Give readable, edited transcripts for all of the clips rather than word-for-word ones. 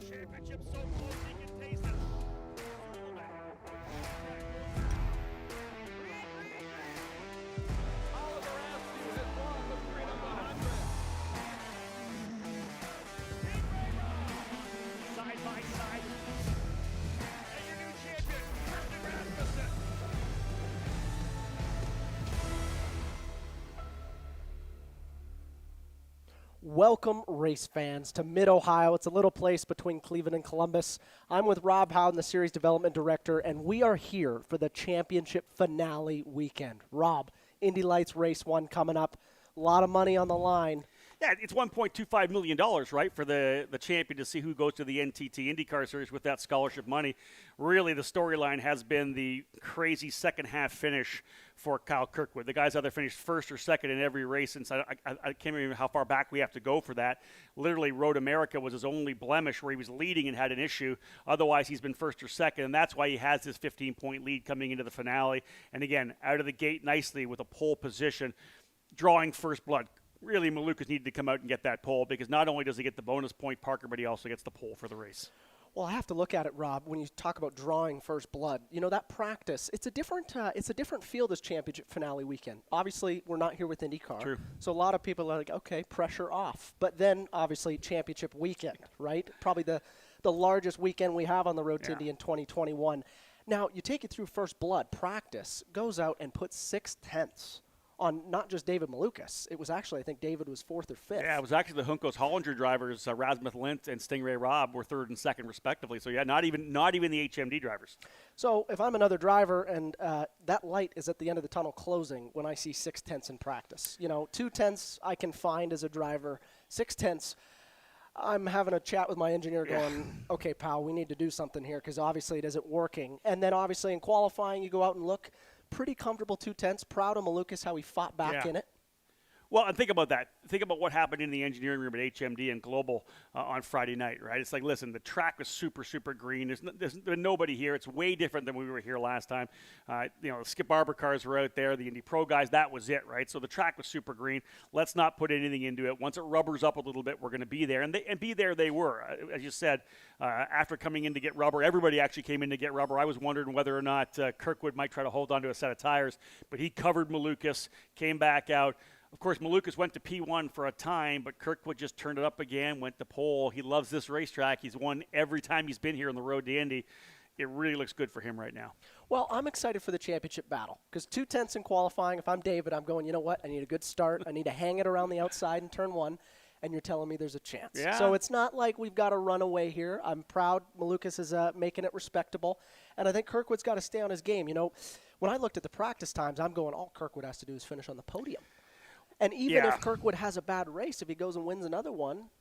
Championship so close you can taste it. Oliver Askew has won the Freedom 100. Side by side. And your new champion, Oliver Askew. Welcome, race fans, to Mid-Ohio. It's a little place between Cleveland and Columbus. I'm with Rob Howden, the series development director, and we are here for the championship finale weekend. Rob, Indy Lights Race 1 coming up. A lot of money on the line. Yeah, it's $1.25 million, right, for the champion to see who goes to the NTT IndyCar Series with that scholarship money. Really, the storyline has been the crazy second-half finish for Kyle Kirkwood. The guy's either finished first or second in every race since I can't remember how far back we have to go for that. Literally, Road America was his only blemish where he was leading and had an issue. Otherwise, he's been first or second, and that's why he has this 15-point lead coming into the finale. And again, out of the gate nicely with a pole position, drawing first blood. Really, Malukas needed to come out and get that pole because not only does he get the bonus point, Parker, but he also gets the pole for the race. Well, I have to look at it, Rob, when you talk about drawing first blood. You know, that practice, it's a different feel this championship finale weekend. Obviously, we're not here with IndyCar. True. So a lot of people are like, okay, pressure off. But then, obviously, championship weekend, right? Probably the largest weekend we have on the road to Indy in 2021. Now, you take it through first blood. Practice goes out and puts 6/10 on not just David Malukas. It was actually, I think David was fourth or fifth. Yeah, it was actually the Juncos Hollinger drivers, Rasmus Lint and Stingray Robb were third and second respectively. So yeah, not even the HMD drivers. So if I'm another driver and that light is at the end of the tunnel closing when I see 6/10 in practice, you know, 2/10 I can find as a driver, 6/10 I'm having a chat with my engineer going, okay, pal, we need to do something here because obviously it isn't working. And then obviously in qualifying, you go out and look. Pretty comfortable 2/10. Proud of Malukas, how he fought back in it. Well, and think about that. Think about what happened in the engineering room at HMD and Global on Friday night, right? It's like, listen, the track was super, super green. There's been nobody here. It's way different than when we were here last time. The Skip Barber cars were out there, the Indy Pro guys, that was it, right? So the track was super green. Let's not put anything into it. Once it rubbers up a little bit, we're going to be there. And be there they were. As you said, after coming in to get rubber, everybody actually came in to get rubber. I was wondering whether or not Kirkwood might try to hold on to a set of tires, but he covered Malukas, came back out. Of course, Malukas went to P1 for a time, but Kirkwood just turned it up again, went to pole. He loves this racetrack. He's won every time he's been here on the road to Indy. It really looks good for him right now. Well, I'm excited for the championship battle because 2/10 in qualifying, if I'm David, I'm going, you know what, I need a good start. I need to hang it around the outside in turn one, and you're telling me there's a chance. Yeah. So it's not like we've got to run away here. I'm proud Malukas is making it respectable, and I think Kirkwood's got to stay on his game. You know, when I looked at the practice times, I'm going, all Kirkwood has to do is finish on the podium. And even if Kirkwood has a bad race, if he goes and wins another one,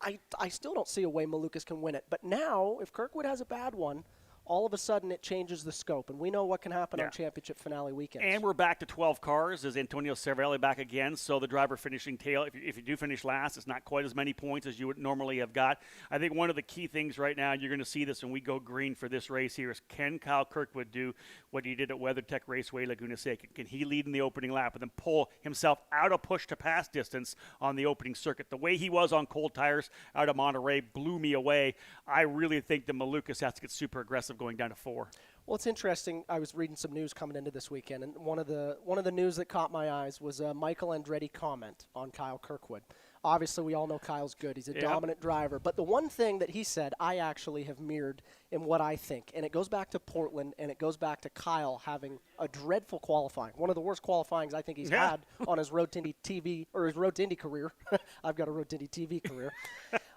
I still don't see a way Malukas can win it. But now, if Kirkwood has a bad one, all of a sudden it changes the scope. And we know what can happen on championship finale weekends. And we're back to 12 cars. Is Antonio Cervelli back again? So the driver finishing tail, if you do finish last, it's not quite as many points as you would normally have got. I think one of the key things right now, you're going to see this when we go green for this race here, is can Kyle Kirkwood do what he did at WeatherTech Raceway Laguna Seca? Can he lead in the opening lap and then pull himself out of push-to-pass distance on the opening circuit? The way he was on cold tires out of Monterey blew me away. I really think that Malukas has to get super aggressive going down to 4. Well, it's interesting. I was reading some news coming into this weekend, and one of the news that caught my eyes was Michael Andretti comment on Kyle Kirkwood. Obviously, we all know Kyle's good. He's a dominant driver. But the one thing that he said, I actually have mirrored in what I think, and it goes back to Portland, and it goes back to Kyle having a dreadful qualifying, one of the worst qualifyings I think he's had on his Road to Indy TV or his Road to Indy career. I've got a Road to Indy TV career.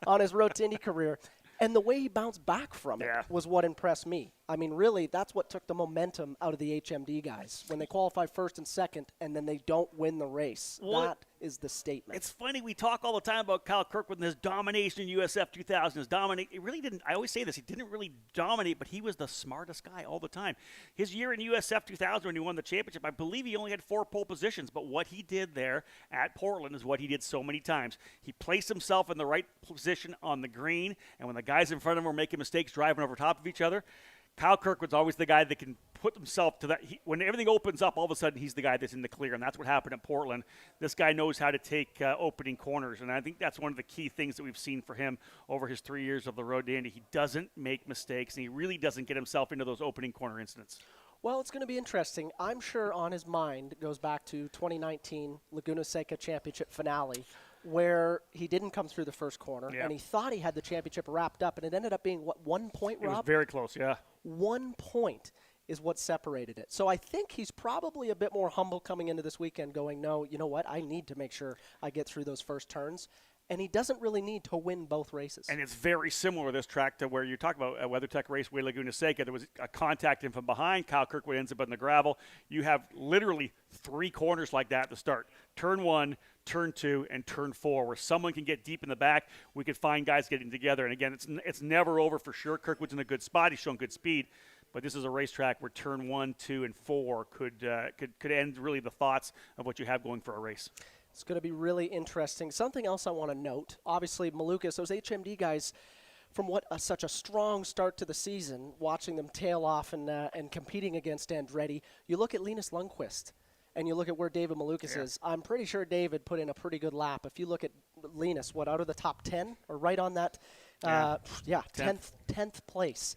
On his Road to Indy career. And the way he bounced back from it was what impressed me. I mean, really, that's what took the momentum out of the HMD guys. When they qualify first and second, and then they don't win the race. Well, that is the statement. It's funny, we talk all the time about Kyle Kirkwood and his domination in USF 2000. It really didn't, I always say this, he didn't really dominate, but he was the smartest guy all the time. His year in USF 2000 when he won the championship, I believe he only had 4 pole positions, but what he did there at Portland is what he did so many times. He placed himself in the right position on the green, and when the guys in front of him were making mistakes driving over top of each other, Kyle Kirkwood's always the guy that can put himself to that. When everything opens up, all of a sudden he's the guy that's in the clear, and that's what happened at Portland. This guy knows how to take opening corners, and I think that's one of the key things that we've seen for him over his 3 years of the road to Indy. He doesn't make mistakes, and he really doesn't get himself into those opening corner incidents. Well, it's going to be interesting. I'm sure on his mind it goes back to 2019 Laguna Seca Championship finale, where he didn't come through the first corner, and he thought he had the championship wrapped up, and it ended up being, 1 point, Rob? It was very close, yeah. 1 point is what separated it. So I think he's probably a bit more humble coming into this weekend going, no, you know what, I need to make sure I get through those first turns. And he doesn't really need to win both races. And it's very similar, this track, to where you talk about WeatherTech Raceway Laguna Seca. There was a contact in from behind. Kyle Kirkwood ends up in the gravel. You have literally 3 corners like that at the start. Turn 1, turn 2, and turn 4, where someone can get deep in the back. We could find guys getting together. And again, it's never over for sure. Kirkwood's in a good spot. He's shown good speed. But this is a racetrack where turn 1, 2, and 4 could end really the thoughts of what you have going for a race. It's going to be really interesting. Something else I want to note, obviously Malukas, those HMD guys, from what such a strong start to the season, watching them tail off and competing against Andretti, you look at Linus Lundqvist and you look at where David Malukas is. I'm pretty sure David put in a pretty good lap. If you look at Linus, out of the top 10 or right on that, 10th place.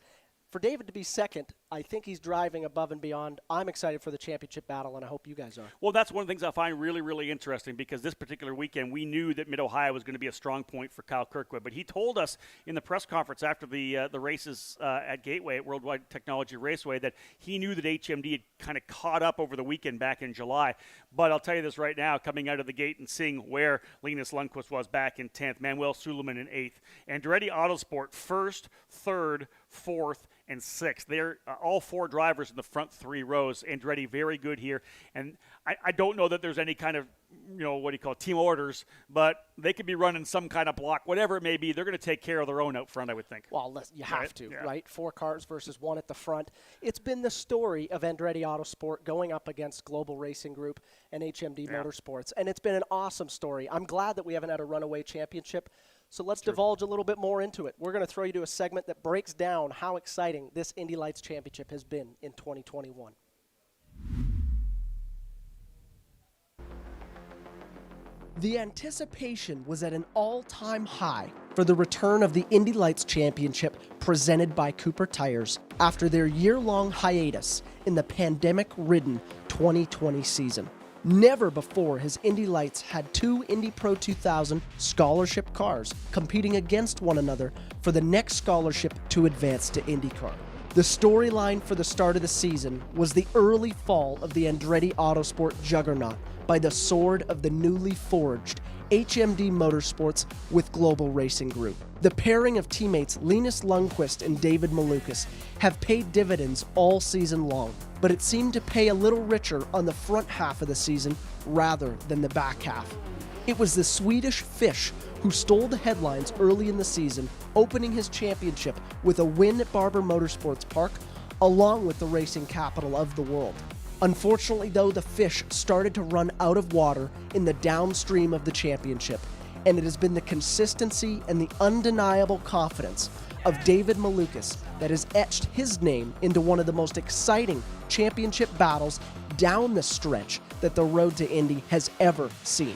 For David to be second, I think he's driving above and beyond. I'm excited for the championship battle, and I hope you guys are. Well, that's one of the things I find really, really interesting, because this particular weekend we knew that Mid-Ohio was going to be a strong point for Kyle Kirkwood. But he told us in the press conference after the races at Gateway at Worldwide Technology Raceway that he knew that HMD had kind of caught up over the weekend back in July. But I'll tell you this right now, coming out of the gate and seeing where Linus Lundqvist was back in 10th, Manuel Suleiman in 8th, Andretti Autosport 1st, 3rd, 4th, and 6th. They're all 4 drivers in the front 3 rows. Andretti very good here. And I don't know that there's any kind of, team orders, but they could be running some kind of block, whatever it may be. They're going to take care of their own out front, I would think. Well, you have to, right? 4 cars versus 1 at the front. It's been the story of Andretti Autosport going up against Global Racing Group and HMD Motorsports. And it's been an awesome story. I'm glad that we haven't had a runaway championship. So let's divulge a little bit more into it. We're going to throw you to a segment that breaks down how exciting this Indy Lights Championship has been in 2021. The anticipation was at an all-time high for the return of the Indy Lights Championship presented by Cooper Tires after their year-long hiatus in the pandemic-ridden 2020 season. Never before has Indy Lights had 2 Indy Pro 2000 scholarship cars competing against one another for the next scholarship to advance to IndyCar. The storyline for the start of the season was the early fall of the Andretti Autosport juggernaut by the sword of the newly forged HMD Motorsports with Global Racing Group. The pairing of teammates Linus Lundqvist and David Malukas have paid dividends all season long, but it seemed to pay a little richer on the front half of the season rather than the back half. It was the Swedish Fish who stole the headlines early in the season, opening his championship with a win at Barber Motorsports Park, along with the racing capital of the world. Unfortunately, though, the Fish started to run out of water in the downstream of the championship, and it has been the consistency and the undeniable confidence of David Malukas that has etched his name into one of the most exciting championship battles down the stretch that the road to Indy has ever seen.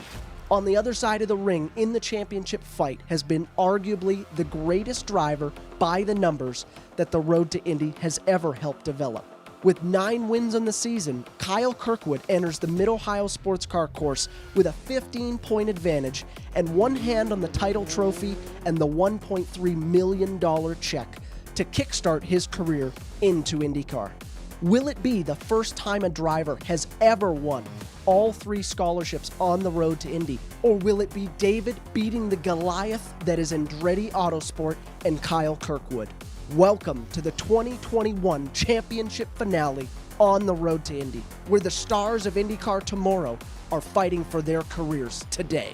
On the other side of the ring in the championship fight has been arguably the greatest driver by the numbers that the road to Indy has ever helped develop. With 9 wins on the season, Kyle Kirkwood enters the Mid-Ohio Sports Car Course with a 15-point advantage and one hand on the title trophy and the $1.3 million check to kickstart his career into IndyCar. Will it be the first time a driver has ever won all 3 scholarships on the road to Indy? Or will it be David beating the Goliath that is Andretti Autosport and Kyle Kirkwood? Welcome to the 2021 championship finale on the road to Indy, where the stars of IndyCar tomorrow are fighting for their careers today.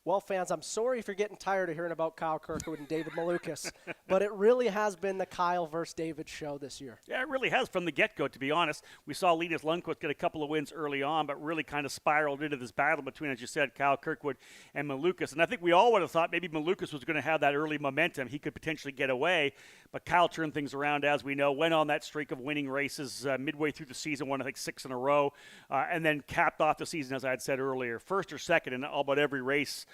Well, fans, I'm sorry if you're getting tired of hearing about Kyle Kirkwood and David Malukas, but it really has been the Kyle versus David show this year. Yeah, it really has from the get-go, to be honest. We saw Linus Lundqvist get a couple of wins early on, but really kind of spiraled into this battle between, as you said, Kyle Kirkwood and Malukas. And I think we all would have thought maybe Malukas was going to have that early momentum. He could potentially get away, but Kyle turned things around, as we know, went on that streak of winning races midway through the season, won, I think, 6 in a row, and then capped off the season, as I had said earlier, first or second in all but every race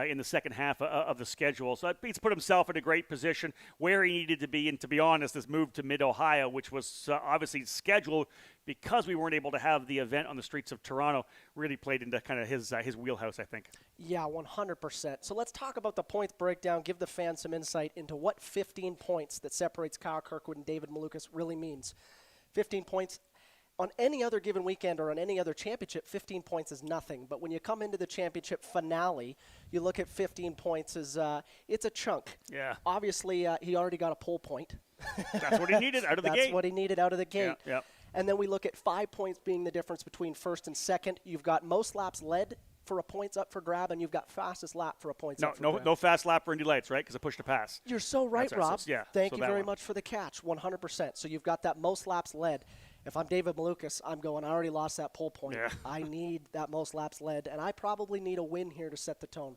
in the second half of the schedule. So he's put himself in a great position where he needed to be. And to be honest, this move to Mid-Ohio, which was obviously scheduled because we weren't able to have the event on the streets of Toronto, really played into kind of his wheelhouse, I think. Yeah, 100%. So let's talk about the points breakdown, give the fans some insight into what 15 points that separates Kyle Kirkwood and David Malukas really means. 15 points. On any other given weekend or on any other championship, 15 points is nothing. But when you come into the championship finale, you look at 15 points as it's a chunk. Yeah. Obviously, he already got a pole point. That's what he needed out of the gate. That's what he needed out of the gate. Yeah. And then we look at 5 points being the difference between first and second. You've got most laps led for a points up for grab, and you've got fastest lap for a points up for grab. No fast lap for Indy Lights, right? Because it pushed a pass. You're so right, Rob. Yeah, Thank you very much for the catch, 100%. So you've got that most laps led. If I'm David Malukas, I'm going, I already lost that pole point. Yeah. I need that most laps led, and I probably need a win here to set the tone.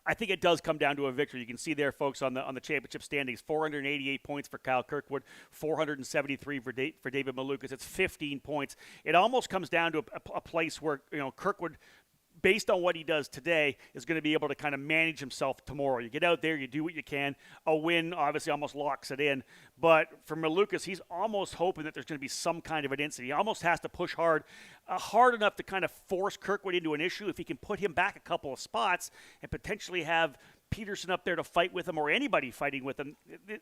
I think it does come down to a victory. You can see there, folks, on the championship standings, 488 points for Kyle Kirkwood, 473 for David Malukas. It's 15 points. It almost comes down to a place where, Kirkwood, based on what he does today, is going to be able to kind of manage himself tomorrow. You get out there, you do what you can. A win obviously almost locks it in. But for Malukas, he's almost hoping that there's going to be some kind of an incident. He almost has to push hard enough to kind of force Kirkwood into an issue. If he can put him back a couple of spots and potentially have Peterson up there to fight with him, or anybody fighting with him,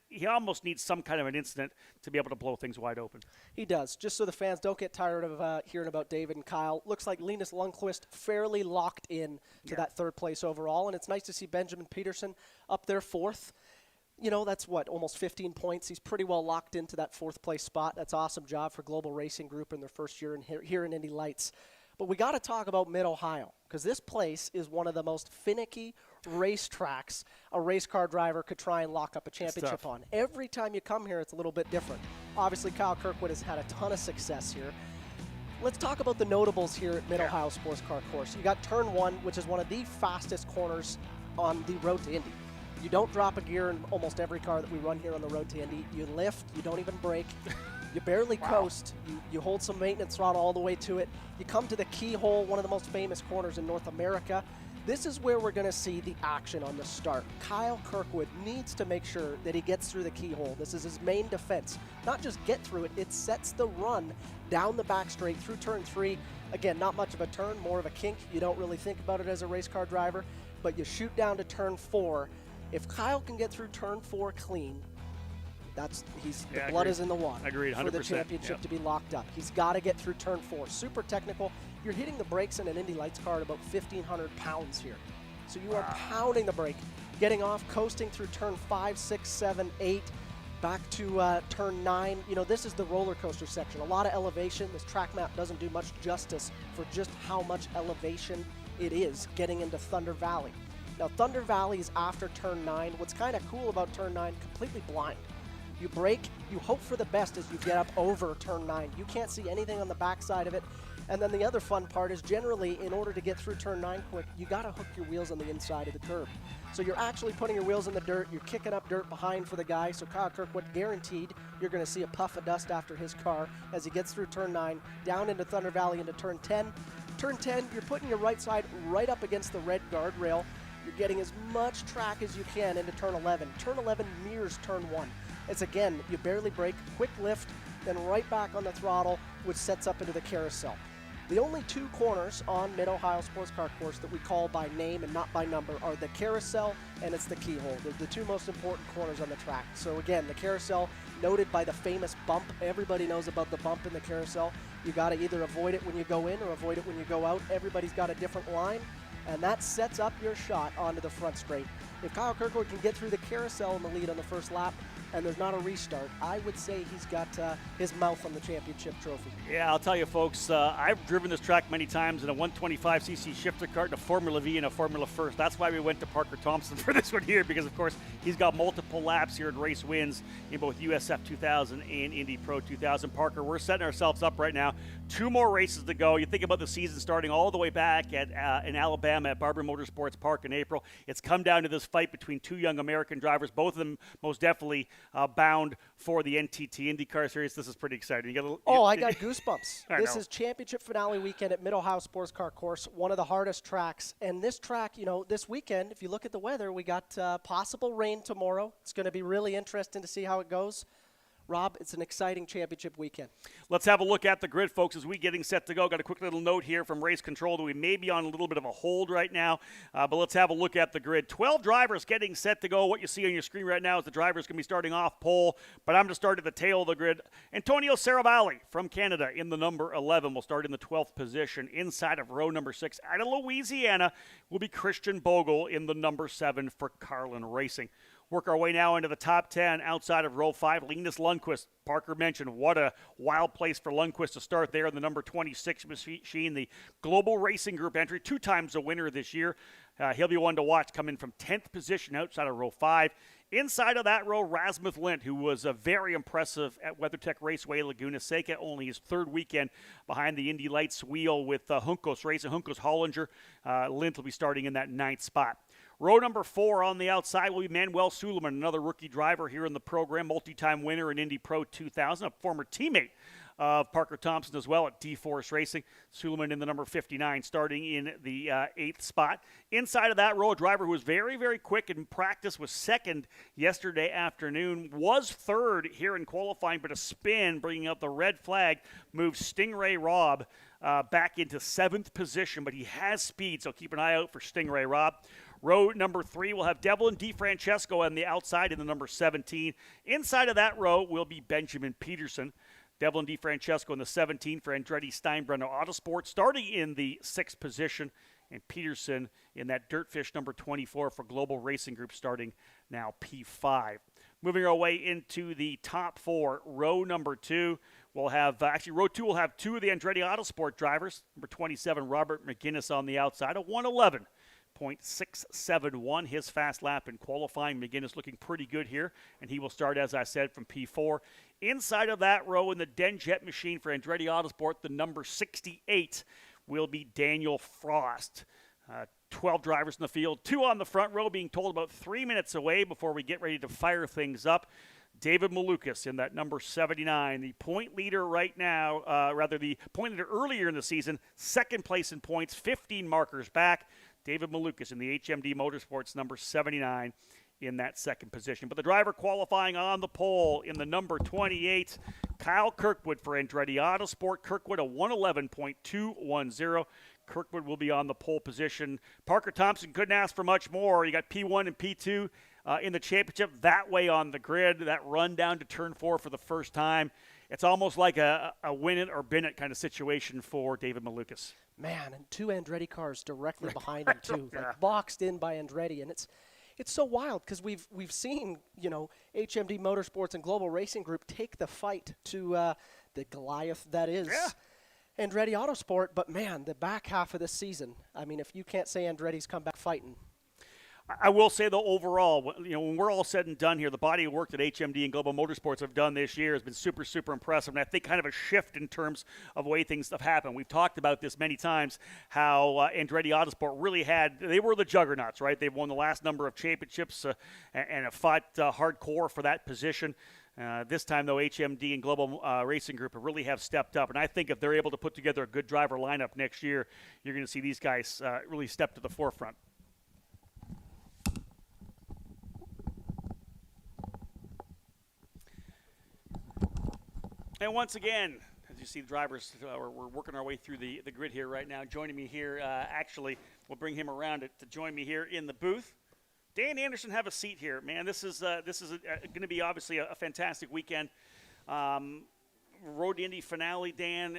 he almost needs some kind of an incident to be able to blow things wide open. He does. Just so the fans don't get tired of hearing about David and Kyle, looks like Linus Lundqvist fairly locked in to that third place overall, and it's nice to see Benjamin Peterson up there fourth. That's almost 15 points. He's pretty well locked into that fourth place spot. That's awesome job for Global Racing Group in their first year here in Indy Lights. But we got to talk about Mid-Ohio, because this place is one of the most finicky racetracks a race car driver could try and lock up a championship on. Every time you come here, it's a little bit different. Obviously, Kyle Kirkwood has had a ton of success here. Let's talk about the notables here at Mid-Ohio Sports Car Course. You got turn 1, which is one of the fastest corners on the road to Indy. You don't drop a gear in almost every car that we run here on the road to Indy. You lift, you don't even brake. You barely coast. You hold some maintenance throttle all the way to it. You come to the keyhole, one of the most famous corners in North America. This is where we're going to see the action on the start. Kyle Kirkwood needs to make sure that he gets through the keyhole. This is his main defense. Not just get through it, it sets the run down the back straight through turn 3. Again, not much of a turn, more of a kink. You don't really think about it as a race car driver, but you shoot down to turn 4. If Kyle can get through turn 4 clean, the blood is in the water. Agreed, 100%. For the championship to be locked up. He's got to get through turn 4. Super technical. You're hitting the brakes in an Indy Lights car at about 1,500 pounds here. So you are pounding the brake, getting off, coasting through turn 5, 6, 7, 8, back to turn 9. This is the roller coaster section. A lot of elevation. This track map doesn't do much justice for just how much elevation it is getting into Thunder Valley. Now, Thunder Valley is after turn 9. What's kind of cool about turn 9, completely blind. You brake, you hope for the best as you get up over turn 9. You can't see anything on the backside of it. And then the other fun part is generally, in order to get through turn 9 quick, you got to hook your wheels on the inside of the curb. So you're actually putting your wheels in the dirt. You're kicking up dirt behind for the guy. So Kyle Kirkwood, guaranteed, you're going to see a puff of dust after his car as he gets through turn 9, down into Thunder Valley into turn 10. Turn 10, you're putting your right side right up against the red guardrail. You're getting as much track as you can into turn 11. Turn 11 mirrors turn 1. It's, again, you barely brake, quick lift, then right back on the throttle, which sets up into the carousel. The only 2 corners on Mid-Ohio Sports Car Course that we call by name and not by number are the carousel and it's the keyhole. They're the 2 most important corners on the track. So again, the carousel, noted by the famous bump. Everybody knows about the bump in the carousel. You got to either avoid it when you go in or avoid it when you go out. Everybody's got a different line, and that sets up your shot onto the front straight. If Kyle Kirkwood can get through the carousel in the lead on the first lap, and there's not a restart, I would say he's got his mouth on the championship trophy. Yeah, I'll tell you, folks, I've driven this track many times in a 125cc shifter cart, in a Formula V, and a Formula First. That's why we went to Parker Thompson for this one here, because, of course, he's got multiple laps here and race wins in both USF 2000 and Indy Pro 2000. Parker, we're setting ourselves up right now. 2 more races to go. You think about the season starting all the way back at in Alabama at Barber Motorsports Park in April. It's come down to this fight between 2 young American drivers, both of them most definitely bound for the NTT IndyCar Series. This is pretty exciting. I got goosebumps. This know. is championship finale weekend at Mid-Ohio Sports Car Course, one of the hardest tracks. And this track, this weekend, if you look at the weather, we got possible rain tomorrow. It's going to be really interesting to see how it goes. Rob, it's an exciting championship weekend. Let's have a look at the grid, folks, as we getting set to go. Got a quick little note here from Race Control that we may be on a little bit of a hold right now, but let's have a look at the grid. 12 drivers getting set to go. What you see on your screen right now is the drivers going to be starting off pole, but I'm going to start at the tail of the grid. Antonio Saravalli from Canada in the number 11 will start in the 12th position. Inside of row number 6, out of Louisiana, will be Christian Bogle in the number 7 for Carlin Racing. Work our way now into the top 10 outside of row 5. Linus Lundqvist, Parker mentioned, what a wild place for Lundqvist to start there in the number 26 machine, the Global Racing Group entry, 2 times a winner this year. He'll be one to watch, coming from 10th position outside of row 5. Inside of that row, Rasmus Lindt, who was very impressive at WeatherTech Raceway Laguna Seca, only his 3rd weekend behind the Indy Lights wheel with Juncos Racing, Juncos Hollinger. Lindt will be starting in that 9th spot. Row number 4 on the outside will be Manuel Suleiman, another rookie driver here in the program, multi-time winner in Indy Pro 2000, a former teammate of Parker Thompson as well at D-Force Racing. Suleiman in the number 59, starting in the 8th spot. Inside of that row, a driver who was very, very quick in practice, was 2nd yesterday afternoon, was 3rd here in qualifying, but a spin, bringing out the red flag, moves Stingray Robb back into 7th position, but he has speed, so keep an eye out for Stingray Robb. Row number 3 will have Devlin DeFrancesco on the outside in the number 17. Inside of that row will be Benjamin Peterson. Devlin DeFrancesco in the 17 for Andretti Steinbrenner Autosport, starting in the 6th position. And Peterson in that Dirtfish number 24 for Global Racing Group, starting now P5. Moving our way into the top 4, row number 2 will have, row 2 will have 2 of the Andretti Autosport drivers. Number 27, Robert McGinnis on the outside, a 111.671, his fast lap in qualifying. McGinnis looking pretty good here, and he will start, as I said, from P4. Inside of that row in the Denjet machine for Andretti Autosport, the number 68 will be Daniel Frost. 12 drivers in the field, 2 on the front row, being told about 3 minutes away before we get ready to fire things up. David Malukas in that number 79, the point leader right now, the point leader earlier in the season, 2nd place in points, 15 markers back. David Malukas in the HMD Motorsports number 79 in that 2nd position. But the driver qualifying on the pole in the number 28, Kyle Kirkwood for Andretti Autosport. Kirkwood, a 111.210. Kirkwood will be on the pole position. Parker Thompson couldn't ask for much more. You got P1 and P2 in the championship that way on the grid. That run down to turn 4 for the first time. It's almost like a win it or bin it kind of situation for David Malukas. Man, and 2 Andretti cars directly behind him too, like boxed in by Andretti, and it's so wild because we've seen HMD Motorsports and Global Racing Group take the fight to the Goliath that is Andretti Autosport, but man, the back half of this season, I mean, if you can't say Andretti's come back fighting. I will say, though, overall, when we're all said and done here, the body of work that HMD and Global Motorsports have done this year has been super, super impressive. And I think kind of a shift in terms of the way things have happened. We've talked about this many times, how Andretti Autosport really they were the juggernauts, right? They've won the last number of championships and have fought hardcore for that position. This time, though, HMD and Global Racing Group really have stepped up. And I think if they're able to put together a good driver lineup next year, you're going to see these guys really step to the forefront. And once again, as you see, the drivers, we're working our way through the grid here right now. Joining me here, we'll bring him around to join me here in the booth. Dan Anderson, have a seat here, man. This is going to be obviously a fantastic weekend. Road to Indy finale, Dan.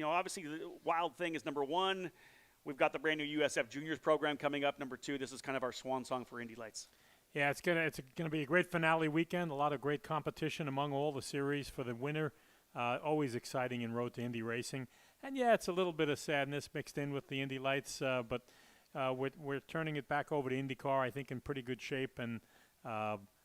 Obviously the wild thing is, number 1, we've got the brand new USF Juniors program coming up. Number 2, this is kind of our swan song for Indy Lights. Yeah, it's gonna be a great finale weekend. A lot of great competition among all the series for the winner Always exciting in Road to Indy racing. And yeah, it's a little bit of sadness mixed in with the Indy Lights, but we're turning it back over to IndyCar, I think, in pretty good shape, and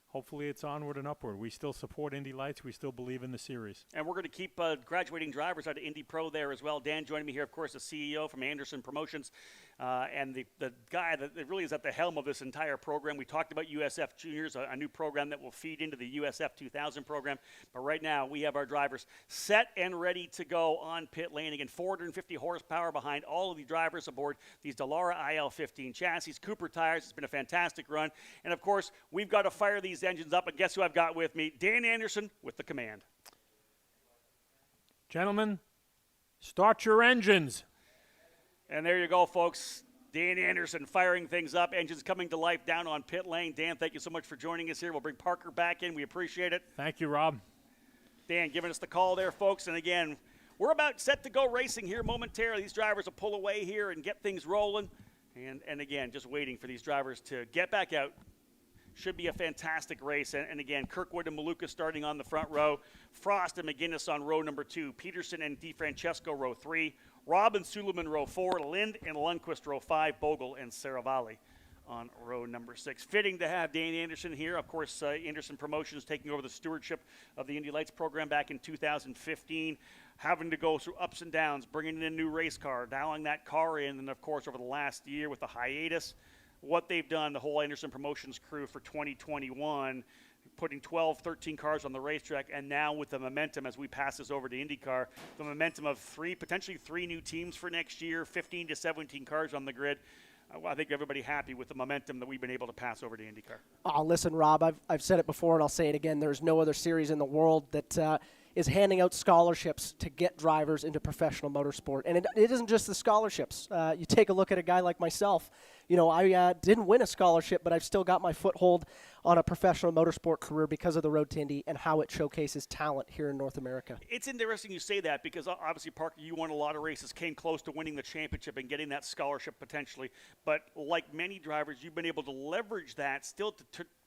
hopefully it's onward and upward. We still support Indy Lights. We still believe in the series. And we're going to keep graduating drivers out of Indy Pro there as well. Dan joining me here, of course, the CEO from Anderson Promotions, and the guy that really is at the helm of this entire program. We talked about USF Juniors, a new program that will feed into the USF 2000 program. But right now, we have our drivers set and ready to go on pit lane. Again, 450 horsepower behind all of the drivers aboard these Dallara IL-15 chassis, Cooper tires. It's been a fantastic run. And, of course, we've got to fire these engines up. And guess who I've got with me? Dan Anderson with the command. Gentlemen, start your engines. And there you go, folks. Dan Anderson firing things up, engines coming to life down on pit lane. Dan, thank you so much for joining us here. We'll bring Parker back in. We appreciate it. Thank you, Rob. Dan giving us the call there, folks. And again, we're about set to go racing here momentarily. These drivers will pull away here and get things rolling. And again, just waiting for these drivers to get back out. Should be a fantastic race. And again, Kirkwood and Maluka starting on the front row. Frost and McGinnis on row number 2. Peterson and DiFrancesco row 3. Rob and Suleiman row 4. Lind and Lundquist row 5. Bogle and Saravalli on row number 6. Fitting to have Dan Anderson here. Of course, Anderson Promotions taking over the stewardship of the Indy Lights program back in 2015. Having to go through ups and downs, bringing in a new race car, dialing that car in, and of course over the last year with the hiatus, what they've done, the whole Anderson Promotions crew for 2021, putting 12, 13 cars on the racetrack, and now with the momentum as we pass this over to IndyCar, the momentum of potentially three new teams for next year, 15 to 17 cars on the grid. I think everybody happy with the momentum that we've been able to pass over to IndyCar. Oh, listen, Rob, I've said it before and I'll say it again. There's no other series in the world that is handing out scholarships to get drivers into professional motorsport. And it isn't just the scholarships. You take a look at a guy like myself. You know, I didn't win a scholarship, but I've still got my foothold on a professional motorsport career because of the Road to Indy and how it showcases talent here in North America. It's interesting you say that because obviously, Parker, you won a lot of races, came close to winning the championship and getting that scholarship potentially. But like many drivers, you've been able to leverage that still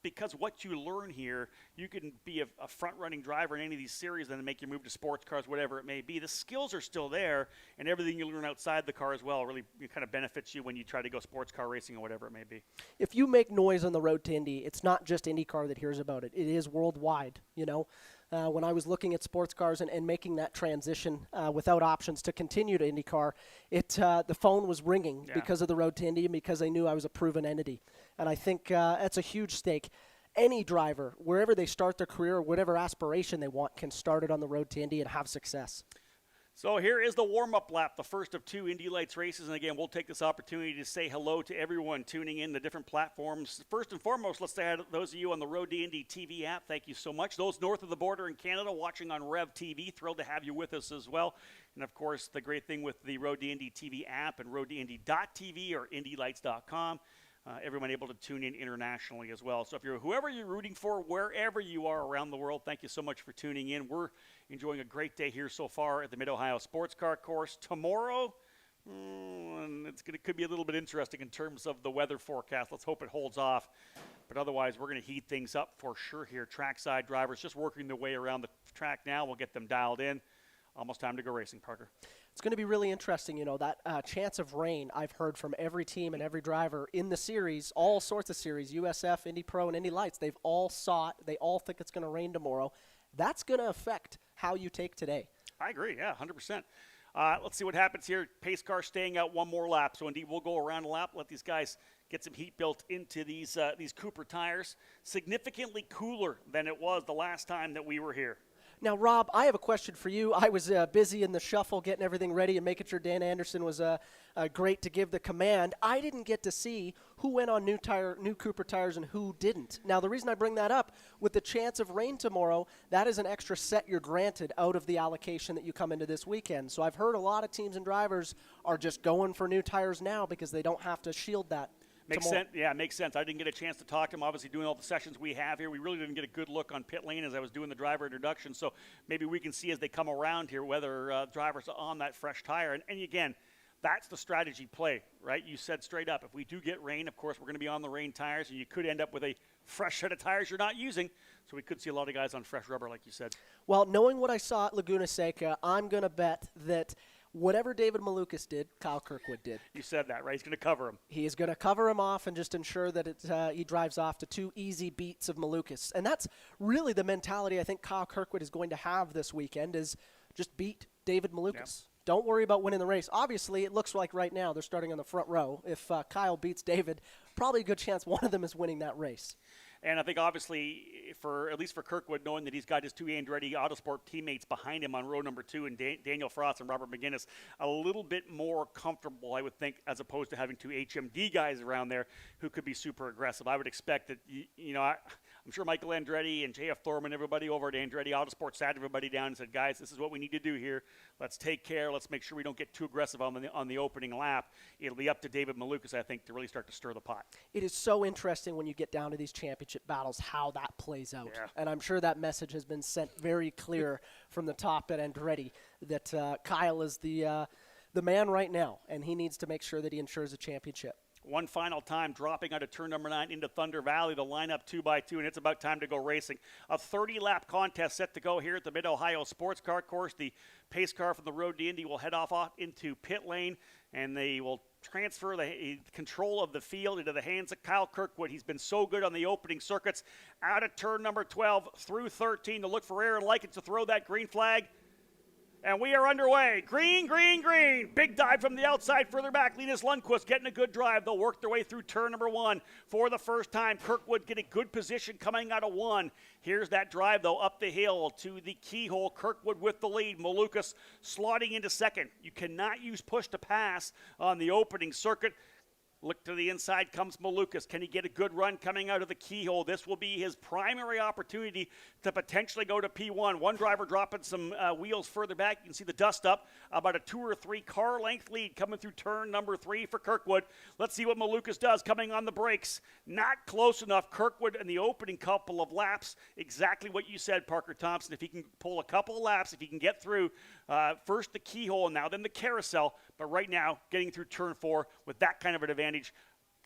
because what you learn here, you can be a front-running driver in any of these series and then make your move to sports cars, whatever it may be. The skills are still there, and everything you learn outside the car as well really kind of benefits you when you try to go sports car racing or whatever it may be. If you make noise on the Road to Indy, it's not just IndyCar that hears about it. It is worldwide, you know. When I was looking at sports cars and making that transition without options to continue to IndyCar, the phone was ringing because of the Road to Indy and because they knew I was a proven entity. And I think that's a huge stake. Any driver, wherever they start their career or whatever aspiration they want, can start it on the Road to Indy and have success. So here is the warm-up lap, the first of two Indy Lights races. And again, we'll take this opportunity to say hello to everyone tuning in the different platforms. First and foremost, let's say those of you on the Road to Indy TV app, thank you so much. Those north of the border in Canada watching on Rev TV, thrilled to have you with us as well. And of course, the great thing with the Road to Indy TV app and roadtoindy.tv or indylights.com, everyone able to tune in internationally as well. So if whoever you're rooting for, wherever you are around the world, thank you so much for tuning in. We're enjoying a great day here so far at the Mid-Ohio Sports Car Course. Tomorrow, could be a little bit interesting in terms of the weather forecast. Let's hope it holds off. But otherwise, we're going to heat things up for sure here. Trackside drivers just working their way around the track now. We'll get them dialed in. Almost time to go racing, Parker. It's going to be really interesting, you know, that chance of rain I've heard from every team and every driver in the series, all sorts of series, USF, Indy Pro, and Indy Lights. They've all saw it. They all think it's going to rain tomorrow. That's going to affect how you take today. I agree, yeah, 100%. Let's see what happens here. Pace car staying out one more lap. So, indeed, we'll go around a lap, let these guys get some heat built into these Cooper tires. Significantly cooler than it was the last time that we were here. Now, Rob, I have a question for you. I was busy in the shuffle getting everything ready and making sure Dan Anderson was great to give the command. I didn't get to see who went on new Cooper tires and who didn't. Now, the reason I bring that up, with the chance of rain tomorrow, that is an extra set you're granted out of the allocation that you come into this weekend. So I've heard a lot of teams and drivers are just going for new tires now because they don't have to shield that. Makes sense. Yeah, makes sense. I didn't get a chance to talk to him. Obviously, doing all the sessions we have here, we really didn't get a good look on pit lane as I was doing the driver introduction. So maybe we can see as they come around here whether drivers are on that fresh tire. And again, That's the strategy play, right? You said straight up, if we do get rain, of course, we're going to be on the rain tires, and you could end up with a fresh set of tires you're not using. So we could see a lot of guys on fresh rubber, like you said. Well, knowing what I saw at Laguna Seca, I'm going to bet that whatever David Malukas did, Kyle Kirkwood did. You said that, right? He's going to cover him. He is going to cover him off and just ensure that he drives off to 2 easy beats of Malukas. And that's really the mentality I think Kyle Kirkwood is going to have this weekend, is just beat David Malukas. Yeah. Don't worry about winning the race. Obviously, it looks like right now they're starting on the front row. If Kyle beats David, probably a good chance one of them is winning that race. And I think obviously, at least for Kirkwood, knowing that he's got his 2 Andretti Autosport teammates behind him on row number 2, and Daniel Frost and Robert McGinnis, a little bit more comfortable, I would think, as opposed to having 2 HMD guys around there who could be super aggressive. I would expect that, I'm sure Michael Andretti and JF Thorman, everybody over at Andretti Autosport sat everybody down and said, guys, this is what we need to do here. Let's take care. Let's make sure we don't get too aggressive on the opening lap. It'll be up to David Malukas, I think, to really start to stir the pot. It is so interesting when you get down to these championship battles how that plays out. Yeah. And I'm sure that message has been sent very clear from the top at Andretti that Kyle is the man right now, and he needs to make sure that he ensures a championship. One final time, dropping out of turn number 9 into Thunder Valley, the lineup 2x2, and it's about time to go racing. A 30-lap contest set to go here at the Mid-Ohio Sports Car Course. The pace car from the Road to Indy will head off into pit lane, and they will transfer the control of the field into the hands of Kyle Kirkwood. He's been so good on the opening circuits. Out of turn number 12 through 13 to look for Aaron Likens to throw that green flag. And we are underway. Green, green, green. Big dive from the outside, further back. Linus Lundqvist getting a good drive. They'll work their way through turn number 1 for the first time. Kirkwood getting good position coming out of 1. Here's that drive, though, up the hill to the keyhole. Kirkwood with the lead. Malukas slotting into second. You cannot use push to pass on the opening circuit. Look to the inside comes Malukas. Can he get a good run coming out of the keyhole? This will be his primary opportunity to potentially go to P1. One driver dropping some wheels further back. You can see the dust up. About a 2 or 3 car length lead coming through turn number 3 for Kirkwood. Let's see what Malukas does coming on the brakes. Not close enough. Kirkwood in the opening couple of laps. Exactly what you said, Parker Thompson. If he can pull a couple of laps, if he can get through first the keyhole now, then the carousel. But right now, getting through turn 4 with that kind of an advantage.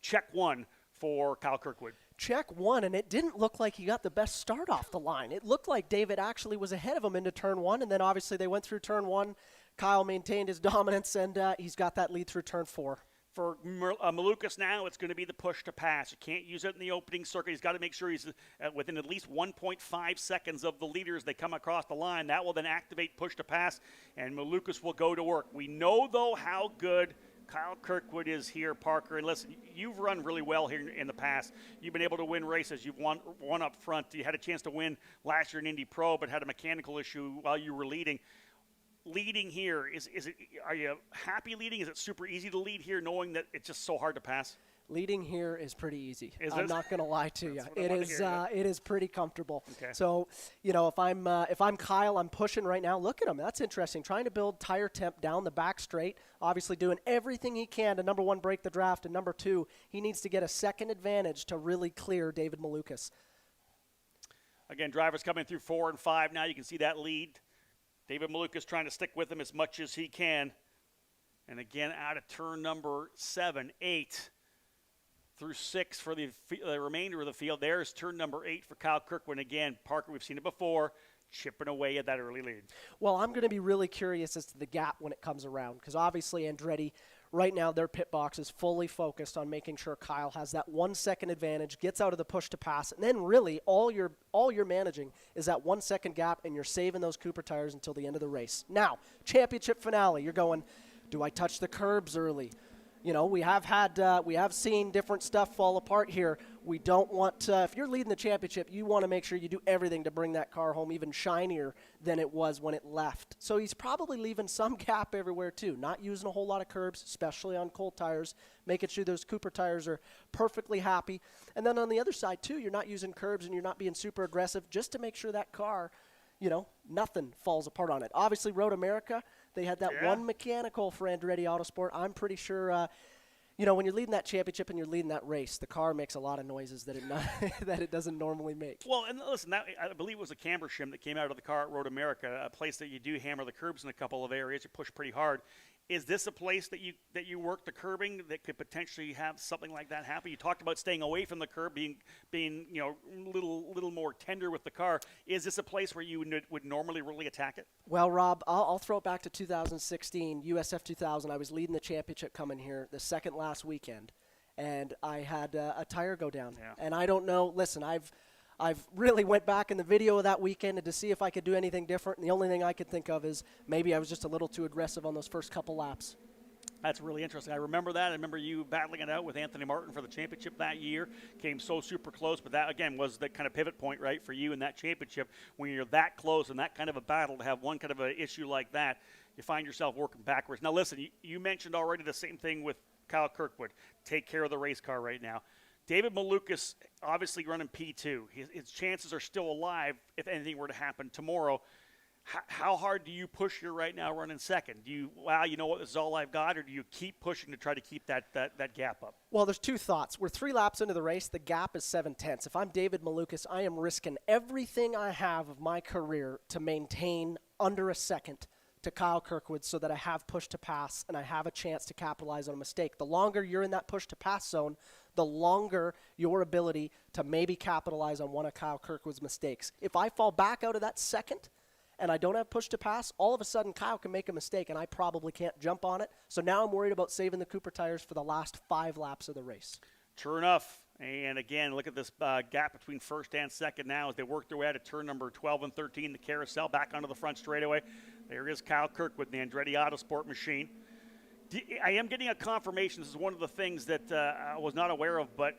Check 1 for Kyle Kirkwood. Check 1, and it didn't look like he got the best start off the line. It looked like David actually was ahead of him into turn 1, and then obviously they went through turn 1. Kyle maintained his dominance, and he's got that lead through turn 4. For Malukas now, it's going to be the push to pass. You can't use it in the opening circuit. He's got to make sure he's within at least 1.5 seconds of the leaders. They come across the line. That will then activate push to pass, and Malukas will go to work. We know, though, how good Kyle Kirkwood is here, Parker. And listen, you've run really well here in the past. You've been able to win races. You've won up front. You had a chance to win last year in Indy Pro, but had a mechanical issue while you were leading. Leading here, are you happy leading? Is it super easy to lead here knowing that it's just so hard to pass? Leading here is pretty easy. I'm not going to lie to you. It is pretty comfortable. Okay. So, if I'm Kyle, I'm pushing right now. Look at him. That's interesting. Trying to build tire temp down the back straight. Obviously doing everything he can to, number 1, break the draft, and number 2, he needs to get a second advantage to really clear David Malukas. Again, drivers coming through 4 and 5 now. You can see that lead. David Malukas trying to stick with him as much as he can. And again, out of turn number 7, 8 through 6 for the remainder of the field. There's turn number 8 for Kyle Kirkwood. Again, Parker, we've seen it before, chipping away at that early lead. Well, I'm going to be really curious as to the gap when it comes around, because obviously Andretti, right now their pit box is fully focused on making sure Kyle has that 1 second advantage, gets out of the push to pass, and then really all you're managing is that 1 second gap, and you're saving those Cooper tires until the end of the race. Now, championship finale, you're going, do I touch the curbs early? We have seen different stuff fall apart here. We don't want to, if you're leading the championship, you want to make sure you do everything to bring that car home even shinier than it was when it left. So he's probably leaving some gap everywhere too, not using a whole lot of curbs, especially on cold tires, making sure those Cooper tires are perfectly happy. And then on the other side too, you're not using curbs and you're not being super aggressive just to make sure that car, nothing falls apart on it. Obviously, Road America, they had that one mechanical for Andretti Autosport. I'm pretty sure, when you're leading that championship and you're leading that race, the car makes a lot of noises that it doesn't normally make. Well, and listen, I believe it was a camber shim that came out of the car at Road America, a place that you do hammer the curbs in a couple of areas. You push pretty hard. Is this a place that you work the curbing that could potentially have something like that happen? You talked about staying away from the curb, being little more tender with the car. Is this a place where you would normally really attack it? Well, Rob, I'll throw it back to 2016, USF 2000. I was leading the championship coming here the second last weekend, and I had a tire go down. Yeah. And I don't know. Listen, I've really went back in the video of that weekend to see if I could do anything different, and the only thing I could think of is maybe I was just a little too aggressive on those first couple laps. That's really interesting. I remember that. I remember you battling it out with Anthony Martin for the championship that year. Came so super close, but that, again, was the kind of pivot point, right, for you in that championship. When you're that close and that kind of a battle, to have one kind of an issue like that, you find yourself working backwards. Now, listen, you mentioned already the same thing with Kyle Kirkwood. Take care of the race car right now. David Malukas obviously running P2. His chances are still alive if anything were to happen tomorrow. How hard do you push here right now running second? Do you, you know what, this is all I've got, or do you keep pushing to try to keep that gap up? Well, there's two thoughts. We're 3 laps into the race. The gap is 7/10. If I'm David Malukas, I am risking everything I have of my career to maintain under a second to Kyle Kirkwood so that I have push to pass and I have a chance to capitalize on a mistake. The longer you're in that push to pass zone, the longer your ability to maybe capitalize on one of Kyle Kirkwood's mistakes. If I fall back out of that second and I don't have push to pass, all of a sudden Kyle can make a mistake and I probably can't jump on it. So now I'm worried about saving the Cooper tires for the last 5 laps of the race. True enough. And again, look at this gap between first and second now as they work their way out of turn number 12 and 13, the carousel back onto the front straightaway. There is Kyle Kirkwood, the Andretti Autosport machine. I am getting a confirmation. This is one of the things that I was not aware of, but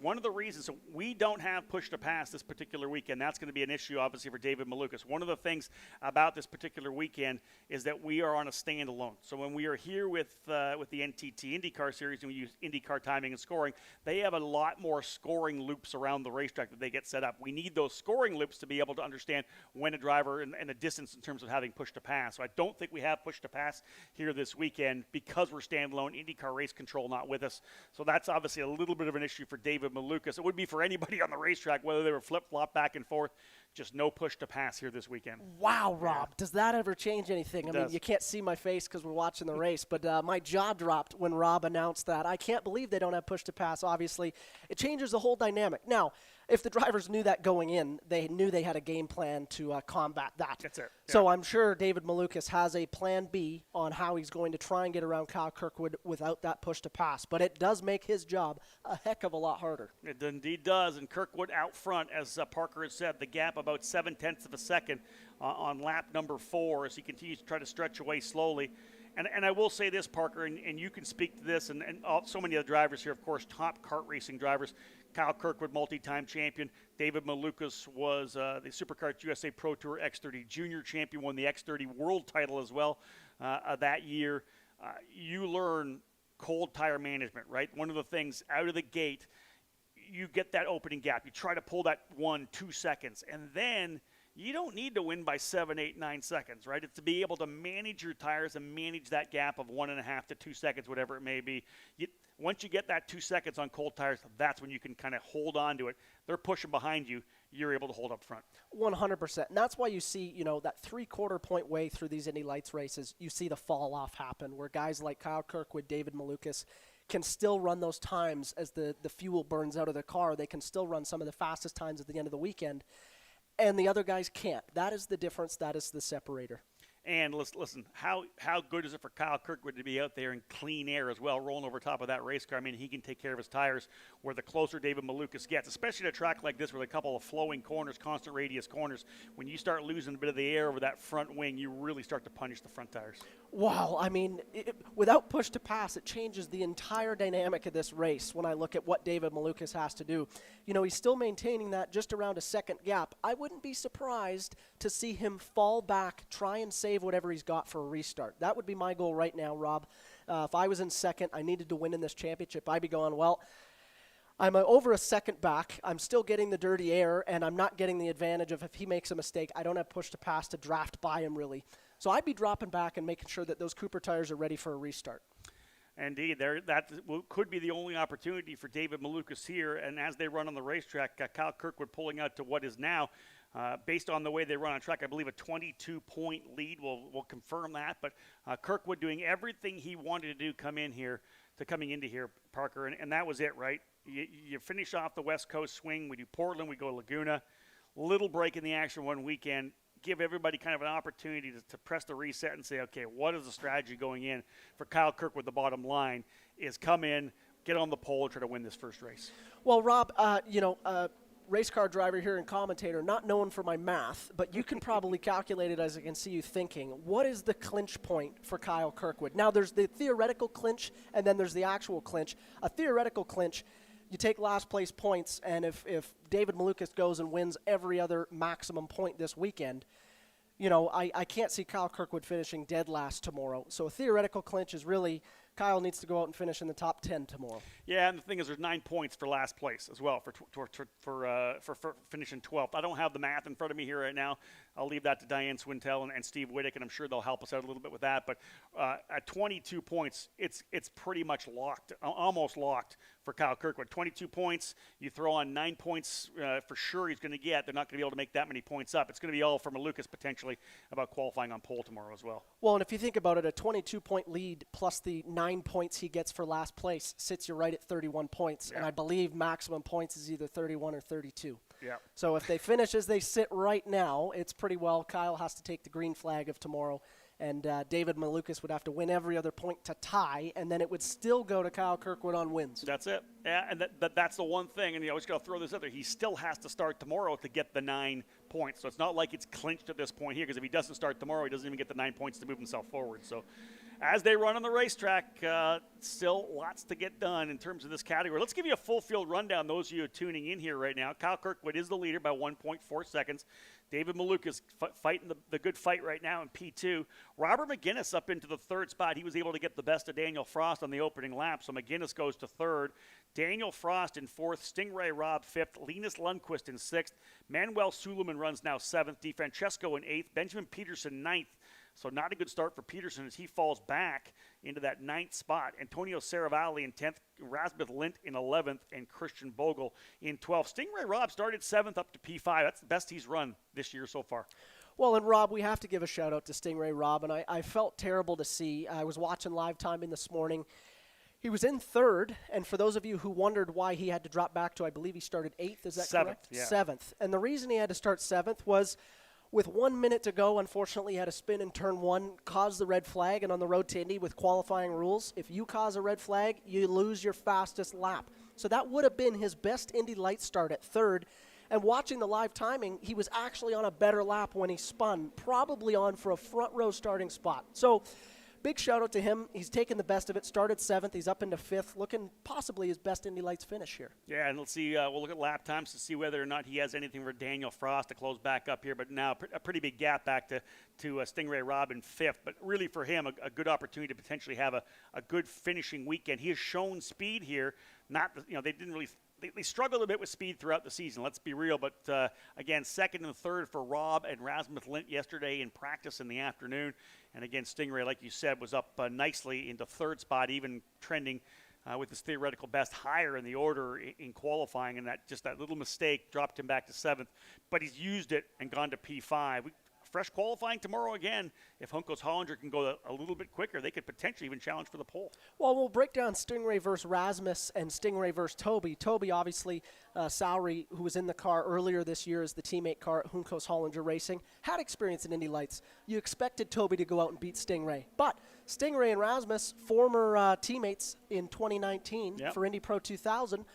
one of the reasons we don't have push to pass this particular weekend, that's going to be an issue, obviously, for David Malukas. One of the things about this particular weekend is that we are on a standalone. So when we are here with the NTT IndyCar Series and we use IndyCar timing and scoring, they have a lot more scoring loops around the racetrack that they get set up. We need those scoring loops to be able to understand when a driver and the distance in terms of having push to pass. So I don't think we have push to pass here this weekend because we're standalone. IndyCar Race Control not with us. So that's obviously a little bit of an issue for David Malukas. It would be for anybody on the racetrack, whether they were flip-flop back and forth. Just no push to pass here this weekend. Wow, Rob. Does that ever change anything? I mean, you can't see my face because we're watching the race, but my jaw dropped when Rob announced that. I can't believe they don't have push to pass, obviously. It changes the whole dynamic. Now, if the drivers knew that going in, they knew they had a game plan to combat that. That's it. Yeah. So I'm sure David Malukas has a plan B on how he's going to try and get around Kyle Kirkwood without that push to pass. But it does make his job a heck of a lot harder. It indeed does. And Kirkwood out front, as Parker has said, the gap about 7/10 of a second on lap number 4 as he continues to try to stretch away slowly. And I will say this, Parker, and you can speak to this, and so many of the drivers here, of course, top kart racing drivers. Kyle Kirkwood, multi-time champion. David Malukas was the Superkarts USA Pro Tour X30 Junior champion, won the X30 World title as well that year. You learn cold tire management, right? One of the things out of the gate, you get that opening gap. You try to pull that 1-2 seconds, and then you don't need to win by 7, 8, 9 seconds, right? It's to be able to manage your tires and manage that gap of 1.5 to 2 seconds, whatever it may be. Once you get that 2 seconds on cold tires, that's when you can kind of hold on to it. They're pushing behind you. You're able to hold up front. 100%. And that's why you see, that 3/4 point way through these Indy Lights races, you see the fall off happen where guys like Kyle Kirkwood, David Malukas can still run those times as the fuel burns out of their car. They can still run some of the fastest times at the end of the weekend. And the other guys can't. That is the difference. That is the separator. And listen, how good is it for Kyle Kirkwood to be out there in clean air as well, rolling over top of that race car? I mean, he can take care of his tires where the closer David Malukas gets, especially at a track like this with a couple of flowing corners, constant radius corners. When you start losing a bit of the air over that front wing, you really start to punish the front tires. Wow, I mean, without push to pass, it changes the entire dynamic of this race when I look at what David Malukas has to do. He's still maintaining that just around a second gap. I wouldn't be surprised to see him fall back, try and save whatever he's got for a restart. That would be my goal right now, Rob. If I was in second, I needed to win in this championship, I'd be going, well, I'm over a second back. I'm still getting the dirty air, and I'm not getting the advantage of if he makes a mistake, I don't have push to pass to draft by him, really. So I'd be dropping back and making sure that those Cooper tires are ready for a restart. Indeed, that could be the only opportunity for David Malukas here. And as they run on the racetrack, Kyle Kirkwood pulling out to what is now Based on the way they run on track, I believe a 22-point lead will confirm that. But Kirkwood doing everything he wanted to do coming into here, Parker, and that was it, right? You finish off the West Coast swing. We do Portland, we go Laguna. Little break in the action one weekend. Give everybody kind of an opportunity to press the reset and say, okay, what is the strategy going in for Kyle Kirkwood? The bottom line is come in, get on the pole, and try to win this first race. Well, Rob, race car driver here and commentator, not known for my math, but you can probably calculate it as I can see you thinking. What is the clinch point for Kyle Kirkwood? Now, there's the theoretical clinch, and then there's the actual clinch. A theoretical clinch, you take last place points, and if David Malukas goes and wins every other maximum point this weekend, I can't see Kyle Kirkwood finishing dead last tomorrow. So a theoretical clinch is really Kyle needs to go out and finish in the top 10 tomorrow. Yeah, and the thing is, there's 9 points for last place as well for finishing 12th. I don't have the math in front of me here right now. I'll leave that to Diane Swintel and Steve Whittick, and I'm sure they'll help us out a little bit with that. But at 22 points, it's pretty much locked, almost locked for Kyle Kirkwood. 22 points, you throw on 9 points for sure he's going to get. They're not going to be able to make that many points up. It's going to be all for Malukas potentially about qualifying on pole tomorrow as well. Well, and if you think about it, a 22-point lead plus the 9 points he gets for last place sits you right at 31 points. Yeah. And I believe maximum points is either 31 or 32. Yeah. So if they finish as they sit right now, it's pretty well Kyle has to take the green flag of tomorrow. And David Malukas would have to win every other point to tie, and then it would still go to Kyle Kirkwood on wins. That's it. Yeah, and that's the one thing, and I always got to throw this out there. He still has to start tomorrow to get the 9 points. So it's not like it's clinched at this point here, because if he doesn't start tomorrow, he doesn't even get the 9 points to move himself forward. So as they run on the racetrack, still lots to get done in terms of this category. Let's give you a full field rundown, those of you tuning in here right now. Kyle Kirkwood is the leader by 1.4 seconds. David Malukas fighting the good fight right now in P2. Robert McGinnis up into the third spot. He was able to get the best of Daniel Frost on the opening lap, so McGinnis goes to third. Daniel Frost in fourth. Stingray Robb fifth. Linus Lundqvist in sixth. Manuel Suleiman runs now seventh. DeFrancesco in eighth. Benjamin Peterson ninth. So not a good start for Peterson as he falls back into that ninth spot. Antonio Saravalli in 10th, Rasmuth Lint in 11th, and Christian Bogle in 12th. Stingray Robb started 7th up to P5. That's the best he's run this year so far. Well, and Rob, we have to give a shout-out to Stingray Robb, and I felt terrible to see. I was watching live timing this morning. He was in third, and for those of you who wondered why he had to drop back to, I believe he started 8th, is that correct? Yeah. 7th. And the reason he had to start 7th was with 1 minute to go, unfortunately, he had a spin in turn 1, caused the red flag, and on the road to Indy with qualifying rules, if you cause a red flag, you lose your fastest lap. So that would have been his best Indy Lights start at third. And watching the live timing, he was actually on a better lap when he spun, probably on for a front row starting spot. So big shout out to him. He's taken the best of it, started 7th, he's up into 5th, looking possibly his best Indy Lights finish here. Yeah, and let's see, we'll look at lap times to see whether or not he has anything for Daniel Frost to close back up here, but now a pretty big gap back to Stingray Robb in 5th, but really for him, a good opportunity to potentially have a good finishing weekend. He has shown speed here, they didn't really they struggled a bit with speed throughout the season, let's be real. But, again, second and third for Robb and Rasmuth Lint yesterday in practice in the afternoon. And, again, Stingray, like you said, was up nicely into third spot, even trending with his theoretical best higher in the order in qualifying. And that little mistake dropped him back to 7th. But he's used it and gone to P5. Fresh qualifying tomorrow again. If Hunkos Hollinger can go a little bit quicker, they could potentially even challenge for the pole. Well, we'll break down Stingray versus Rasmus and Stingray versus Toby. Toby, obviously, Sowry, who was in the car earlier this year as the teammate car at Hunkos Hollinger Racing, had experience in Indy Lights. You expected Toby to go out and beat Stingray. But Stingray and Rasmus, former teammates in 2019 for Indy Pro 2000,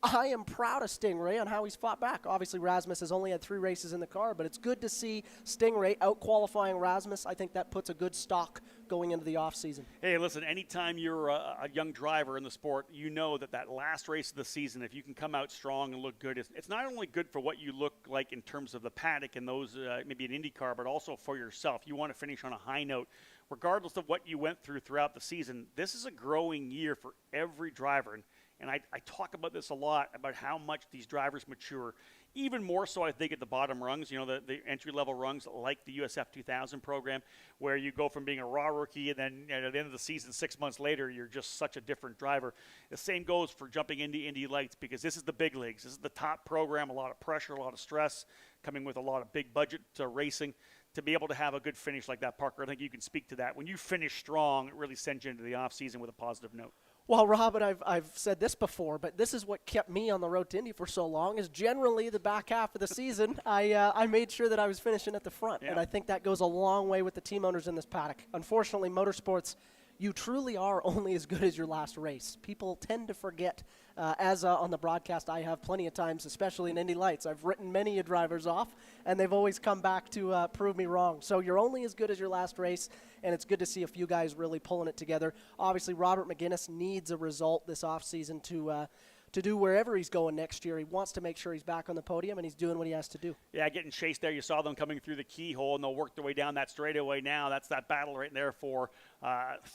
I am proud of Stingray on how he's fought back. Obviously, Rasmus has only had 3 races in the car, but it's good to see Stingray out-qualifying Rasmus. I think that puts a good stock going into the offseason. Hey, listen, anytime you're a young driver in the sport, you know that last race of the season, if you can come out strong and look good, it's not only good for what you look like in terms of the paddock and those, maybe an IndyCar, but also for yourself. You want to finish on a high note. Regardless of what you went throughout the season, this is a growing year for every driver. And I talk about this a lot, about how much these drivers mature. even more so, I think, at the bottom rungs, the entry-level rungs like the USF 2000 program, where you go from being a raw rookie and then at the end of the season, 6 months later, you're just such a different driver. The same goes for jumping into Indy Lights, because this is the big leagues. This is the top program, a lot of pressure, a lot of stress, coming with a lot of big budget racing. To be able to have a good finish like that, Parker, I think you can speak to that. When you finish strong, it really sends you into the offseason with a positive note. Well, Robin, I've said this before, but this is what kept me on the road to Indy for so long, is generally the back half of the season, I made sure that I was finishing at the front. Yeah. And I think that goes a long way with the team owners in this paddock. Unfortunately, motorsports, you truly are only as good as your last race. People tend to forget, as on the broadcast I have plenty of times, especially in Indy Lights. I've written many a drivers off, and they've always come back to prove me wrong. So you're only as good as your last race, and it's good to see a few guys really pulling it together. Obviously, Robert McGinnis needs a result this offseason to do wherever he's going next year. He wants to make sure he's back on the podium, and he's doing what he has to do. Yeah, getting chased there. You saw them coming through the keyhole, and they'll work their way down that straightaway now. That's that battle right there for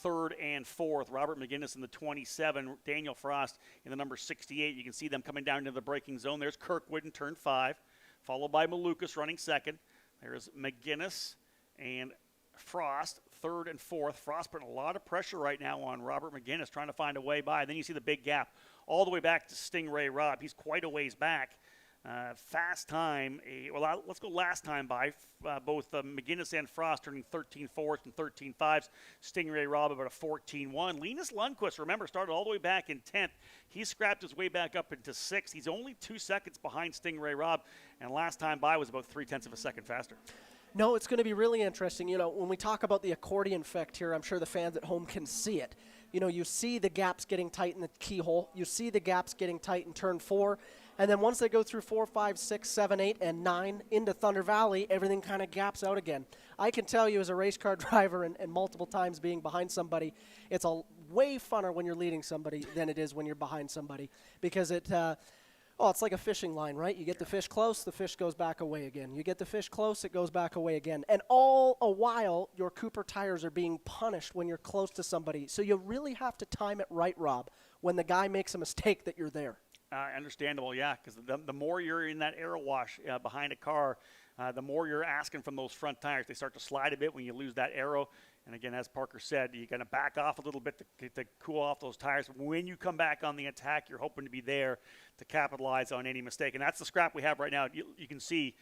third and fourth. Robert McGinnis in the 27, Daniel Frost in the number 68. You can see them coming down into the braking zone. There's Kirkwood in turn 5, followed by Malukas running second. There's McGinnis and Frost, third and fourth. Frost putting a lot of pressure right now on Robert McGinnis, trying to find a way by. And then you see the big gap all the way back to Stingray Robb. He's quite a ways back. Fast time. Let's go last time by. Both McGinnis and Frost turning 13-4s and 13-5s. Stingray Robb about a 14-1. Linus Lundqvist, remember, started all the way back in 10th. He scrapped his way back up into 6th. He's only 2 seconds behind Stingray Robb, and last time by was about 0.3 of a second faster. No, it's going to be really interesting. When we talk about the accordion effect here, I'm sure the fans at home can see it. You see the gaps getting tight in the keyhole. You see the gaps getting tight in turn 4. And then once they go through 4, 5, 6, 7, 8, and 9 into Thunder Valley, everything kind of gaps out again. I can tell you as a race car driver and multiple times being behind somebody, it's a way funner when you're leading somebody than it is when you're behind somebody, because it's like a fishing line, right? You get the fish close, the fish goes back away again. You get the fish close, it goes back away again. And all a while, your Cooper tires are being punished when you're close to somebody. So you really have to time it right, Rob, when the guy makes a mistake that you're there. Understandable, yeah, because the more you're in that aero wash behind a car, the more you're asking from those front tires. They start to slide a bit when you lose that aero. And again, as Parker said, you're going to back off a little bit to cool off those tires. When you come back on the attack, you're hoping to be there to capitalize on any mistake. And that's the scrap we have right now. You can see,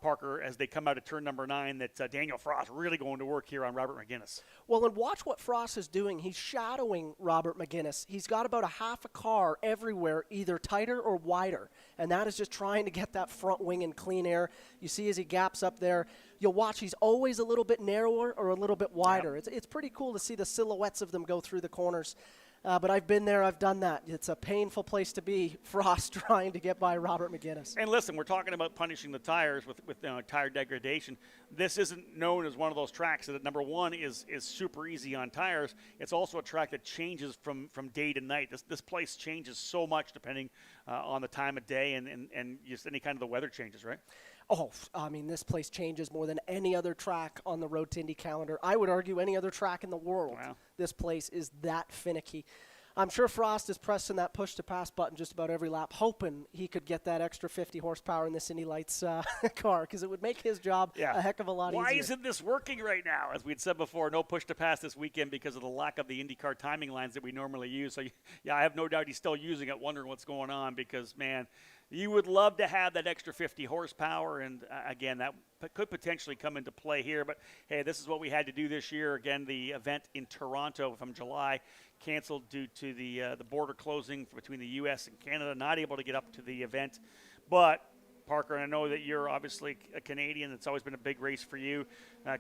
Parker, as they come out of turn number 9, that Daniel Frost really going to work here on Robert McGinnis. Well, and watch what Frost is doing. He's shadowing Robert McGinnis. He's got about a half a car everywhere, either tighter or wider. And that is just trying to get that front wing in clean air. You see as he gaps up there, you'll watch he's always a little bit narrower or a little bit wider. Yep. It's pretty cool to see the silhouettes of them go through the corners. But I've been there, I've done that. It's a painful place to be, Frost trying to get by Robert McGinnis. And listen, we're talking about punishing the tires with tire degradation. This isn't known as one of those tracks that, number one, is super easy on tires. It's also a track that changes from day to night. This place changes so much depending on the time of day and just any kind of the weather changes, right? Oh, I mean, this place changes more than any other track on the Road to Indy calendar. I would argue any other track in the world. Wow. This place is that finicky. I'm sure Frost is pressing that push-to-pass button just about every lap, hoping he could get that extra 50 horsepower in this Indy Lights car, because it would make his job a heck of a lot easier. Why isn't this working right now? As we'd said before, no push-to-pass this weekend because of the lack of the IndyCar timing lines that we normally use. So, yeah, I have no doubt he's still using it, wondering what's going on because, man, you would love to have that extra 50 horsepower, and again, that could potentially come into play here. But, hey, this is what we had to do this year. Again, the event in Toronto from July canceled due to the border closing between the U.S. and Canada, not able to get up to the event. But, Parker, I know that you're obviously a Canadian. It's always been a big race for you.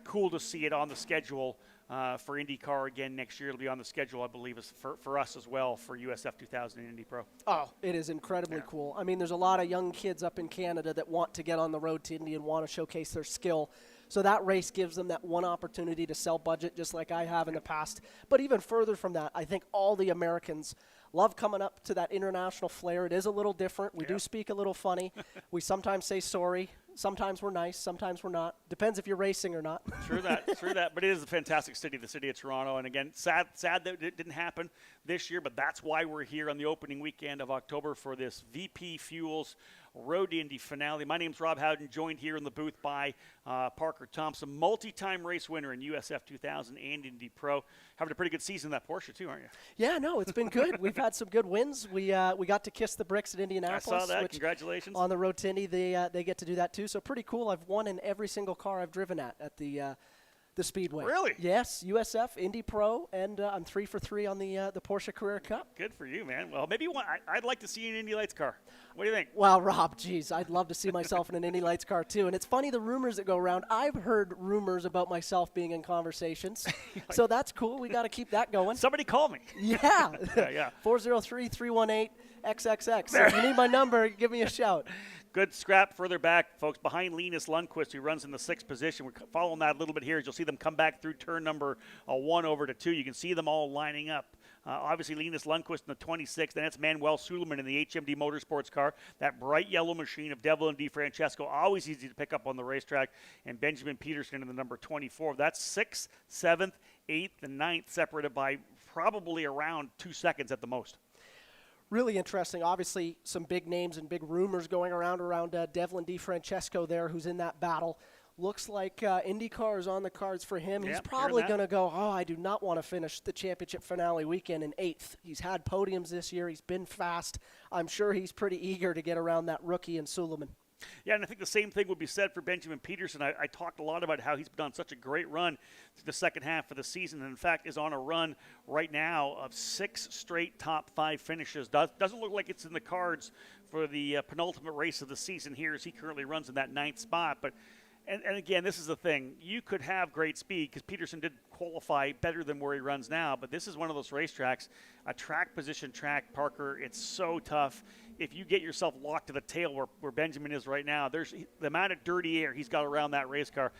Cool to see it on the schedule for IndyCar again next year. It'll be on the schedule, I believe, for us as well for USF 2000 and Indy Pro. Oh, it is incredibly cool. I mean, there's a lot of young kids up in Canada that want to get on the road to Indy and want to showcase their skill. So that race gives them that one opportunity to sell budget just like I have in the past. But even further from that, I think all the Americans love coming up to that international flair. It is a little different. We do speak a little funny. We sometimes say sorry. Sometimes we're nice. Sometimes we're not. Depends if you're racing or not. True that. But it is a fantastic city, the city of Toronto. And again, sad that it didn't happen this year, but that's why we're here on the opening weekend of October for this VP Fuels Road to Indy finale. My name's Rob Howden, joined here in the booth by Parker Thompson, multi-time race winner in USF 2000 and Indy Pro. Having a pretty good season in that Porsche too, aren't you? Yeah, no, it's been good. We've had some good wins. We got to kiss the bricks at Indianapolis. I saw that. Which Congratulations. on the road to Indy, they get to do that too. So pretty cool. I've won in every single car I've driven at the Speedway. Really? Yes, USF, Indy Pro, and I'm 3 for 3 on the Porsche Carrera Cup. Good for you, man. Well, maybe I'd like to see you in an Indy Lights car. What do you think? Well, Rob, geez, I'd love to see myself in an Indy Lights car too. And it's funny, the rumors that go around. I've heard rumors about myself being in conversations, so that's cool. We got to keep that going. Somebody call me. Yeah. Yeah. 403-318-XXX. So if you need my number, give me a shout. Good scrap further back, folks, behind Linus Lundqvist, who runs in the 6th position. We're following that a little bit here as you'll see them come back through turn number 1 over to 2. You can see them all lining up. Obviously, Linus Lundqvist in the 26th, and that's Manuel Suleiman in the HMD Motorsports car. That bright yellow machine of Devlin DiFrancesco, always easy to pick up on the racetrack. And Benjamin Peterson in the number 24. That's 6th, 7th, 8th, and 9th, separated by probably around 2 seconds at the most. Really interesting. Obviously, some big names and big rumors going around Devlin DiFrancesco there, who's in that battle. Looks like IndyCar is on the cards for him. He's probably going to go, I do not want to finish the championship finale weekend in 8th. He's had podiums this year. He's been fast. I'm sure he's pretty eager to get around that rookie in Suleiman. Yeah, and I think the same thing would be said for Benjamin Peterson. I talked a lot about how he's been on such a great run through the second half of the season, and in fact is on a run right now of 6 straight top 5 finishes. Doesn't look like it's in the cards for the penultimate race of the season here as he currently runs in that 9th spot. But and again, this is the thing. You could have great speed because Peterson did qualify better than where he runs now, but this is one of those racetracks, a track position track, Parker. It's so tough. If you get yourself locked to the tail where Benjamin is right now, there's the amount of dirty air he's got around that race car,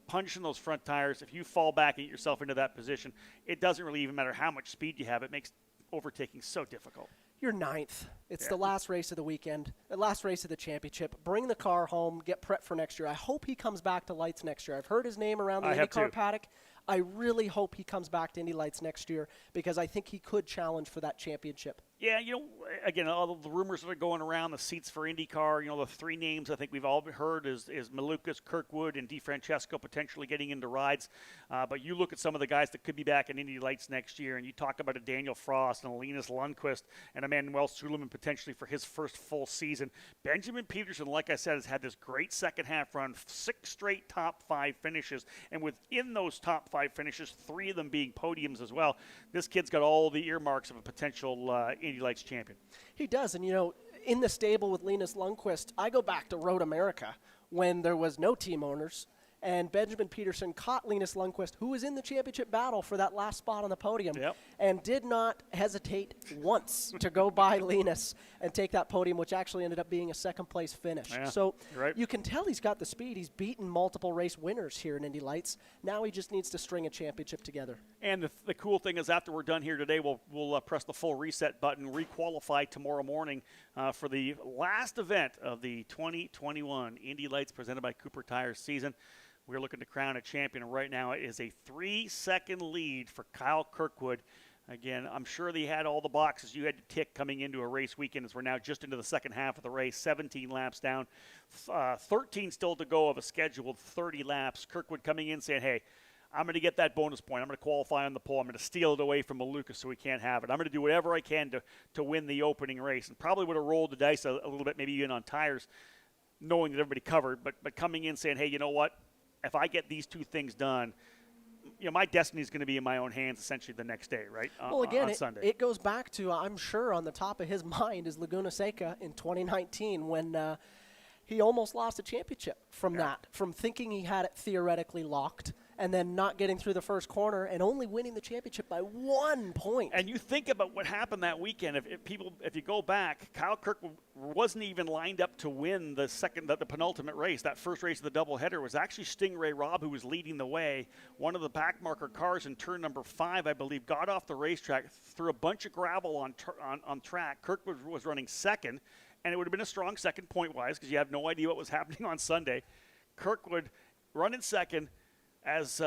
punching those front tires. If you fall back and get yourself into that position, it doesn't really even matter how much speed you have. It makes overtaking so difficult. You're 9th. It's the last race of the weekend, the last race of the championship. Bring the car home, get prepped for next year. I hope he comes back to lights next year. I've heard his name around the IndyCar paddock. I really hope he comes back to Indy Lights next year because I think he could challenge for that championship. Yeah, again, all the rumors that are going around, the seats for IndyCar, the 3 names I think we've all heard is Malukas, Kirkwood, and DiFrancesco potentially getting into rides. But you look at some of the guys that could be back in Indy Lights next year, and you talk about a Daniel Frost and a Linus Lundqvist and a Manuel Suleiman potentially for his first full season. Benjamin Peterson, like I said, has had this great second half run, 6 straight top 5 finishes, and within those top 5 finishes, 3 of them being podiums as well. This kid's got all the earmarks of a potential Indy Lights champion. He does, and in the stable with Linus Lundqvist, I go back to Road America when there was no team owners, and Benjamin Peterson caught Linus Lundqvist, who was in the championship battle for that last spot on the podium, and did not hesitate once to go by Linus and take that podium, which actually ended up being a second-place finish. Yeah, so right. You can tell he's got the speed. He's beaten multiple race winners here in Indy Lights. Now he just needs to string a championship together. And the cool thing is after we're done here today, we'll press the full reset button, requalify tomorrow morning for the last event of the 2021 Indy Lights presented by Cooper Tires season. We're looking to crown a champion, and right now it is a 3-second lead for Kyle Kirkwood. Again, I'm sure they had all the boxes you had to tick coming into a race weekend as we're now just into the second half of the race, 17 laps down, 13 still to go of a scheduled 30 laps. Kirkwood coming in saying, hey, I'm going to get that bonus point. I'm going to qualify on the pole. I'm going to steal it away from Malukas so we can't have it. I'm going to do whatever I can to win the opening race, and probably would have rolled the dice a little bit, maybe even on tires, knowing that everybody covered, but coming in saying, hey, you know what? If I get these 2 things done, my destiny is going to be in my own hands essentially the next day, right? Well, again, on Sunday. It goes back to, I'm sure on the top of his mind is Laguna Seca in 2019 when he almost lost a championship from that, from thinking he had it theoretically locked and then not getting through the first corner and only winning the championship by 1 point. And you think about what happened that weekend. If you go back, Kyle Kirkwood wasn't even lined up to win the penultimate race. That first race of the doubleheader was actually Stingray Robb who was leading the way. One of the backmarker cars in turn number 5, I believe, got off the racetrack, threw a bunch of gravel on track. Kirkwood was running second, and it would have been a strong second point-wise because you have no idea what was happening on Sunday. Kirkwood running second as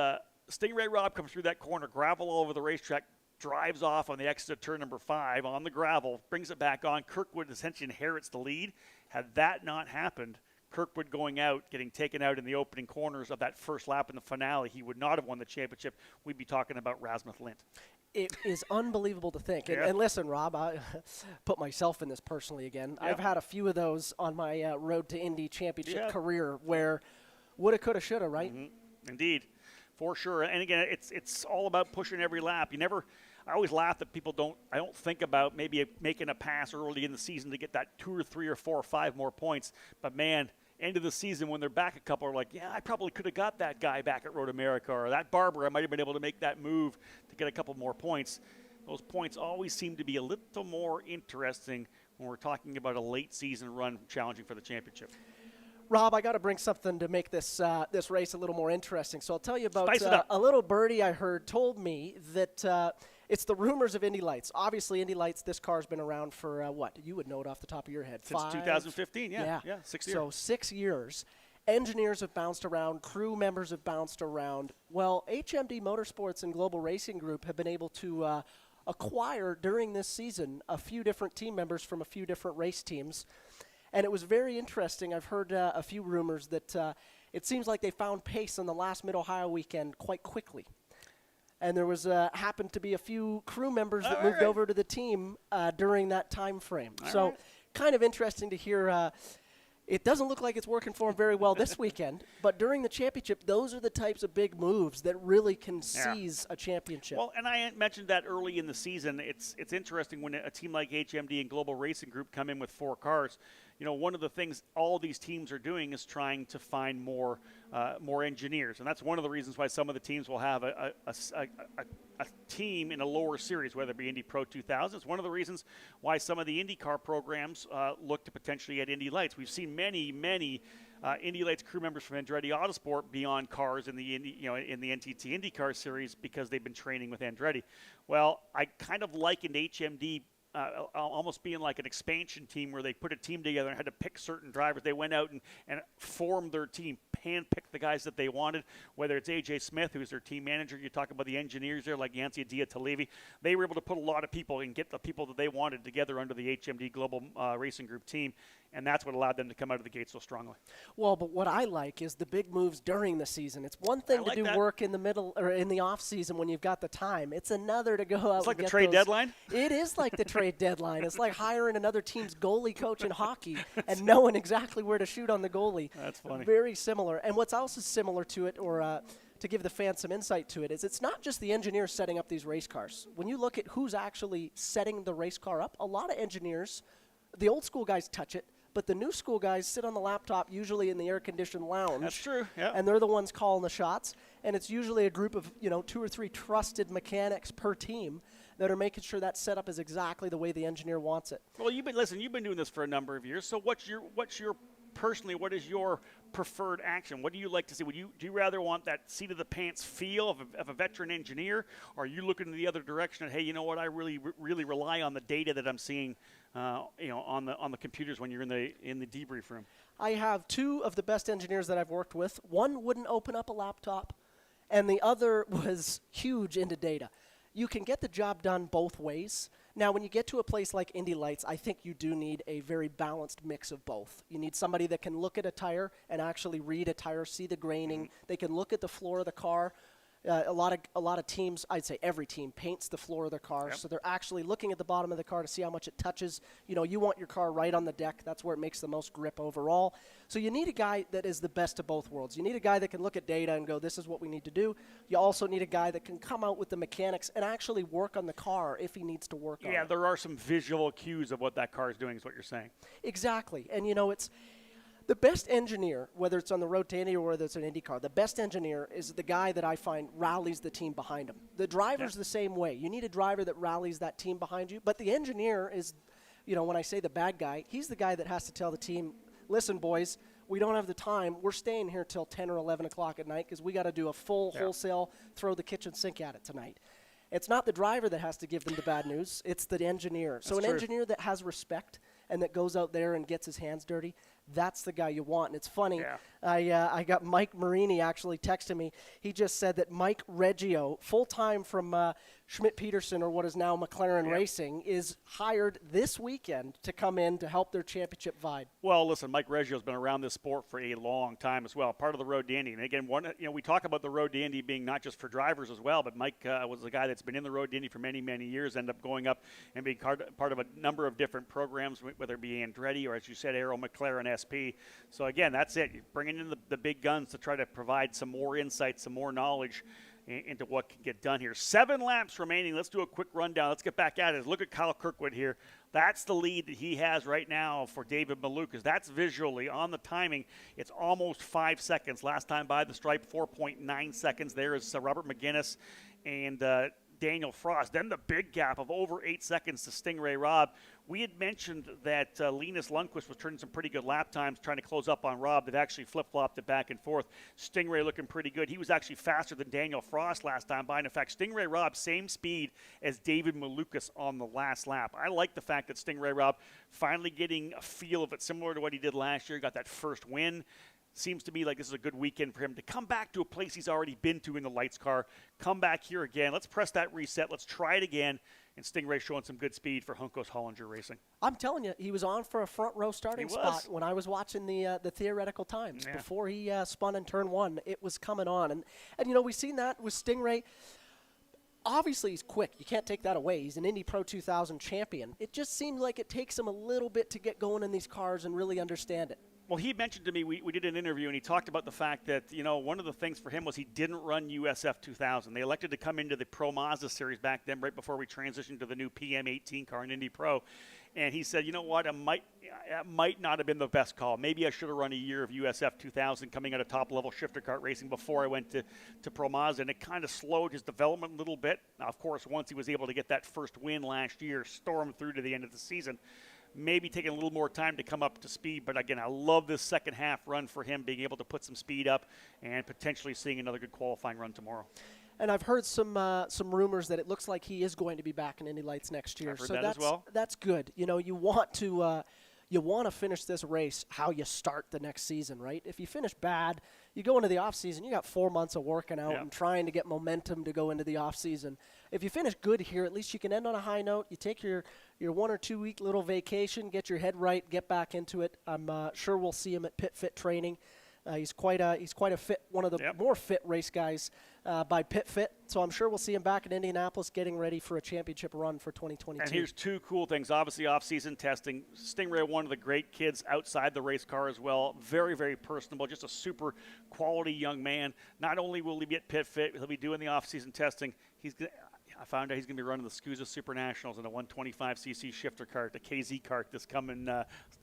Stingray Robb comes through that corner, gravel all over the racetrack, drives off on the exit of turn number 5 on the gravel, brings it back on. Kirkwood essentially inherits the lead. Had that not happened, Kirkwood going out, getting taken out in the opening corners of that first lap in the finale, he would not have won the championship. We'd be talking about Rasmus Lindh. It is unbelievable to think. Yeah. And listen, Rob, I put myself in this personally again. Yeah. I've had a few of those on my road to Indy Championship Yeah. career where woulda, coulda, shoulda, right? Mm-hmm. Indeed, for sure. And again, it's all about pushing every lap. I always laugh that I don't think about maybe making a pass early in the season to get that 2 or 3 or 4 or 5 more points. But man, end of the season when they're back a couple are like, yeah, I probably could have got that guy back at Road America, or that Barber, I might have been able to make that move to get a couple more points. Those points always seem to be a little more interesting when we're talking about a late season run challenging for the championship. Rob, I got to bring something to make this this race a little more interesting. So I'll tell you about Spice it up. a little birdie I heard told me that it's the rumors of Indy Lights. Obviously, Indy Lights, this car's been around for what? You would know it off the top of your head. Since 2015, yeah, 6 years. So 6 years. Engineers have bounced around. Crew members have bounced around. Well, HMD Motorsports and Global Racing Group have been able to acquire during this season a few different team members from a few different race teams. And it was very interesting. I've heard a few rumors that it seems like they found pace on the last Mid-Ohio weekend quite quickly. And there was happened to be a few crew members that moved over to the team during that time frame. So kind of interesting to hear. It doesn't look like it's working for them very well this weekend, but during the championship, those are the types of big moves that really can seize a championship. Well, and I mentioned that early in the season. It's interesting when a team like HMD and Global Racing Group come in with 4 cars. One of the things all these teams are doing is trying to find more engineers, and that's one of the reasons why some of the teams will have a team in a lower series, whether it be Indy Pro 2000. It's one of the reasons why some of the IndyCar programs look to potentially at Indy Lights. We've seen many Indy Lights crew members from Andretti Autosport be on cars in the in the NTT IndyCar series because they've been training with Andretti. Well, I kind of likened HMD almost being like an expansion team where they put a team together and had to pick certain drivers. They went out and formed their team, hand-picked the guys that they wanted, whether it's A.J. Smith, who's their team manager. You talk about the engineers there like Yancey Diatalevi. They were able to put a lot of people and get the people that they wanted together under the HMD Global Racing Group team, and that's what allowed them to come out of the gate so strongly. Well, but what I like is the big moves during the season. It's one thing to do work in the middle or in the off season when you've got the time. It's another to go out. It's like and the get trade those. deadline. It is like the trade deadline. It's like hiring another team's goalie coach in hockey and knowing exactly where to shoot on the goalie. That's funny. Very similar. And what's also similar to it, or to give the fans some insight to it, is it's not just the engineers setting up these race cars. When you look at who's actually setting the race car up, a lot of engineers, the old school guys touch it, but the new school guys sit on the laptop, usually in the air-conditioned lounge. That's true, yeah. And they're the ones calling the shots. And it's usually a group of 2 or 3 trusted mechanics per team that are making sure that setup is exactly the way the engineer wants it. Well, you've been doing this for a number of years. So what is your preferred action? What do you like to see? Do you rather want that seat of the pants feel of a veteran engineer, or are you looking in the other direction and, hey, you know what, I really rely on the data that I'm seeing on the computers when you're in the debrief room? I have 2 of the best engineers that I've worked with. One wouldn't open up a laptop, and the other was huge into data. You can get the job done both ways. Now, when you get to a place like Indy Lights, I think you do need a very balanced mix of both. You need somebody that can look at a tire and actually read a tire, see the graining. They can look at the floor of the car. A lot of teams, I'd say every team, paints the floor of their car, so they're actually looking at the bottom of the car to see how much it touches. You want your car right on the deck. That's where it makes the most grip overall. So you need a guy that is the best of both worlds. You need a guy that can look at data and go, this is what we need to do. You also need a guy that can come out with the mechanics and actually work on the car if he needs to work on it. Yeah, there are some visual cues of what that car is doing is what you're saying. Exactly. And, it's the best engineer, whether it's on the road to Indy or whether it's an IndyCar, the best engineer is the guy that I find rallies the team behind him. The driver's the same way. You need a driver that rallies that team behind you. But the engineer is, when I say the bad guy, he's the guy that has to tell the team, listen, boys, we don't have the time. We're staying here till 10 or 11 o'clock at night because we got to do a full wholesale, throw the kitchen sink at it tonight. It's not the driver that has to give them the bad news. It's the engineer. So an engineer that has respect and that goes out there and gets his hands dirty, that's the guy you want. And it's funny, Yeah. I got Mike Marini actually texting me. He just said that Mike Reggio, full-time from Schmidt-Peterson, or what is now McLaren Racing, is hired this weekend to come in to help their championship vibe. Well, listen, Mike Reggio's been around this sport for a long time as well, part of the Road Dandy. And again, we talk about the Road Dandy being not just for drivers as well, but Mike was a guy that's been in the Road Dandy for many, many years, ended up going up and being part of a number of different programs, whether it be Andretti or, as you said, Aero McLaren SP. So again, that's it. You're bringing in the big guns to try to provide some more insight, some more knowledge into what can get done here. 7 laps remaining. Let's do a quick rundown. Let's get back at it. Look at Kyle Kirkwood here. That's the lead that he has right now for David Malukas. That's visually on the timing. It's almost 5 seconds. Last time by the stripe, 4.9 seconds. There is Robert McGuinness and Daniel Frost. Then the big gap of over 8 seconds to Stingray Robb. We had mentioned that Linus Lundqvist was turning some pretty good lap times trying to close up on Robb. They've actually flip-flopped it back and forth. Stingray looking pretty good. He was actually faster than Daniel Frost last time by. And in fact, Stingray Robb, same speed as David Malukas on the last lap. I like the fact that Stingray Robb finally getting a feel of it, similar to what he did last year. Got that first win. Seems to be like this is a good weekend for him to come back to a place he's already been to in the lights car. Come back here again. Let's press that reset. Let's try it again. And Stingray showing some good speed for Juncos Hollinger Racing. I'm telling you, he was on for a front row starting spot when I was watching the theoretical times. Yeah. Before he spun in turn 1, it was coming on. And you know, we've seen that with Stingray. Obviously, he's quick. You can't take that away. He's an Indy Pro 2000 champion. It just seemed like it takes him a little bit to get going in these cars and really understand it. Well, he mentioned to me, we did an interview, and he talked about the fact that, you know, one of the things for him was he didn't run USF 2000. They elected to come into the Pro Mazda series back then, right before we transitioned to the new PM18 car in Indy Pro. And he said, you know what, it might not have been the best call. Maybe I should have run a year of USF 2000 coming out of top-level shifter kart racing before I went to Pro Mazda, and it kind of slowed his development a little bit. Now, of course, once he was able to get that first win last year, storm through to the end of the season, maybe taking a little more time to come up to speed. But again, I love this second half run for him, being able to put some speed up and potentially seeing another good qualifying run tomorrow. And I've heard some rumors that it looks like he is going to be back in Indy Lights next year. I've heard that as well. That's good. You know, you want to finish this race how you start the next season, right? If you finish bad, you go into the off season, you got 4 months of working out and trying to get momentum to go into the off season. If you finish good here, at least you can end on a high note. You take your 1 or 2 week little vacation, get your head right, get back into it. I'm sure we'll see him at Pit Fit training. He's quite a fit, one of the more fit race guys by Pit Fit. So I'm sure we'll see him back in Indianapolis getting ready for a championship run for 2022. And here's 2 cool things. Obviously, off-season testing. Stingray, one of the great kids outside the race car as well. Very, very personable. Just a super quality young man. Not only will he be at Pit Fit, he'll be doing the off-season testing. I found out he's going to be running the SCUSA Super Nationals in a 125cc shifter kart, the KZ kart, this coming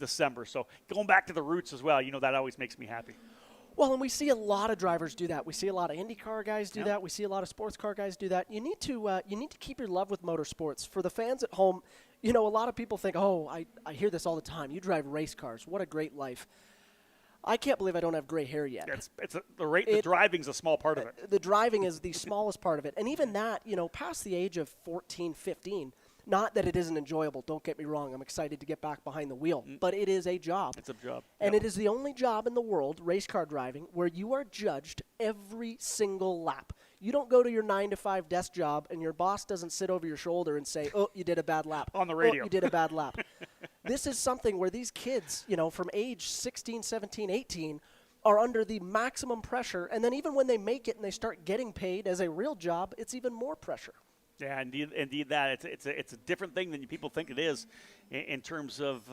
December. So going back to the roots as well, you know, that always makes me happy. Well, and we see a lot of drivers do that. We see a lot of IndyCar guys do that. We see a lot of sports car guys do that. You need to keep your love with motorsports. For the fans at home, you know, a lot of people think, oh, I hear this all the time. You drive race cars. What a great life. I can't believe I don't have gray hair yet. The driving's a small part of it. The driving is the smallest part of it. And even that, you know, past the age of 14, 15, not that it isn't enjoyable. Don't get me wrong. I'm excited to get back behind the wheel. But it is a job. It's a job. And it is the only job in the world, race car driving, where you are judged every single lap. You don't go to your 9-to-5 desk job and your boss doesn't sit over your shoulder and say, oh, you did a bad lap. On the radio. Oh, you did a bad lap. This is something where these kids, you know, from age 16, 17, 18, are under the maximum pressure. And then even when they make it and they start getting paid as a real job, it's even more pressure. Yeah, indeed that it's a different thing than people think it is, in terms of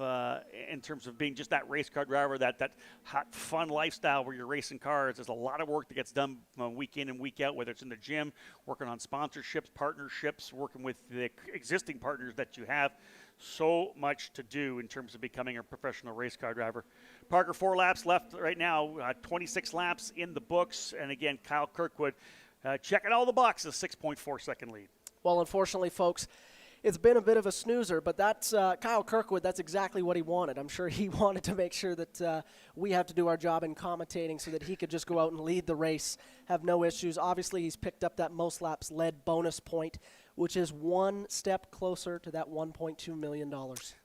being just that race car driver, that hot fun lifestyle where you're racing cars. There's a lot of work that gets done week in and week out, whether it's in the gym, working on sponsorships, partnerships, working with the existing partners that you have. So much to do in terms of becoming a professional race car driver. Parker, 4 laps left right now, 26 laps in the books, and again, Kyle Kirkwood checking all the boxes, 6.4 second lead. Well, unfortunately, folks, it's been a bit of a snoozer, but that's Kyle Kirkwood. That's exactly what he wanted. I'm sure he wanted to make sure that we have to do our job in commentating so that he could just go out and lead the race, have no issues. Obviously, he's picked up that most laps led bonus point, which is one step closer to that $1.2 million.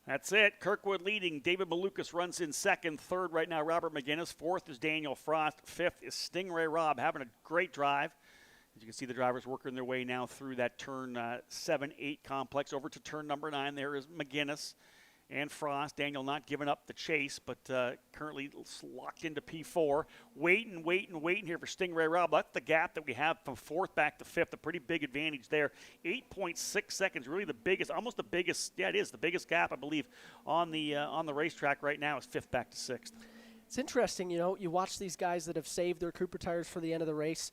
That's it. Kirkwood leading. David Malukas runs in second. Third right now, Robert McGinnis. Fourth is Daniel Frost. Fifth is Stingray Robb, having a great drive. As you can see, the drivers working their way now through that turn 7-8 complex. Over to turn number 9. There is McGinnis and Frost. Daniel not giving up the chase, but currently locked into P4. Waiting here for Stingray Robb. That's the gap that we have from fourth back to fifth. A pretty big advantage there. 8.6 seconds, really the biggest, almost the biggest. Yeah, it is the biggest gap, I believe, on the racetrack right now is fifth back to sixth. It's interesting, you watch these guys that have saved their Cooper tires for the end of the race.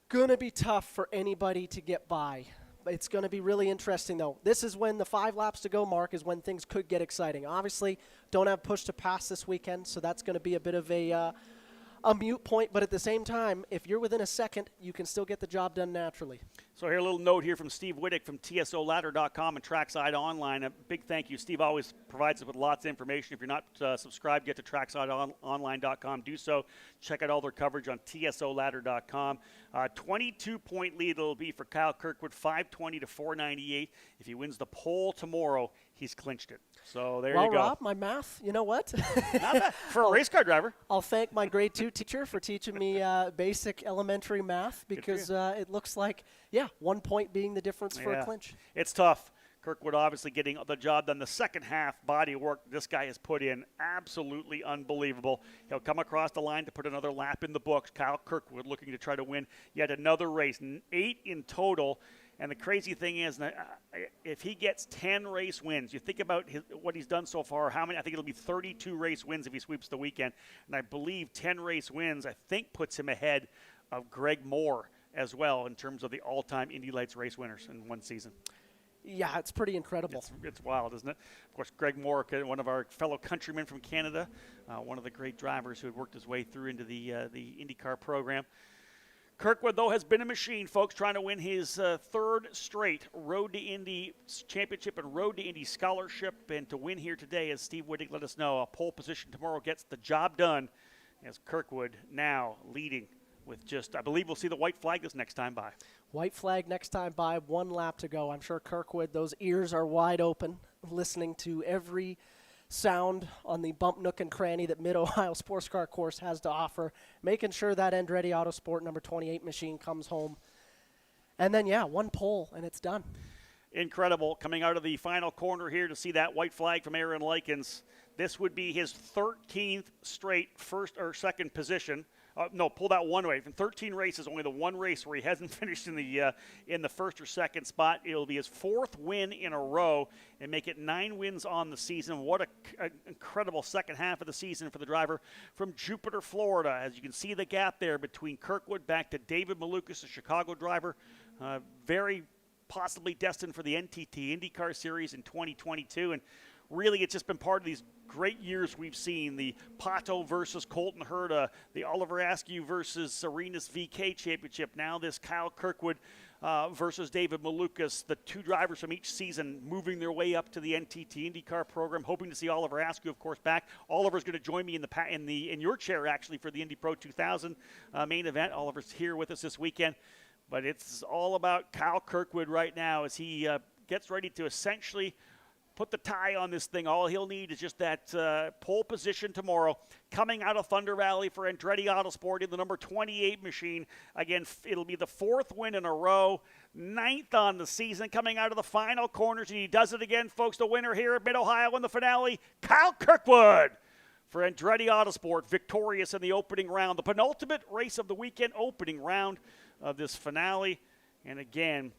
Going to be tough for anybody to get by. It's going to be really interesting, though. This is when the 5 laps to go mark is when things could get exciting. Obviously, don't have push to pass this weekend, so that's going to be a bit of a mute point. But at the same time, if you're within a second, you can still get the job done naturally. So here a little note here from Steve Wittick from TSOladder.com and Trackside Online. A big thank you. Steve always provides us with lots of information. If you're not subscribed yet to TracksideOnline.com, do so. Check out all their coverage on TSOladder.com. 22-point lead it'll be for Kyle Kirkwood, 520 to 498. If he wins the pole tomorrow, he's clinched it. So there you go. Well, Rob, my math, you know what? Not bad for a race car driver. I'll thank my grade 2 teacher for teaching me basic elementary math because it looks like, 1 point being the difference for a clinch. It's tough. Kirkwood obviously getting the job done. The second half body work this guy has put in, absolutely unbelievable. He'll come across the line to put another lap in the books. Kyle Kirkwood looking to try to win yet another race, 8 in total. And the crazy thing is, if he gets 10 race wins, you think about what he's done so far, how many? I think it'll be 32 race wins if he sweeps the weekend. And I believe 10 race wins, I think, puts him ahead of Greg Moore as well in terms of the all-time Indy Lights race winners in one season. Yeah, it's pretty incredible. It's wild, isn't it? Of course, Greg Moore, one of our fellow countrymen from Canada, one of the great drivers who had worked his way through into the IndyCar program. Kirkwood, though, has been a machine, folks, trying to win his third straight Road to Indy Championship and Road to Indy Scholarship. And to win here today, as Steve Wittig let us know, a pole position tomorrow gets the job done as Kirkwood now leading with just, I believe we'll see the white flag this next time by. White flag next time by, 1 lap to go. I'm sure Kirkwood, those ears are wide open, listening to every sound on the bump, nook, and cranny that Mid-Ohio Sports Car Course has to offer, making sure that Andretti Autosport number 28 machine comes home. And then, 1 pole, and it's done. Incredible. Coming out of the final corner here to see that white flag from Aaron Likens. This would be his 13th straight first or second position. Pull that one away. From 13 races, only the one race where he hasn't finished in the first or second spot. It'll be his 4th win in a row and make it 9 wins on the season. What an incredible second half of the season for the driver from Jupiter, Florida. As you can see the gap there between Kirkwood back to David Malukas, the Chicago driver. Very possibly destined for the NTT IndyCar Series in 2022. And really, it's just been part of these great years we've seen. The Pato versus Colton Herta, the Oliver Askew versus Serena's VK Championship. Now this Kyle Kirkwood versus David Malukas, the 2 drivers from each season moving their way up to the NTT IndyCar program. Hoping to see Oliver Askew, of course, back. Oliver's going to join me in your chair, actually, for the Indy Pro 2000 main event. Oliver's here with us this weekend. But it's all about Kyle Kirkwood right now as he gets ready to essentially put the tie on this thing. All he'll need is just that pole position tomorrow. Coming out of Thunder Valley for Andretti Autosport in the number 28 machine. Again, it'll be the 4th win in a row, 9th on the season. Coming out of the final corners, and he does it again, folks. The winner here at Mid-Ohio in the finale, Kyle Kirkwood for Andretti Autosport, victorious in the opening round. The penultimate race of the weekend, opening round of this finale. And again,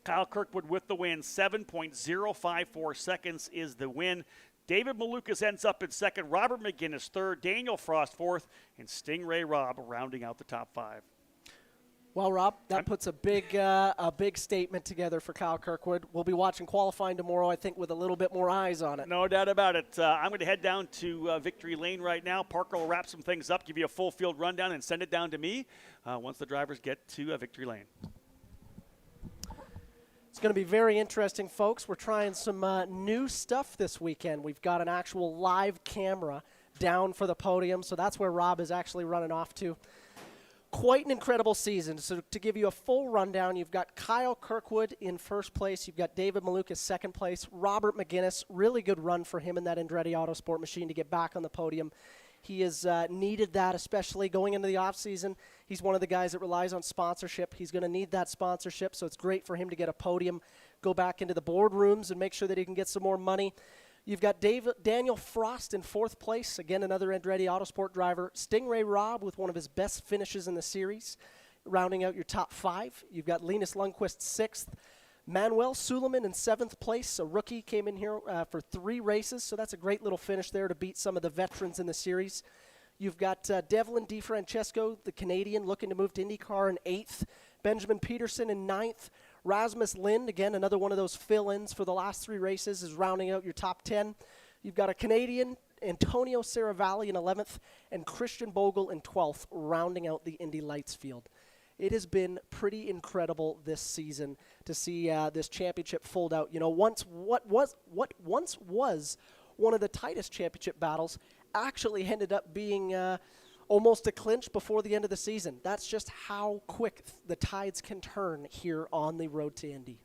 Kyle Kirkwood with the win. 7.054 seconds is the win. David Malukas ends up in second. Robert McGinnis third. Daniel Frost fourth. And Stingray Robb rounding out the top 5. Well, Rob, that puts a big statement together for Kyle Kirkwood. We'll be watching qualifying tomorrow, I think, with a little bit more eyes on it. No doubt about it. I'm going to head down to Victory Lane right now. Parker will wrap some things up, give you a full field rundown, and send it down to me once the drivers get to Victory Lane. It's going to be very interesting, folks. We're trying some new stuff this weekend. We've got an actual live camera down for the podium, so that's where Rob is actually running off to. Quite an incredible season. So to give you a full rundown, you've got Kyle Kirkwood in first place. You've got David Malukas second place. Robert McGinnis, really good run for him in that Andretti Autosport machine to get back on the podium. He has needed that, especially going into the offseason. He's one of the guys that relies on sponsorship. He's going to need that sponsorship, so it's great for him to get a podium, go back into the boardrooms and make sure that he can get some more money. You've got Daniel Frost in fourth place, again another Andretti Autosport driver. Stingray Robb with one of his best finishes in the series, rounding out your top 5. You've got Linus Lundqvist sixth. Manuel Suleiman in seventh place, a rookie, came in here for 3 races, so that's a great little finish there to beat some of the veterans in the series. You've got Devlin DeFrancesco, the Canadian, looking to move to IndyCar in 8th. Benjamin Peterson in 9th. Rasmus Lind, again, another one of those fill-ins for the last 3 races, is rounding out your top 10. You've got a Canadian, Antonio Saravalli in 11th, and Christian Bogle in 12th, rounding out the Indy Lights field. It has been pretty incredible this season to see this championship fold out. You know, what once was one of the tightest championship battles actually ended up being almost a clinch before the end of the season. That's just how quick the tides can turn here on the road to Indy.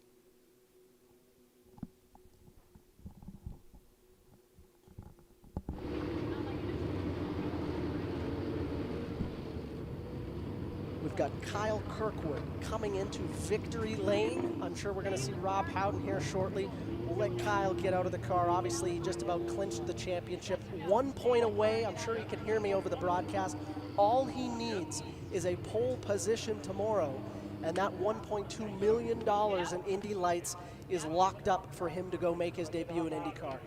We've got Kyle Kirkwood coming into victory lane. I'm sure we're going to see Rob Howden here shortly. We'll let Kyle get out of the car. Obviously, he just about clinched the championship. 1 point away. I'm sure he can hear me over the broadcast. All he needs is a pole position tomorrow, and that $1.2 million in Indy Lights is locked up for him to go make his debut in IndyCar.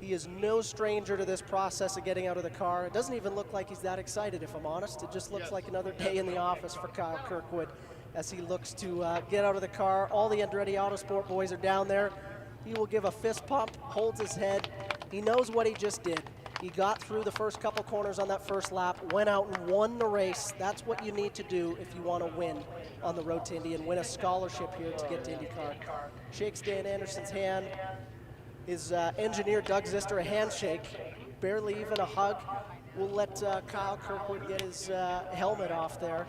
He is no stranger to this process of getting out of the car. It doesn't even look like he's that excited, if I'm honest. It just looks like another day in the office for Kyle Kirkwood as he looks to get out of the car. All the Andretti Autosport boys are down there. He will give a fist pump, holds his head. He knows what he just did. He got through the first couple corners on that first lap, went out and won the race. That's what you need to do if you want to win on the road to Indy and win a scholarship here to get to IndyCar. Shakes Dan Anderson's hand. His engineer, Doug Zister, a handshake, barely even a hug. We'll let Kyle Kirkwood get his helmet off there.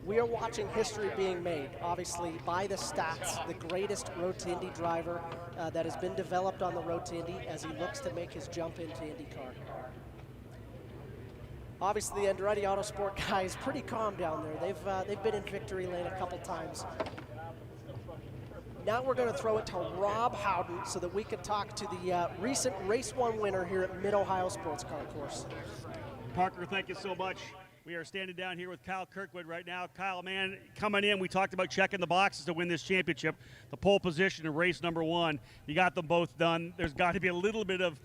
We are watching history being made, obviously, by the stats, the greatest Road to Indy driver that has been developed on the Road to Indy as he looks to make his jump into IndyCar. Obviously, the Andretti Autosport guys pretty calm down there. They've been in victory lane a couple times. Now we're going to throw it to Rob Howden so that we can talk to the recent Race 1 winner here at Mid-Ohio Sports Car Course. Parker, thank you so much. We are standing down here with Kyle Kirkwood right now. Kyle, man, coming in, we talked about checking the boxes to win this championship. The pole position in race number 1, you got them both done. There's got to be a little bit of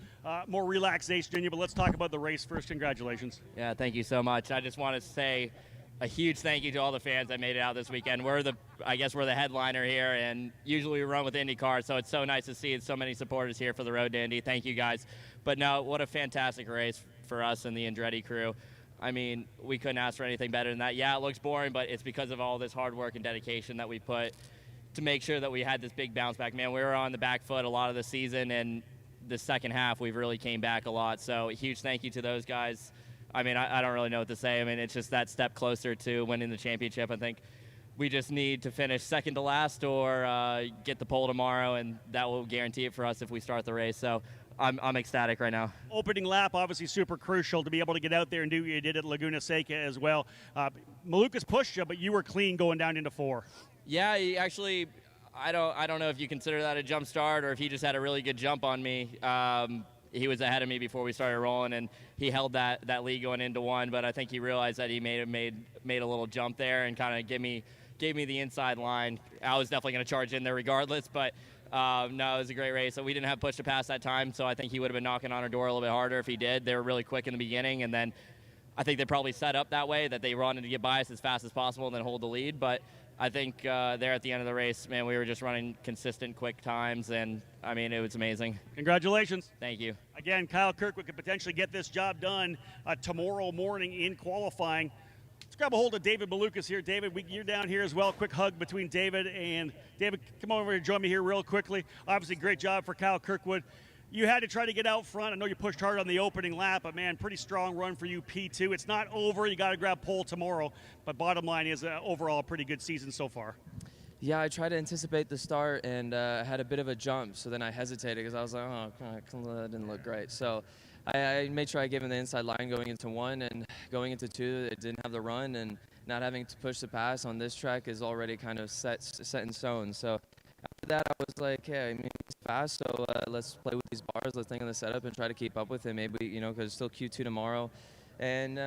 more relaxation in you, but let's talk about the race first. Congratulations. Yeah, thank you so much. I just want to say a huge thank you to all the fans that made it out this weekend. I guess we're the headliner here, and usually we run with IndyCar, so it's so nice to see so many supporters here for the Road to Indy. Thank you, guys. But no, what a fantastic race for us and the Andretti crew. I mean, we couldn't ask for anything better than that. Yeah, it looks boring, but it's because of all this hard work and dedication that we put to make sure that we had this big bounce back. Man, we were on the back foot a lot of the season, and the second half we've really came back a lot. So a huge thank you to those guys. I mean, I don't really know what to say. I mean, it's just that step closer to winning the championship. I think we just need to finish second to last or get the pole tomorrow, and that will guarantee it for us if we start the race. So I'm ecstatic right now. Opening lap, obviously super crucial to be able to get out there and do what you did at Laguna Seca as well. Malukas pushed you, but you were clean going down into 4. Yeah, he actually, I don't know if you consider that a jump start or if he just had a really good jump on me. He was ahead of me before we started rolling, and he held that lead going into 1. But I think he realized that he made a little jump there and kind of gave me the inside line. I was definitely going to charge in there regardless, but no, it was a great race. So we didn't have push to pass that time, so I think he would have been knocking on our door a little bit harder if he did. They were really quick in the beginning, and then I think they probably set up that way that they wanted to get by us as fast as possible and then hold the lead. But I think there at the end of the race, man, we were just running consistent, quick times, and, I mean, it was amazing. Congratulations. Thank you. Again, Kyle Kirkwood could potentially get this job done tomorrow morning in qualifying. Let's grab a hold of David Malukas here. David, you're down here as well. Quick hug between David and David. Come over and join me here real quickly. Obviously, great job for Kyle Kirkwood. You had to try to get out front. I know you pushed hard on the opening lap, but man, pretty strong run for you, P2. It's not over. You got to grab pole tomorrow. But bottom line is overall a pretty good season so far. Yeah, I tried to anticipate the start and had a bit of a jump, so then I hesitated because I was like, oh, that didn't look great. So I made sure I gave him the inside line going into 1, and going into 2, it didn't have the run, and not having to push the pass on this track is already kind of set in stone. So after that, I was like, hey, I mean, he's fast, so let's play with these bars, let's think on the setup and try to keep up with him, maybe, you know, because it's still Q2 tomorrow. And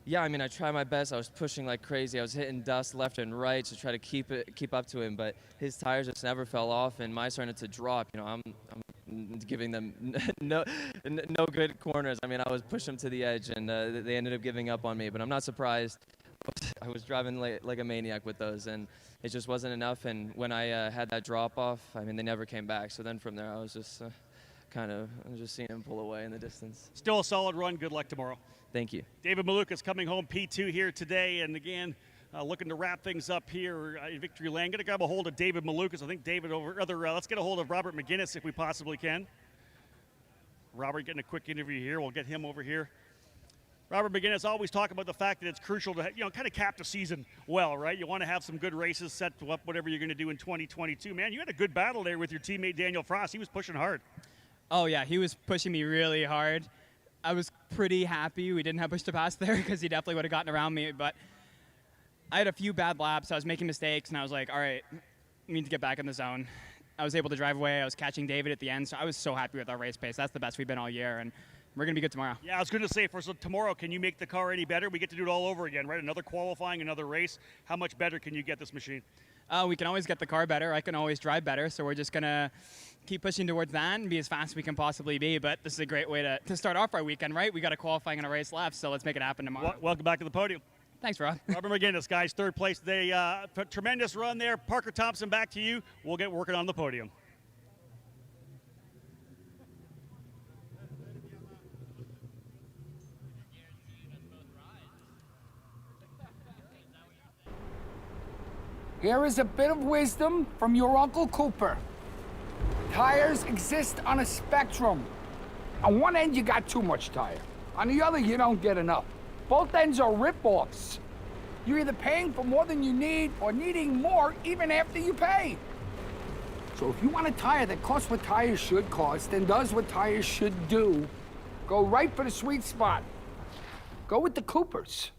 yeah, I mean, I tried my best. I was pushing like crazy. I was hitting dust left and right to try to keep up to him, but his tires just never fell off, and mine started to drop. You know, I'm giving them no good corners. I mean, I was pushing them to the edge, and they ended up giving up on me. But I'm not surprised. I was driving like a maniac with those, and it just wasn't enough. And when I had that drop off, I mean, they never came back. So then from there, I was just just seeing him pull away in the distance. Still a solid run. Good luck tomorrow. Thank you. David Malukas coming home P2 here today, and again, looking to wrap things up here in victory lane. Going to grab a hold of David Malukas. I think David let's get a hold of Robert McGinnis if we possibly can. Robert getting a quick interview here. We'll get him over here. Robert McGinnis always talk about the fact that it's crucial to, kind of cap the season well, right? You want to have some good races set up whatever you're going to do in 2022. Man, you had a good battle there with your teammate Daniel Frost. He was pushing hard. Oh, yeah, he was pushing me really hard. I was pretty happy we didn't have push to pass there because he definitely would have gotten around me. But I had a few bad laps. I was making mistakes, and I was like, all right, I need to get back in the zone. I was able to drive away. I was catching David at the end, so I was so happy with our race pace. That's the best we've been all year, and we're going to be good tomorrow. Yeah, I was going to say, so tomorrow, can you make the car any better? We get to do it all over again, right? Another qualifying, another race. How much better can you get this machine? We can always get the car better. I can always drive better, so we're just going to keep pushing towards that and be as fast as we can possibly be. But this is a great way to start off our weekend, right? We got a qualifying and a race left, so let's make it happen tomorrow. Welcome back to the podium. Thanks, Rod. Robert McGinnis, guys, third place today. Tremendous run there. Parker Thompson, back to you. We'll get working on the podium. Here is a bit of wisdom from your Uncle Cooper. Tires exist on a spectrum. On one end, you got too much tire. On the other, you don't get enough. Both ends are rip-offs. You're either paying for more than you need or needing more even after you pay. So if you want a tire that costs what tires should cost and does what tires should do, go right for the sweet spot. Go with the Coopers.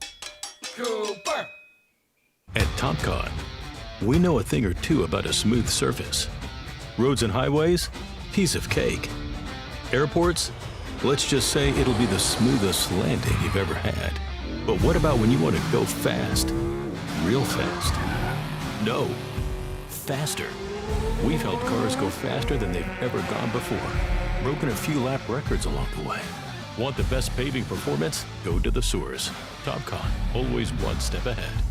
Cooper! At TopCon, we know a thing or two about a smooth surface. Roads and highways, piece of cake. Airports, let's just say it'll be the smoothest landing you've ever had. But what about when you want to go fast? Real fast. No, faster. We've helped cars go faster than they've ever gone before. Broken a few lap records along the way. Want the best paving performance? Go to the source. TopCon, always one step ahead.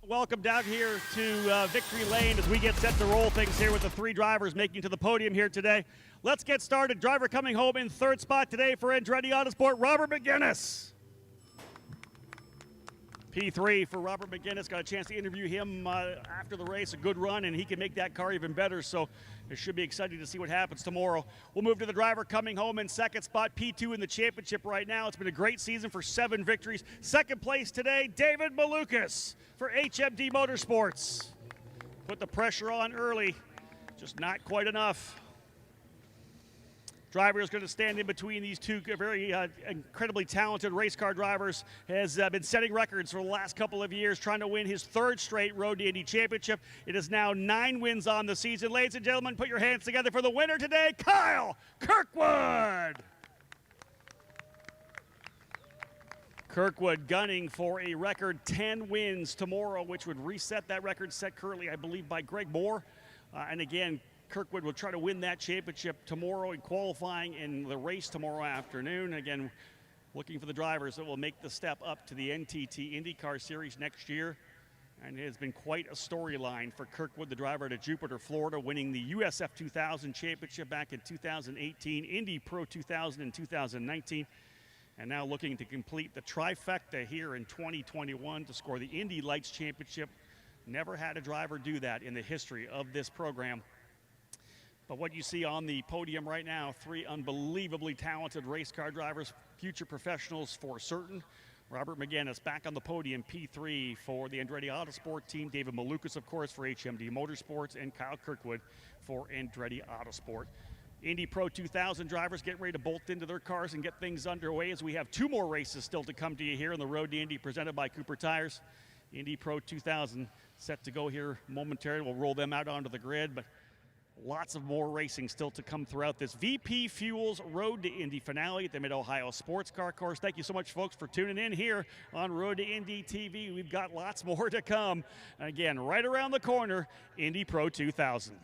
Welcome down here to Victory Lane as we get set to roll things here with the three drivers making to the podium here today. Let's get started. Driver coming home in third spot today for Andretti Autosport, Robert McGinnis. P3 for Robert McGinnis. Got a chance to interview him after the race. A good run, and he can make that car even better. So it should be exciting to see what happens tomorrow. We'll move to the driver coming home in second spot, P2 in the championship right now. It's been a great season for 7 victories. Second place today, David Malukas for HMD Motorsports. Put the pressure on early, just not quite enough. Driver is going to stand in between these two very incredibly talented race car drivers. Has been setting records for the last couple of years, trying to win his third straight Road to Indy Championship. It is now 9 wins on the season. Ladies and gentlemen, put your hands together for the winner today, Kyle Kirkwood. Kirkwood gunning for a record 10 wins tomorrow, which would reset that record set currently, I believe, by Greg Moore. And again, Kirkwood will try to win that championship tomorrow in qualifying in the race tomorrow afternoon. Again, looking for the drivers that will make the step up to the NTT IndyCar Series next year. And it has been quite a storyline for Kirkwood, the driver to Jupiter, Florida, winning the USF 2000 championship back in 2018, Indy Pro 2000 in 2019, and now looking to complete the trifecta here in 2021 to score the Indy Lights Championship. Never had a driver do that in the history of this program. But what you see on the podium right now, 3 unbelievably talented race car drivers, future professionals for certain. Robert McGinnis back on the podium, P3 for the Andretti Autosport team. David Malukas, of course, for HMD Motorsports, and Kyle Kirkwood for Andretti Autosport. Indy Pro 2000 drivers getting ready to bolt into their cars and get things underway as we have 2 more races still to come to you here on the Road to Indy presented by Cooper Tires. Indy Pro 2000 set to go here momentarily. We'll roll them out onto the grid, but lots of more racing still to come throughout this VP Fuels Road to Indy finale at the Mid-Ohio Sports Car Course. Thank you so much, folks, for tuning in here on Road to Indy TV. We've got lots more to come. Again, right around the corner, Indy Pro 2000.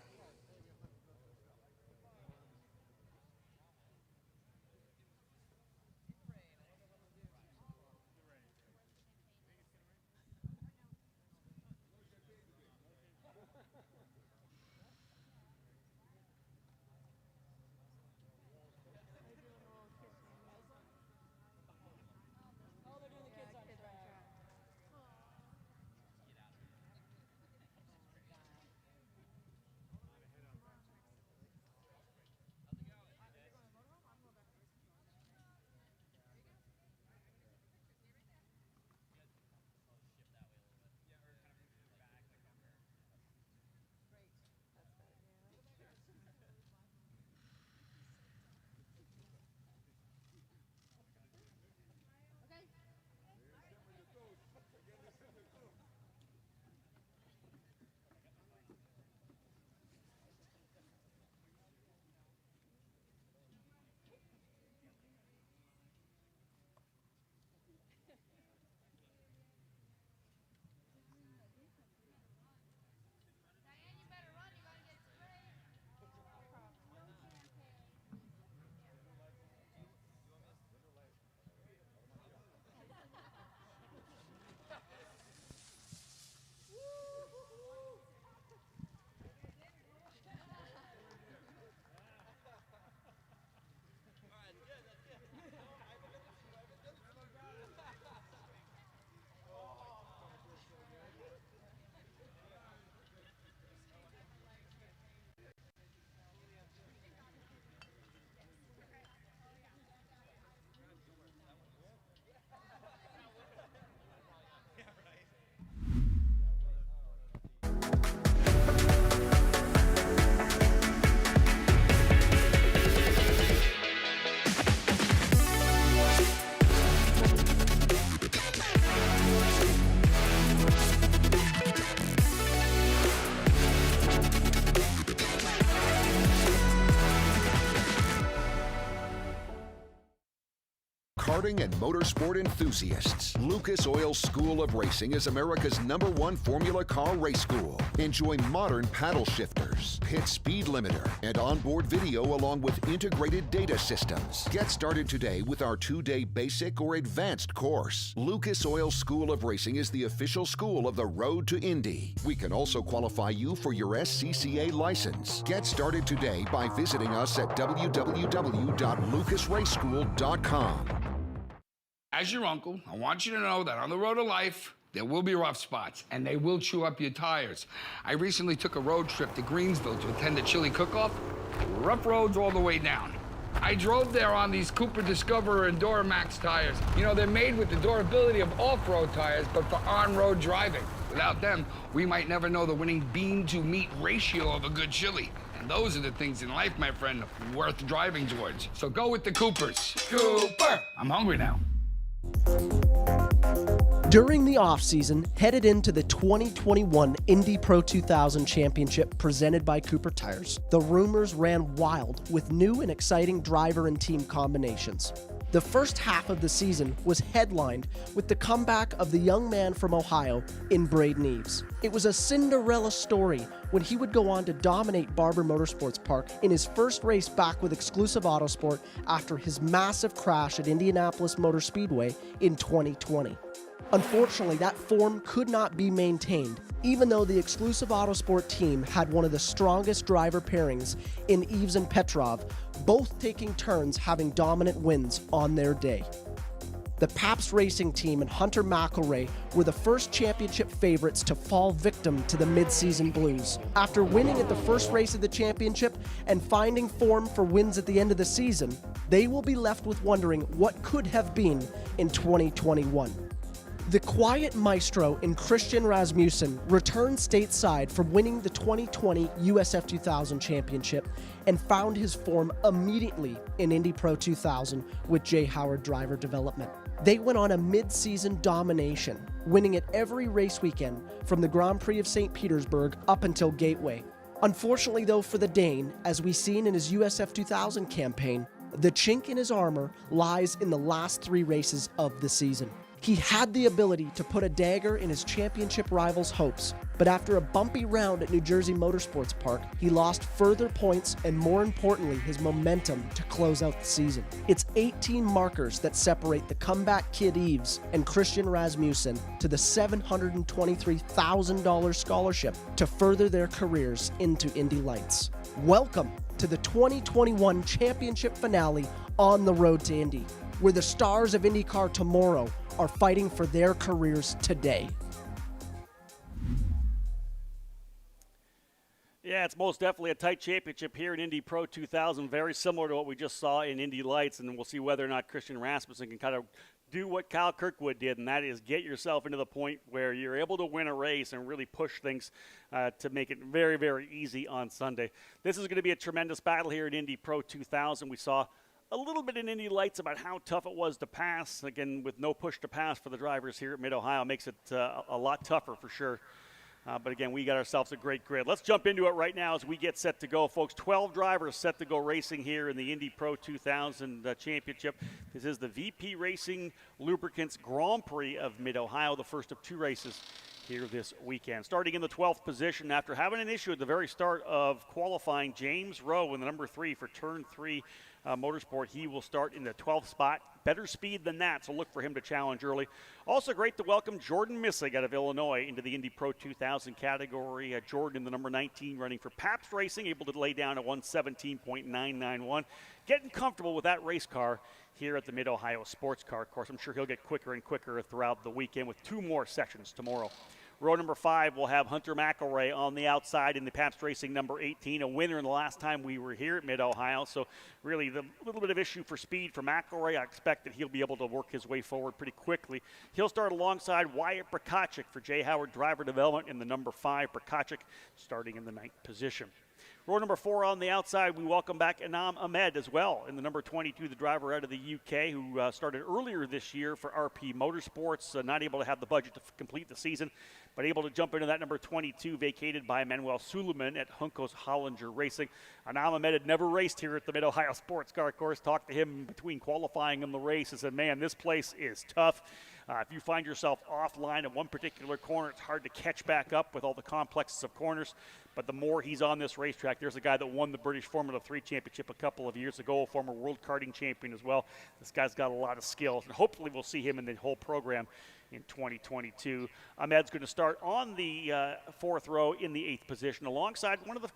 Karting and motorsport enthusiasts, Lucas Oil School of Racing is America's #1 Formula Car race school. Enjoy modern paddle shifters, pit speed limiter, and onboard video along with integrated data systems. Get started today with our 2-day basic or advanced course. Lucas Oil School of Racing is the official school of the Road to Indy. We can also qualify you for your SCCA license. Get started today by visiting us at www.lucasraceschool.com. As your uncle, I want you to know that on the road to life, there will be rough spots, and they will chew up your tires. I recently took a road trip to Greensville to attend a chili cook-off. Rough roads all the way down. I drove there on these Cooper Discoverer and Duramax tires. You know, they're made with the durability of off-road tires, but for on-road driving. Without them, we might never know the winning bean-to-meat ratio of a good chili. And those are the things in life, my friend, worth driving towards. So go with the Coopers. Cooper! I'm hungry now. During the off-season, headed into the 2021 Indy Pro 2000 Championship presented by Cooper Tires, the rumors ran wild with new and exciting driver and team combinations. The first half of the season was headlined with the comeback of the young man from Ohio in Braden Eves. It was a Cinderella story when he would go on to dominate Barber Motorsports Park in his first race back with Exclusive Autosport after his massive crash at Indianapolis Motor Speedway in 2020. Unfortunately, that form could not be maintained, even though the Exclusive Autosport team had one of the strongest driver pairings in Eves and Petrov, both taking turns having dominant wins on their day. The Pabst Racing Team and Hunter McElroy were the first championship favorites to fall victim to the mid-season blues. After winning at the first race of the championship and finding form for wins at the end of the season, they will be left with wondering what could have been in 2021. The quiet maestro in Christian Rasmussen returned stateside from winning the 2020 USF 2000 championship and found his form immediately in Indy Pro 2000 with Jay Howard driver development. They went on a mid-season domination, winning at every race weekend from the Grand Prix of St. Petersburg up until Gateway. Unfortunately, though, for the Dane, as we've seen in his USF 2000 campaign, the chink in his armor lies in the last 3 races of the season. He had the ability to put a dagger in his championship rivals' hopes, but after a bumpy round at New Jersey Motorsports Park, he lost further points and, more importantly, his momentum to close out the season. It's 18 markers that separate the comeback kid Eves and Christian Rasmussen to the $723,000 scholarship to further their careers into Indy Lights. Welcome to the 2021 championship finale on the road to Indy, where the stars of IndyCar tomorrow are fighting for their careers today. Yeah, it's most definitely a tight championship here in Indy Pro 2000, very similar to what we just saw in Indy Lights, and we'll see whether or not Christian Rasmussen can kind of do what Kyle Kirkwood did, and that is get yourself into the point where you're able to win a race and really push things to make it very, very easy on Sunday. This is going to be a tremendous battle here in Indy Pro 2000. We saw a little bit in Indy Lights about how tough it was to pass. Again, with no push to pass for the drivers here at Mid-Ohio, makes it a lot tougher for sure. But again, we got ourselves a great grid. Let's jump into it right now as we get set to go, folks. 12 drivers set to go racing here in the Indy Pro 2000 Championship. This is the VP Racing Lubricants Grand Prix of Mid-Ohio, the first of 2 races here this weekend. Starting in the 12th position after having an issue at the very start of qualifying, James Rowe in the number 3 for Turn 3 Motorsport. He will start in the 12th spot. Better speed than that, so look for him to challenge early. Also great to welcome Jordan Missig out of Illinois into the Indy Pro 2000 category. Jordan in the number 19 running for Pabst Racing, able to lay down a 117.991. Getting comfortable with that race car here at the Mid-Ohio Sports Car Course. I'm sure he'll get quicker and quicker throughout the weekend with 2 more sessions tomorrow. Row number 5 will have Hunter McElroy on the outside in the Pabst Racing number 18, a winner in the last time we were here at Mid-Ohio. So really the little bit of issue for speed for McElroy. I expect that he'll be able to work his way forward pretty quickly. He'll start alongside Wyatt Prokachik for Jay Howard Driver Development in the number 5. Prokachik starting in the 9th position. Row number 4 on the outside, we welcome back Anam Ahmed as well in the number 22, the driver out of the UK who started earlier this year for RP Motorsports, not able to have the budget to complete the season, but able to jump into that number 22, vacated by Manuel Suleiman at Juncos Hollinger Racing. Anam Ahmed had never raced here at the Mid-Ohio Sports Car Course. Talked to him between qualifying and the race and said, man, this place is tough. If you find yourself offline at one particular corner, it's hard to catch back up with all the complexes of corners. But the more he's on this racetrack, there's a guy that won the British Formula 3 Championship a couple of years ago, a former world karting champion as well. This guy's got a lot of skills, and hopefully we'll see him in the whole program in 2022. Ahmed's going to start on the 4th row in the 8th position alongside one of the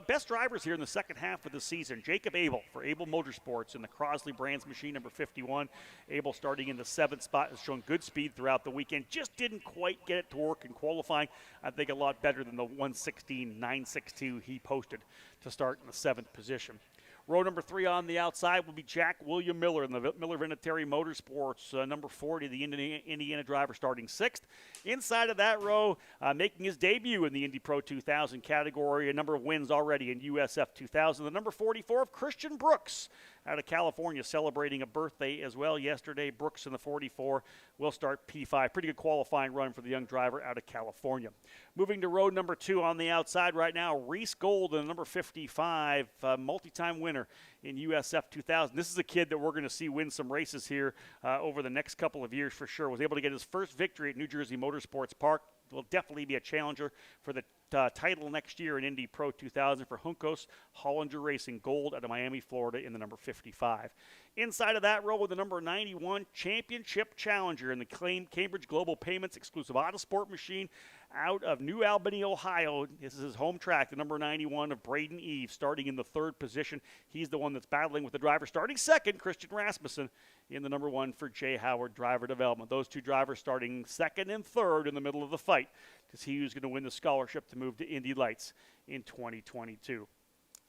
best drivers here in the second half of the season, Jacob Abel for Abel Motorsports in the Crosley Brands machine number 51. Abel starting in the 7th spot has shown good speed throughout the weekend. Just didn't quite get it to work in qualifying. I think a lot better than the 116.962 he posted to start in the 7th position. Row number 3 on the outside will be Jack William Miller in the Miller Vinatieri Motorsports, number 40, the Indiana driver starting 6th. Inside of that row, making his debut in the Indy Pro 2000 category, a number of wins already in USF 2000, the number 44 of Christian Brooks out of California, celebrating a birthday as well yesterday. Brooks in the 44 will start P5. Pretty good qualifying run for the young driver out of California. Moving to row number 2 on the outside right now, Reese Gold in the number 55, multi-time winner in USF 2000. This is a kid that we're going to see win some races here over the next couple of years for sure. Was able to get his first victory at New Jersey Motorsports Park. Will definitely be a challenger for the title next year in Indy Pro 2000 for Juncos Hollinger Racing, Gold out of Miami, Florida in the number 55. Inside of that row with the number 91 Championship Challenger in the Cambridge Global Payments exclusive Autosport machine out of New Albany, Ohio. This is his home track, the number 91 of Braden Eves, starting in the 3rd position. He's the one that's battling with the driver. Starting 2nd, Christian Rasmussen in the number 1 for Jay Howard Driver Development. Those 2 drivers starting 2nd and 3rd in the middle of the fight to see who's going to win the scholarship to move to Indy Lights in 2022.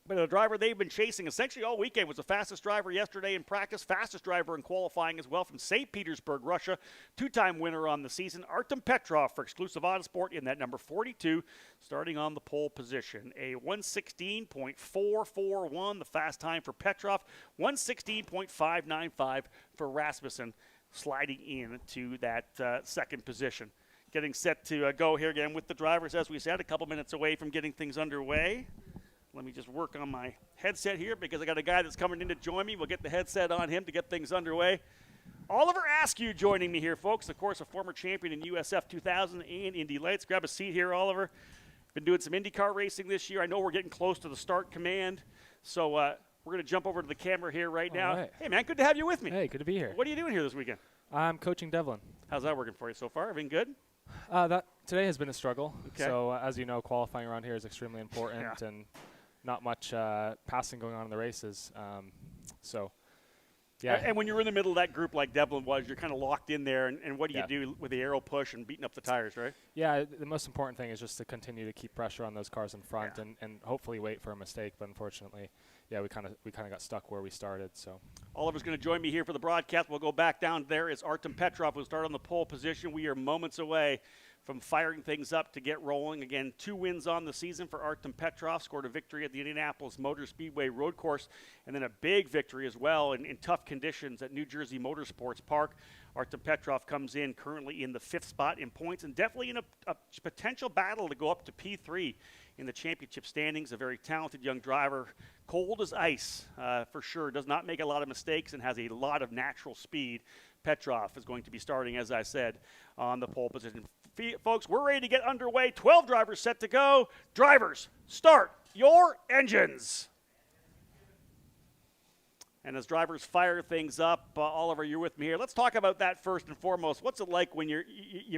But a driver they've been chasing essentially all weekend was the fastest driver yesterday in practice, fastest driver in qualifying as well from St. Petersburg, Russia. 2-time winner on the season, Artem Petrov for Exclusive Autosport in that number 42, starting on the pole position. A 1:16.441, the fast time for Petrov, 1:16.595 for Rasmussen, sliding in to that 2nd position. Getting set to go here again with the drivers, as we said, a couple minutes away from getting things underway. Let me just work on my headset here because I got a guy that's coming in to join me. We'll get the headset on him to get things underway. Oliver Askew joining me here, folks. Of course, a former champion in USF 2000 and Indy Lights. Grab a seat here, Oliver. Been doing some IndyCar racing this year. I know we're getting close to the start command, so we're going to jump over to the camera here right now. Right. Hey, man, good to have you with me. Hey, good to be here. What are you doing here this weekend? I'm coaching Devlin. How's that working for you so far? Everything good? Today has been a struggle. Okay. So, as you know, qualifying around here is extremely important, and not much passing going on in the races. Yeah. And when you're in the middle of that group like Devlin was, you're kind of locked in there. And what do you do with the aero push and beating up the tires, right? Yeah, the most important thing is just to continue to keep pressure on those cars in front and hopefully wait for a mistake. But unfortunately, we kind of got stuck where we started. So Oliver's going to join me here for the broadcast. We'll go back down. There is Artem Petrov, who'll start on the pole position. We are moments away from firing things up to get rolling. Again, 2 wins on the season for Artem Petrov. Scored a victory at the Indianapolis Motor Speedway road course, and then a big victory as well in tough conditions at New Jersey Motorsports Park. Artem Petrov comes in currently in the 5th spot in points and definitely in a potential battle to go up to P3 in the championship standings. A very talented young driver, cold as ice for sure, does not make a lot of mistakes and has a lot of natural speed. Petrov is going to be starting, as I said, on the pole position. Folks, we're ready to get underway. 12 drivers set to go. Drivers, start your engines. And as drivers fire things up, Oliver, you're with me here. Let's talk about that first and foremost. What's it like when you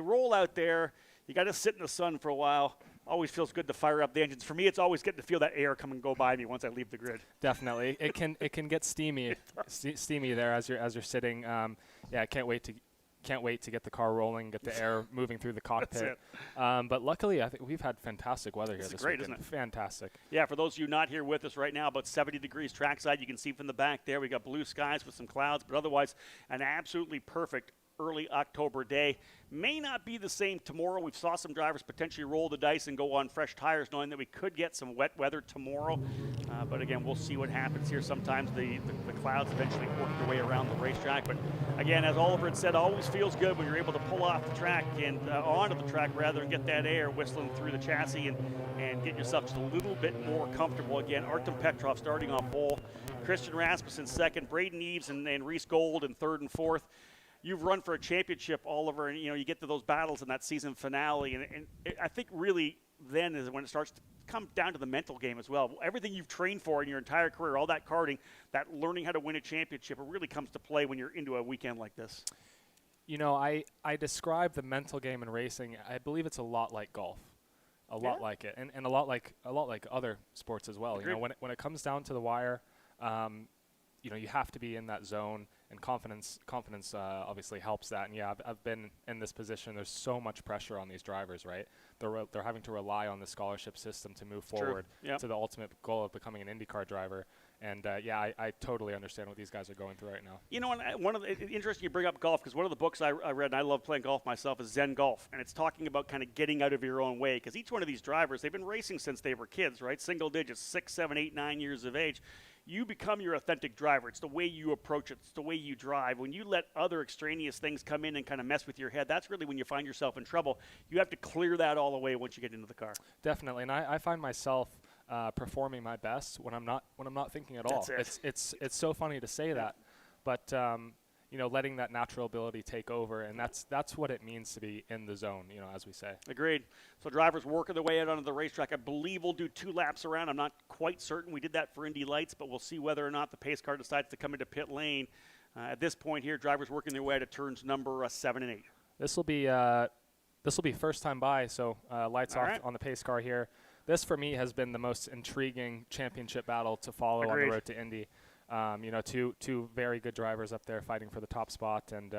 roll out there, you got to sit in the sun for a while. Always feels good to fire up the engines. For me, it's always good to feel that air come and go by me once I leave the grid. definitely, it can get steamy, steamy there as you're sitting. I can't wait to get the car rolling, get the air moving through the cockpit. But luckily, I think we've had fantastic weather here this great, weekend. isn't it? Fantastic. Yeah, for those of you not here with us right now, about 70 degrees trackside. You can see from the back there. We got blue skies with some clouds, but otherwise an absolutely perfect early October day. May not be the same tomorrow. We saw some drivers potentially roll the dice and go on fresh tires, knowing that we could get some wet weather tomorrow. But again, we'll see what happens here. Sometimes the clouds eventually work their way around the racetrack. But again, as Oliver had said, always feels good when you're able to pull off the track and onto the track rather, and get that air whistling through the chassis and get yourself just a little bit more comfortable. Again, Artem Petrov starting on pole, Christian Rasmussen 2nd, Braden Eves and Reese Gold in 3rd and 4th. You've run for a championship, Oliver, and you get to those battles in that season finale, and I think really then is when it starts to come down to the mental game as well. Everything you've trained for in your entire career, all that karting, that learning how to win a championship, it really comes to play when you're into a weekend like this. I describe the mental game in racing. I believe it's a lot like golf, a lot like it, and a lot like other sports as well. Agreed. When it comes down to the wire, you have to be in that zone. And confidence obviously helps that. And I've been in this position. There's so much pressure on these drivers, right? They're having to rely on the scholarship system to move forward to the ultimate goal of becoming an IndyCar driver. And I totally understand what these guys are going through right now. It's interesting you bring up golf, because one of the books I read, and I love playing golf myself, is Zen Golf, and it's talking about kind of getting out of your own way. Because each one of these drivers, they've been racing since they were kids, right? Single digits, 6, 7, 8, 9 years of age. You become your authentic driver. It's the way you approach it. It's the way you drive. When you let other extraneous things come in and kind of mess with your head, that's really when you find yourself in trouble. You have to clear that all away once you get into the car. Definitely, and I find myself performing my best when I'm not thinking at all. It's so funny to say that, but letting that natural ability take over, and that's what it means to be in the zone, as we say. Agreed. So drivers working their way out onto the racetrack. I believe we'll do 2 laps around. I'm not quite certain. We did that for Indy Lights, but we'll see whether or not the pace car decides to come into pit lane. At this point here, drivers working their way out of turns number 7 and 8. This will be This will be first time by, so lights All off right. on the pace car here. This, for me, has been the most intriguing championship battle to follow on Agreed. the road to Indy. Two very good drivers up there fighting for the top spot, and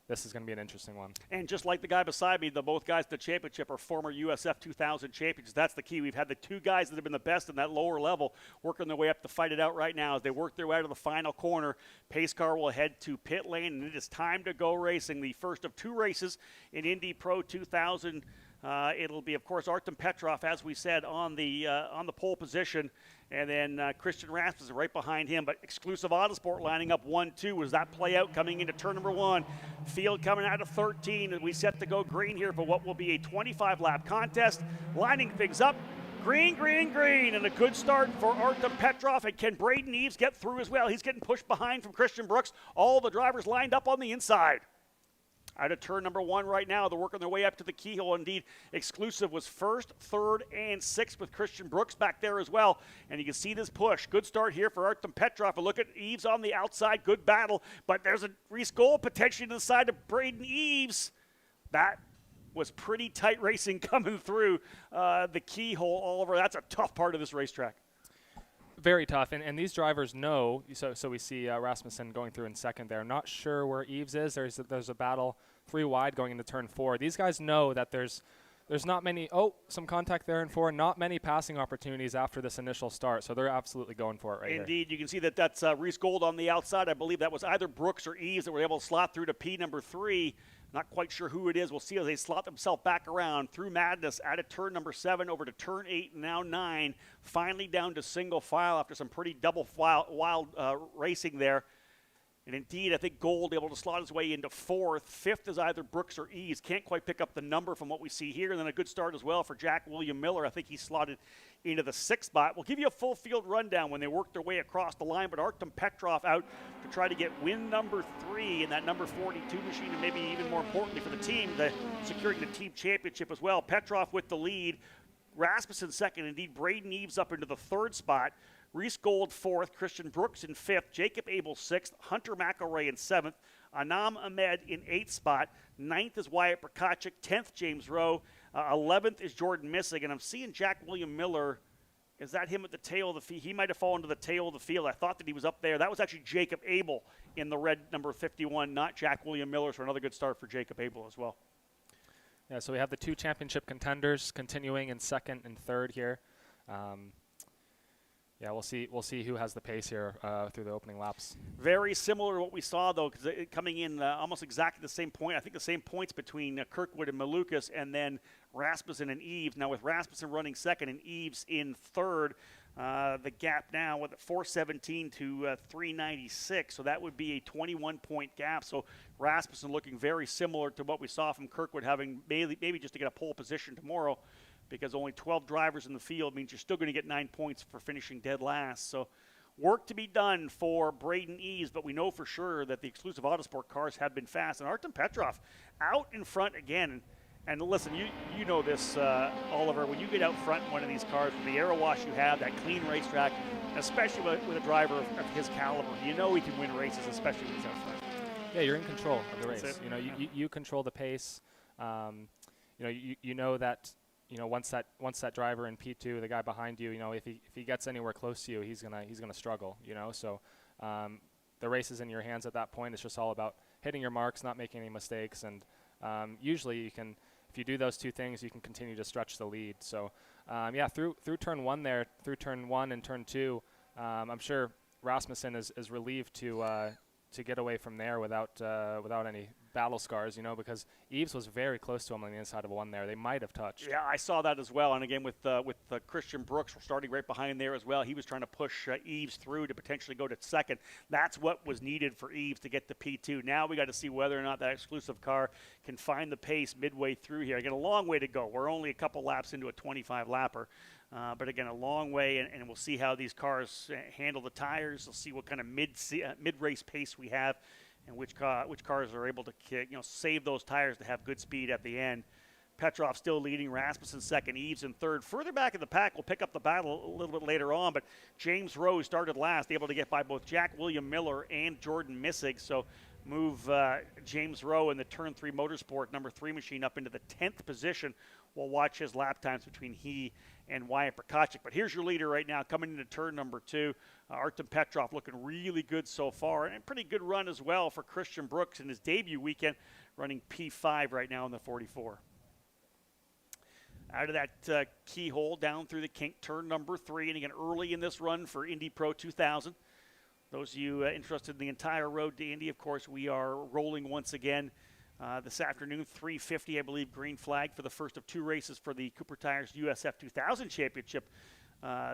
this is going to be an interesting one. And just like the guy beside me, both guys in the championship are former USF 2000 champions. That's the key. We've had the two guys that have been the best in that lower level working their way up to fight it out right now. As they work their way to the final corner, pace car will head to pit lane, and it is time to go racing. The first of two races in Indy Pro 2000. It'll be, of course, Artem Petrov, as we said, on the pole position, and then Christian Rasmussen right behind him. But Exclusive Autosport lining up 1-2. As that play out coming into turn number 1? Field coming out of 13, and we set to go green here for what will be a 25-lap contest. Lining things up, green, green, green, and a good start for Artem Petrov. And can Braden Eves get through as well? He's getting pushed behind from Christian Brooks. All the drivers lined up on the inside. Out of turn number 1 right now, they're working their way up to the keyhole. Indeed, Exclusive was first, third, and sixth with Christian Brooks back there as well. And you can see this push. Good start here for Artem Petrov. And look at Eves on the outside. Good battle. But there's a Reese Gold potentially to the side of Braden Eves. That was pretty tight racing coming through the keyhole, Oliver. That's a tough part of this racetrack. Very tough, and these drivers know. So we see Rasmussen going through in second there. Not sure where Eves is. There's a battle 3 wide going into turn 4. These guys know that there's not many. Some contact there in 4. Not many passing opportunities after this initial start. So they're absolutely going for it right here. Indeed, you can see that's Reese Gold on the outside. I believe that was either Brooks or Eves that were able to slot through to P number 3. Not quite sure who it is. We'll see as they slot themselves back around through madness out of turn number 7 over to turn 8 and now 9. Finally down to single file after some pretty double wild racing there. And indeed, I think Gold able to slot his way into 4th. 5th is either Brooks or Eves. Can't quite pick up the number from what we see here. And then a good start as well for Jack William Miller. I think he slotted into the 6th spot. We'll give you a full field rundown when they work their way across the line. But Artem Petrov out to try to get win number 3 in that number 42 machine. And maybe even more importantly for the team, securing the team championship as well. Petrov with the lead. Rasmussen second. Indeed, Braden Eves up into the 3rd spot. Reese Gold 4th, Christian Brooks in 5th, Jacob Abel 6th, Hunter McElray in 7th, Anam Ahmed in 8th spot, 9th is Wyatt Prokachik, 10th James Rowe, 11th is Jordan Missig, and I'm seeing Jack William Miller. Is that him at the tail of the field? He might have fallen to the tail of the field. I thought that he was up there. That was actually Jacob Abel in the red number 51, not Jack William Miller, so another good start for Jacob Abel as well. Yeah, so we have the 2 championship contenders continuing in 2nd and 3rd here. Yeah, we'll see who has the pace here through the opening laps. Very similar to what we saw, though, because coming in almost exactly the same point. I think the same points between Kirkwood and Malukas, and then Rasmussen and Eves. Now, with Rasmussen running 2nd and Eves in 3rd, the gap now with 417 to 396. So that would be a 21-point gap. So Rasmussen looking very similar to what we saw from Kirkwood, having maybe just to get a pole position tomorrow, because only 12 drivers in the field means you're still going to get 9 points for finishing dead last. So work to be done for Braden Eves, but we know for sure that the Exclusive Autosport cars have been fast. And Artem Petrov out in front again. And listen, you know this, Oliver, when you get out front in one of these cars, with the aero wash you have, that clean racetrack, especially with a driver of his caliber, you know he can win races, especially when he's out front. Yeah, you're in control of the race. That's it. You know, you control the pace. You know that. You know, once that driver in P2, the guy behind you, you know, if he gets anywhere close to you, he's gonna struggle. You know, so the race is in your hands at that point. It's just all about hitting your marks, not making any mistakes, and usually you can, if you do those 2 things, you can continue to stretch the lead. So yeah, through turn 1 there, through turn 1 and turn 2, I'm sure Rasmussen is relieved to get away from there without any battle scars, you know, because Eves was very close to him on the inside of 1 there. They might have touched. Yeah, I saw that as well. And again, with Christian Brooks starting right behind there as well, he was trying to push Eves through to potentially go to 2nd. That's what was needed for Eves to get to P2. Now we got to see whether or not that exclusive car can find the pace midway through here. Again, a long way to go. We're only a couple laps into a 25-lapper. But again, a long way, and we'll see how these cars handle the tires. We'll see what kind of mid-race pace we have, and which cars are able to save those tires to have good speed at the end. Petrov still leading, Rasmussen 2nd, Eves in 3rd. Further back in the pack, we'll pick up the battle a little bit later on, but James Rowe started last, able to get by both Jack William Miller and Jordan Missig. So move James Rowe in the Turn 3 Motorsport number 3 machine up into the 10th position. We'll watch his lap times between he and Wyatt Prokopchik. But here's your leader right now coming into turn number 2. Artem Petrov looking really good so far, and a pretty good run as well for Christian Brooks in his debut weekend, running P5 right now in the 44. Out of that keyhole, down through the kink, turn number 3, and again early in this run for Indy Pro 2000. Those of you interested in the entire road to Indy, of course, we are rolling once again this afternoon, 3:50, I believe, green flag for the first of 2 races for the Cooper Tires USF 2000 Championship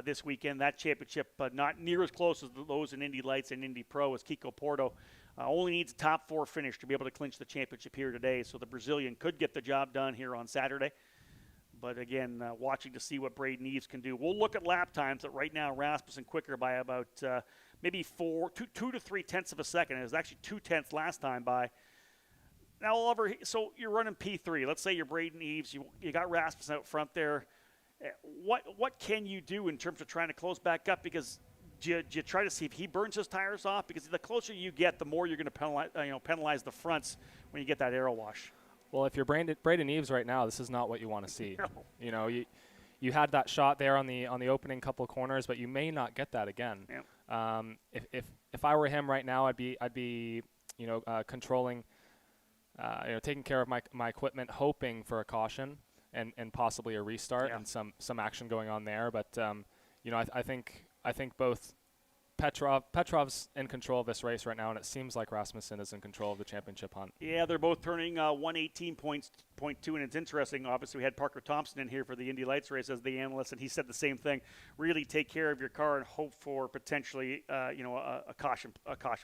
this weekend. That championship not near as close as those in Indy Lights and Indy Pro, as Kiko Porto only needs a top 4 finish to be able to clinch the championship here today. So the Brazilian could get the job done here on Saturday. But again, watching to see what Braden Eves can do. We'll look at lap times. That right now, Rasmussen quicker by about maybe 2 to 3 tenths of a second. It was actually 2 tenths last time by. Now, Oliver, so you're running P3. Let's say you're Braden Eves. You got Rasmussen out front there. What can you do in terms of trying to close back up? Because do you try to see if he burns his tires off? Because the closer you get, the more you're going to penalize the fronts when you get that aero wash. Well, if you're Braden Eves right now, this is not what you want to see. No. You know, you had that shot there on the opening couple of corners, but you may not get that again. Yep. If I were him right now, I'd be controlling, taking care of my equipment, hoping for a caution and possibly a restart and some action going on there. But I think both Petrov's in control of this race right now, and it seems like Rasmussen is in control of the championship hunt. Yeah, they're both turning 118.2, and it's interesting. Obviously, we had Parker Thompson in here for the Indy Lights race as the analyst, and he said the same thing. Really take care of your car and hope for potentially, a caution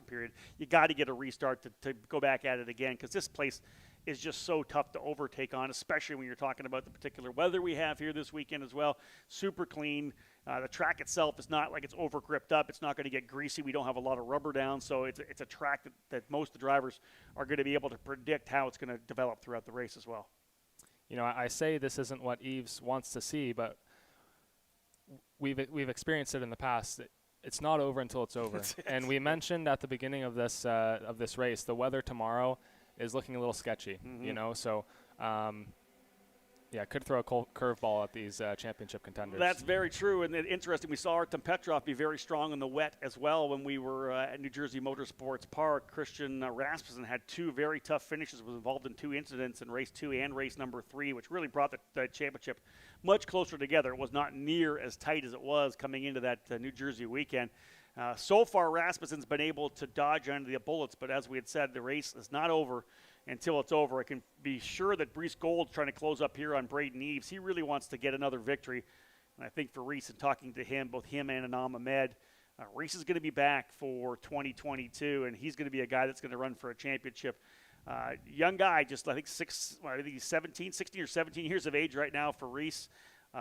period. You got to get a restart to go back at it again, because this place is just so tough to overtake on, especially when you're talking about the particular weather we have here this weekend as well. Super clean. The track itself is not like it's over gripped up. It's not going to get greasy. We don't have a lot of rubber down, so it's a track that most of the drivers are going to be able to predict how it's going to develop throughout the race as well. You know, I say this isn't what Eves wants to see, but we've experienced it in the past. It's not over until it's over. And we mentioned at the beginning of this race, the weather tomorrow is looking a little sketchy. Mm-hmm. So. Could throw a curveball at these championship contenders. That's very true, and interesting. We saw Artem Petrov be very strong in the wet as well when we were at New Jersey Motorsports Park. Christian Rasmussen had 2 very tough finishes, was involved in 2 incidents in race 2 and race number 3, which really brought the championship much closer together. It was not near as tight as it was coming into that New Jersey weekend. So far, Rasmussen's been able to dodge under the bullets, but as we had said, the race is not over until it's over. I can be sure that Reese Gold's trying to close up here on Braden Eves. He really wants to get another victory. And I think for Reese, and talking to him, both him and Anam Ahmed, Reese is going to be back for 2022, and he's going to be a guy that's going to run for a championship. Young guy, just I think he's 16 or 17 years of age right now for Reese. Do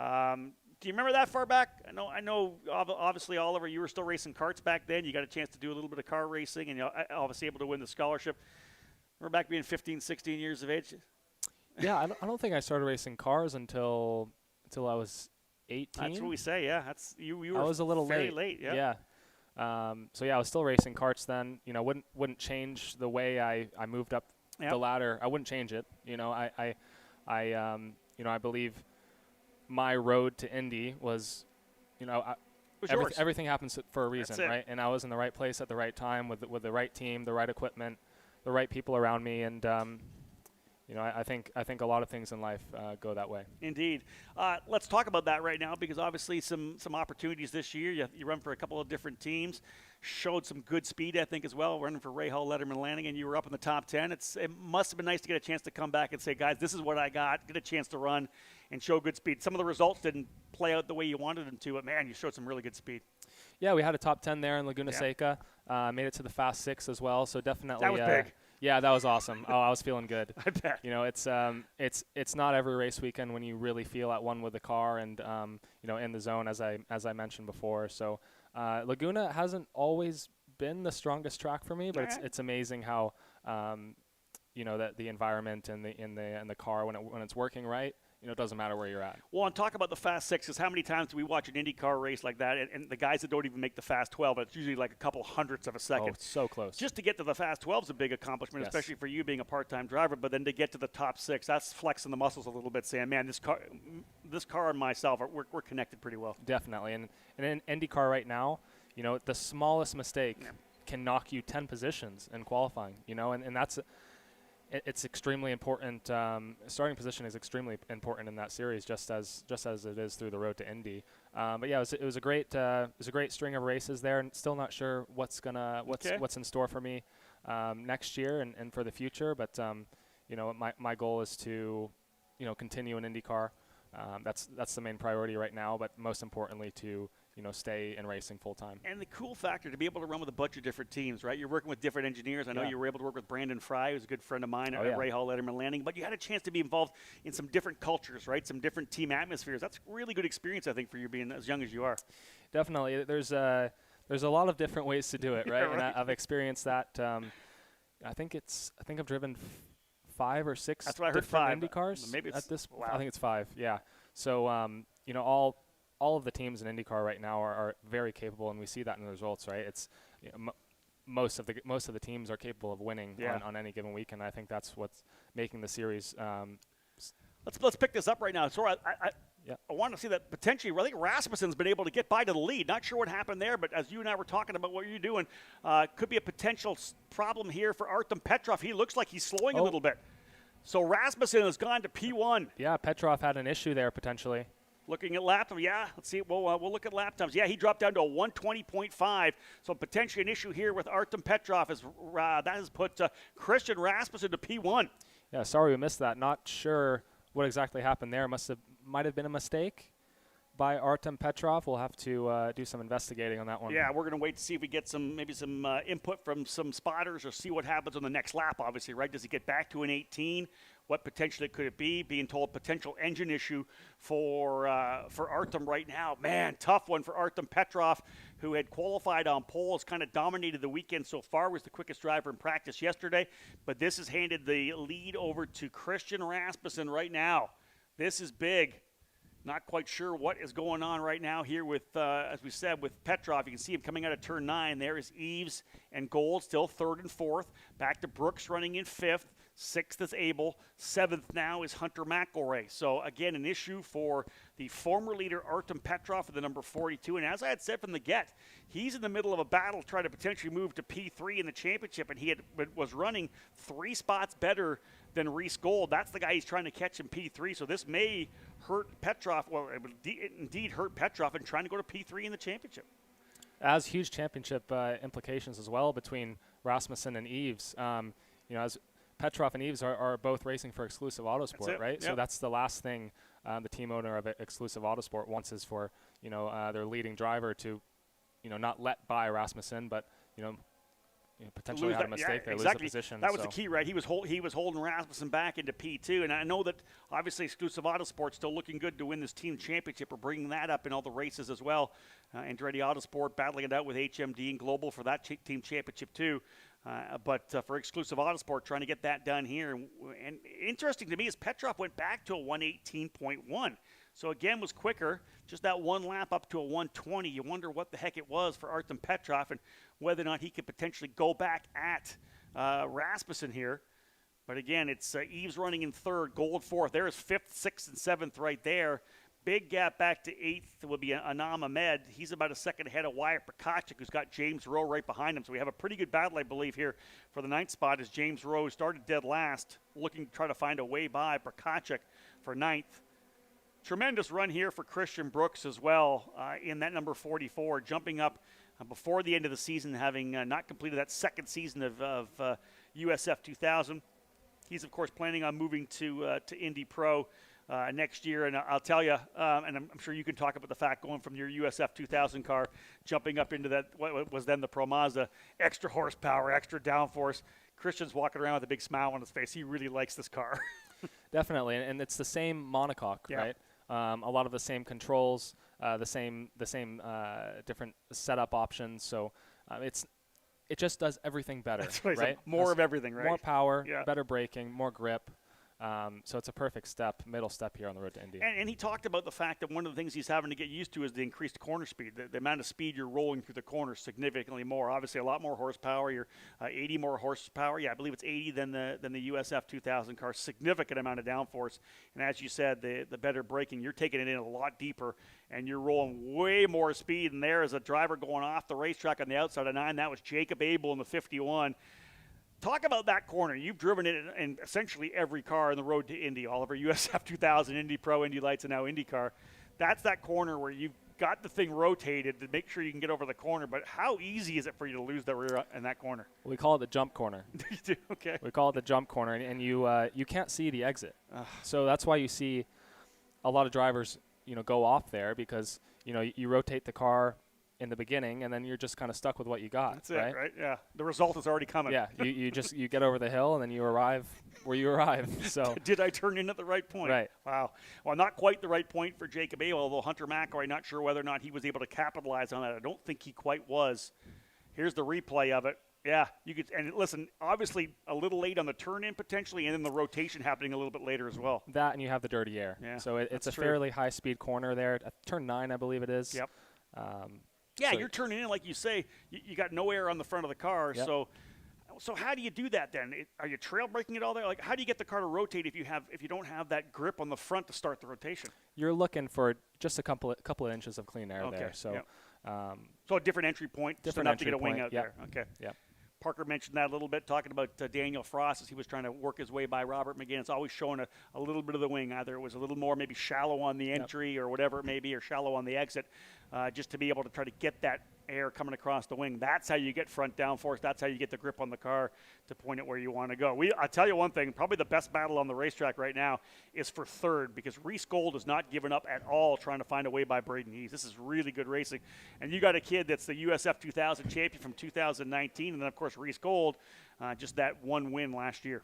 you remember that far back? I know. Obviously, Oliver, you were still racing karts back then. You got a chance to do a little bit of car racing, and you're obviously able to win the scholarship. Remember back being 15, 16 years of age? Yeah, I don't think I started racing cars until I was 18. That's what we say. Yeah, that's you were. I was a little late. Yeah. I was still racing karts then. Wouldn't change the way I moved up the ladder. I wouldn't change it. I believe my road to Indy was, everything happens for a reason, right? And I was in the right place at the right time with the right team, the right equipment, the right people around me, and I think a lot of things in life go that way. Indeed. Let's talk about that right now, because obviously some opportunities this year. You run for a couple of different teams, showed some good speed, I think, as well. Running for Ray Hall, Letterman, Lanigan, you were up in the top 10. It must have been nice to get a chance to come back and say, guys, this is what I got. Get a chance to run and show good speed. Some of the results didn't play out the way you wanted them to, but man, you showed some really good speed. Yeah, we had a top 10 there in Laguna Seca. Made it to the Fast 6 as well, so definitely. That was big. Yeah, that was awesome. I was feeling good. I bet. It's not every race weekend when you really feel at one with the car and in the zone, as I mentioned before. So Laguna hasn't always been the strongest track for me, but it's amazing how the environment and the car when it's working right. It doesn't matter where you're at. Well, and talk about the Fast Sixes. How many times do we watch an IndyCar race like that, and the guys that don't even make the Fast 12, it's usually like a couple hundredths of a second. Oh, it's so close. Just to get to the Fast 12 is a big accomplishment, Yes. especially for you being a part-time driver. But then to get to the top 6, that's flexing the muscles a little bit, saying, man, this car and myself, we're connected pretty well. Definitely. And in IndyCar right now, the smallest mistake can knock you 10 positions in qualifying, and that's – it's extremely important. Starting position is extremely important in that series, just as it is through the road to Indy. But yeah, it was a great string of races there, and still not sure what's in store for me next year and for the future. But my goal is to continue in IndyCar. That's the main priority right now. But most importantly, to stay in racing full time. And the cool factor to be able to run with a bunch of different teams, right? You're working with different engineers. I know you were able to work with Brandon Fry, who's a good friend of mine at Ray Hall Letterman Landing, but you had a chance to be involved in some different cultures, right? Some different team atmospheres. That's a really good experience, I think, for you being as young as you are. Definitely. There's a lot of different ways to do it, right? Yeah, right. And I've experienced that. I think I've driven 5 or 6 That's what I heard, different 5. Indy cars. Maybe it's, at this. wow. I think it's 5. Yeah. So all of the teams in IndyCar right now are very capable, and we see that in the results, right? It's most of the teams are capable of winning on any given week, and I think that's what's making the series. Let's pick this up right now. So I want to see that potentially. I think Rasmussen's been able to get by to the lead. Not sure what happened there, but as you and I were talking about what you're doing, could be a potential problem here for Artem Petrov. He looks like he's slowing a little bit. So Rasmussen has gone to P1. Yeah, Petrov had an issue there potentially. Looking at lap time, let's see. We'll look at lap times. Yeah, he dropped down to a 1:20.5. So potentially an issue here with Artem Petrov as that has put Christian Rasmussen to P1. Yeah, sorry we missed that. Not sure what exactly happened there. Might have been a mistake by Artem Petrov. We'll have to do some investigating on that one. Yeah, we're going to wait to see if we get some input from some spotters or see what happens on the next lap, obviously, right? Does he get back to an 18? What potentially could it be? Being told potential engine issue for Artem right now. Man, tough one for Artem Petrov, who had qualified on pole, has kind of dominated the weekend so far, was the quickest driver in practice yesterday. But this has handed the lead over to Christian Rasmussen right now. This is big. Not quite sure what is going on right now here with, as we said, with Petrov. You can see him coming out of turn 9. There is Eves and Gold, still 3rd and 4th. Back to Brooks running in 5th. 6th is Abel. 7th now is Hunter McElroy. So, again, an issue for the former leader, Artem Petrov, for the number 42. And as I had said from the get, he's in the middle of a battle trying to potentially move to P3 in the championship, and he was running 3 spots better than Reese Gold. That's the guy he's trying to catch in P3. So this may hurt Petrov. Well, it would indeed hurt Petrov in trying to go to P3 in the championship. Has huge championship implications as well between Rasmussen and Eves. As Petrov and Eves are both racing for Exclusive Autosport, right? Yep. So that's the last thing the team owner of Exclusive Autosport wants is for their leading driver to not let by Rasmussen, but potentially had a mistake there, exactly. lose the position. That was the key, right? He was holding Rasmussen back into P2, and I know that obviously Exclusive Autosport's still looking good to win this team championship. We're bringing that up in all the races as well. Andretti Autosport battling it out with HMD and Global for that team championship too. But for Exclusive Autosport, trying to get that done here. And interesting to me is Petrov went back to a 118.1. So again, was quicker. Just that one lap up to a 120. You wonder what the heck it was for Artem Petrov and whether or not he could potentially go back at Rasmussen here. But again, it's Eves running in 3rd, Gold 4th. There's 5th, 6th, and 7th right there. Big gap back to 8th will be Anam Ahmed. He's about a second ahead of Wyatt Prokachik, who's got James Rowe right behind him. So we have a pretty good battle, I believe, here for the 9th spot as James Rowe started dead last, looking to try to find a way by Prokachik for 9th. Tremendous run here for Christian Brooks as well in that number 44, jumping up before the end of the season, having not completed that second season of USF 2000. He's, of course, planning on moving to Indy Pro next year. And I'll tell you, and I'm sure you can talk about the fact going from your USF 2000 car, jumping up into that, what was then the Pro Mazda, extra horsepower, extra downforce. Christian's walking around with a big smile on his face. He really likes this car. Definitely, and it's the same monocoque, right? A lot of the same controls, the same different setup options. So it's it just does everything better. That's what I right? said. More of everything, right? More power, Yeah. better braking, more grip. So it's a perfect middle step here on the road to Indy. And he talked about the fact that one of the things he's having to get used to is the increased corner speed. The amount of speed you're rolling through the corners significantly more. Obviously, a lot more horsepower. You're 80 more horsepower. Yeah, I believe it's 80 than the USF 2000 car. Significant amount of downforce. And as you said, the better braking, you're taking it in a lot deeper, and you're rolling way more speed. And there is a driver going off the racetrack on the outside of 9. That was Jacob Abel in the 51. Talk about that corner. You've driven it in essentially every car in the road to Indy, Oliver. USF 2000, Indy Pro, Indy Lights, and now IndyCar. That's that corner where you've got the thing rotated to make sure you can get over the corner. But how easy is it for you to lose the rear in that corner? We call it the jump corner. You do? Okay. We call it the jump corner, and you can't see the exit. So that's why you see a lot of drivers, go off there because, you rotate the car in the beginning, and then you're just kind of stuck with what you got. That's it, right? Yeah. The result is already coming. Yeah. you get over the hill, and then you arrive where you arrive. So did I turn in at the right point? Right. Wow. Well, not quite the right point for Jacob Abel, although Hunter McElroy, not sure whether or not he was able to capitalize on that. I don't think he quite was. Here's the replay of it. Yeah, you could, and listen, obviously a little late on the turn in potentially, and then the rotation happening a little bit later as well. That, and you have the dirty air. Yeah, so it's a true. Fairly high speed corner there. At turn 9, I believe it is. Yep. Yeah, so you're turning in like you say. You got no air on the front of the car, Yep. So how do you do that then? Are you trail braking it all there? Like, how do you get the car to rotate if you don't have that grip on the front to start the rotation? You're looking for just a couple of inches of clean air there. So, yep. So a different entry point, just different enough to entry get a wing point, out yep. there. Okay. Yep. Parker mentioned that a little bit, talking about Daniel Frost as he was trying to work his way by Robert McGinn. It's always showing a little bit of the wing. Either it was a little more maybe shallow on the entry or whatever it may be, or shallow on the exit, just to be able to try to get that air coming across the wing. That's how you get front downforce. That's how you get the grip on the car to point it where you want to go. I'll tell you one thing, probably the best battle on the racetrack right now is for third, because Reese Gold has not given up at all trying to find a way by Braden Eves. This is really good racing. And you got a kid that's the USF 2000 champion from 2019, and then, of course, Reese Gold, just that one win last year.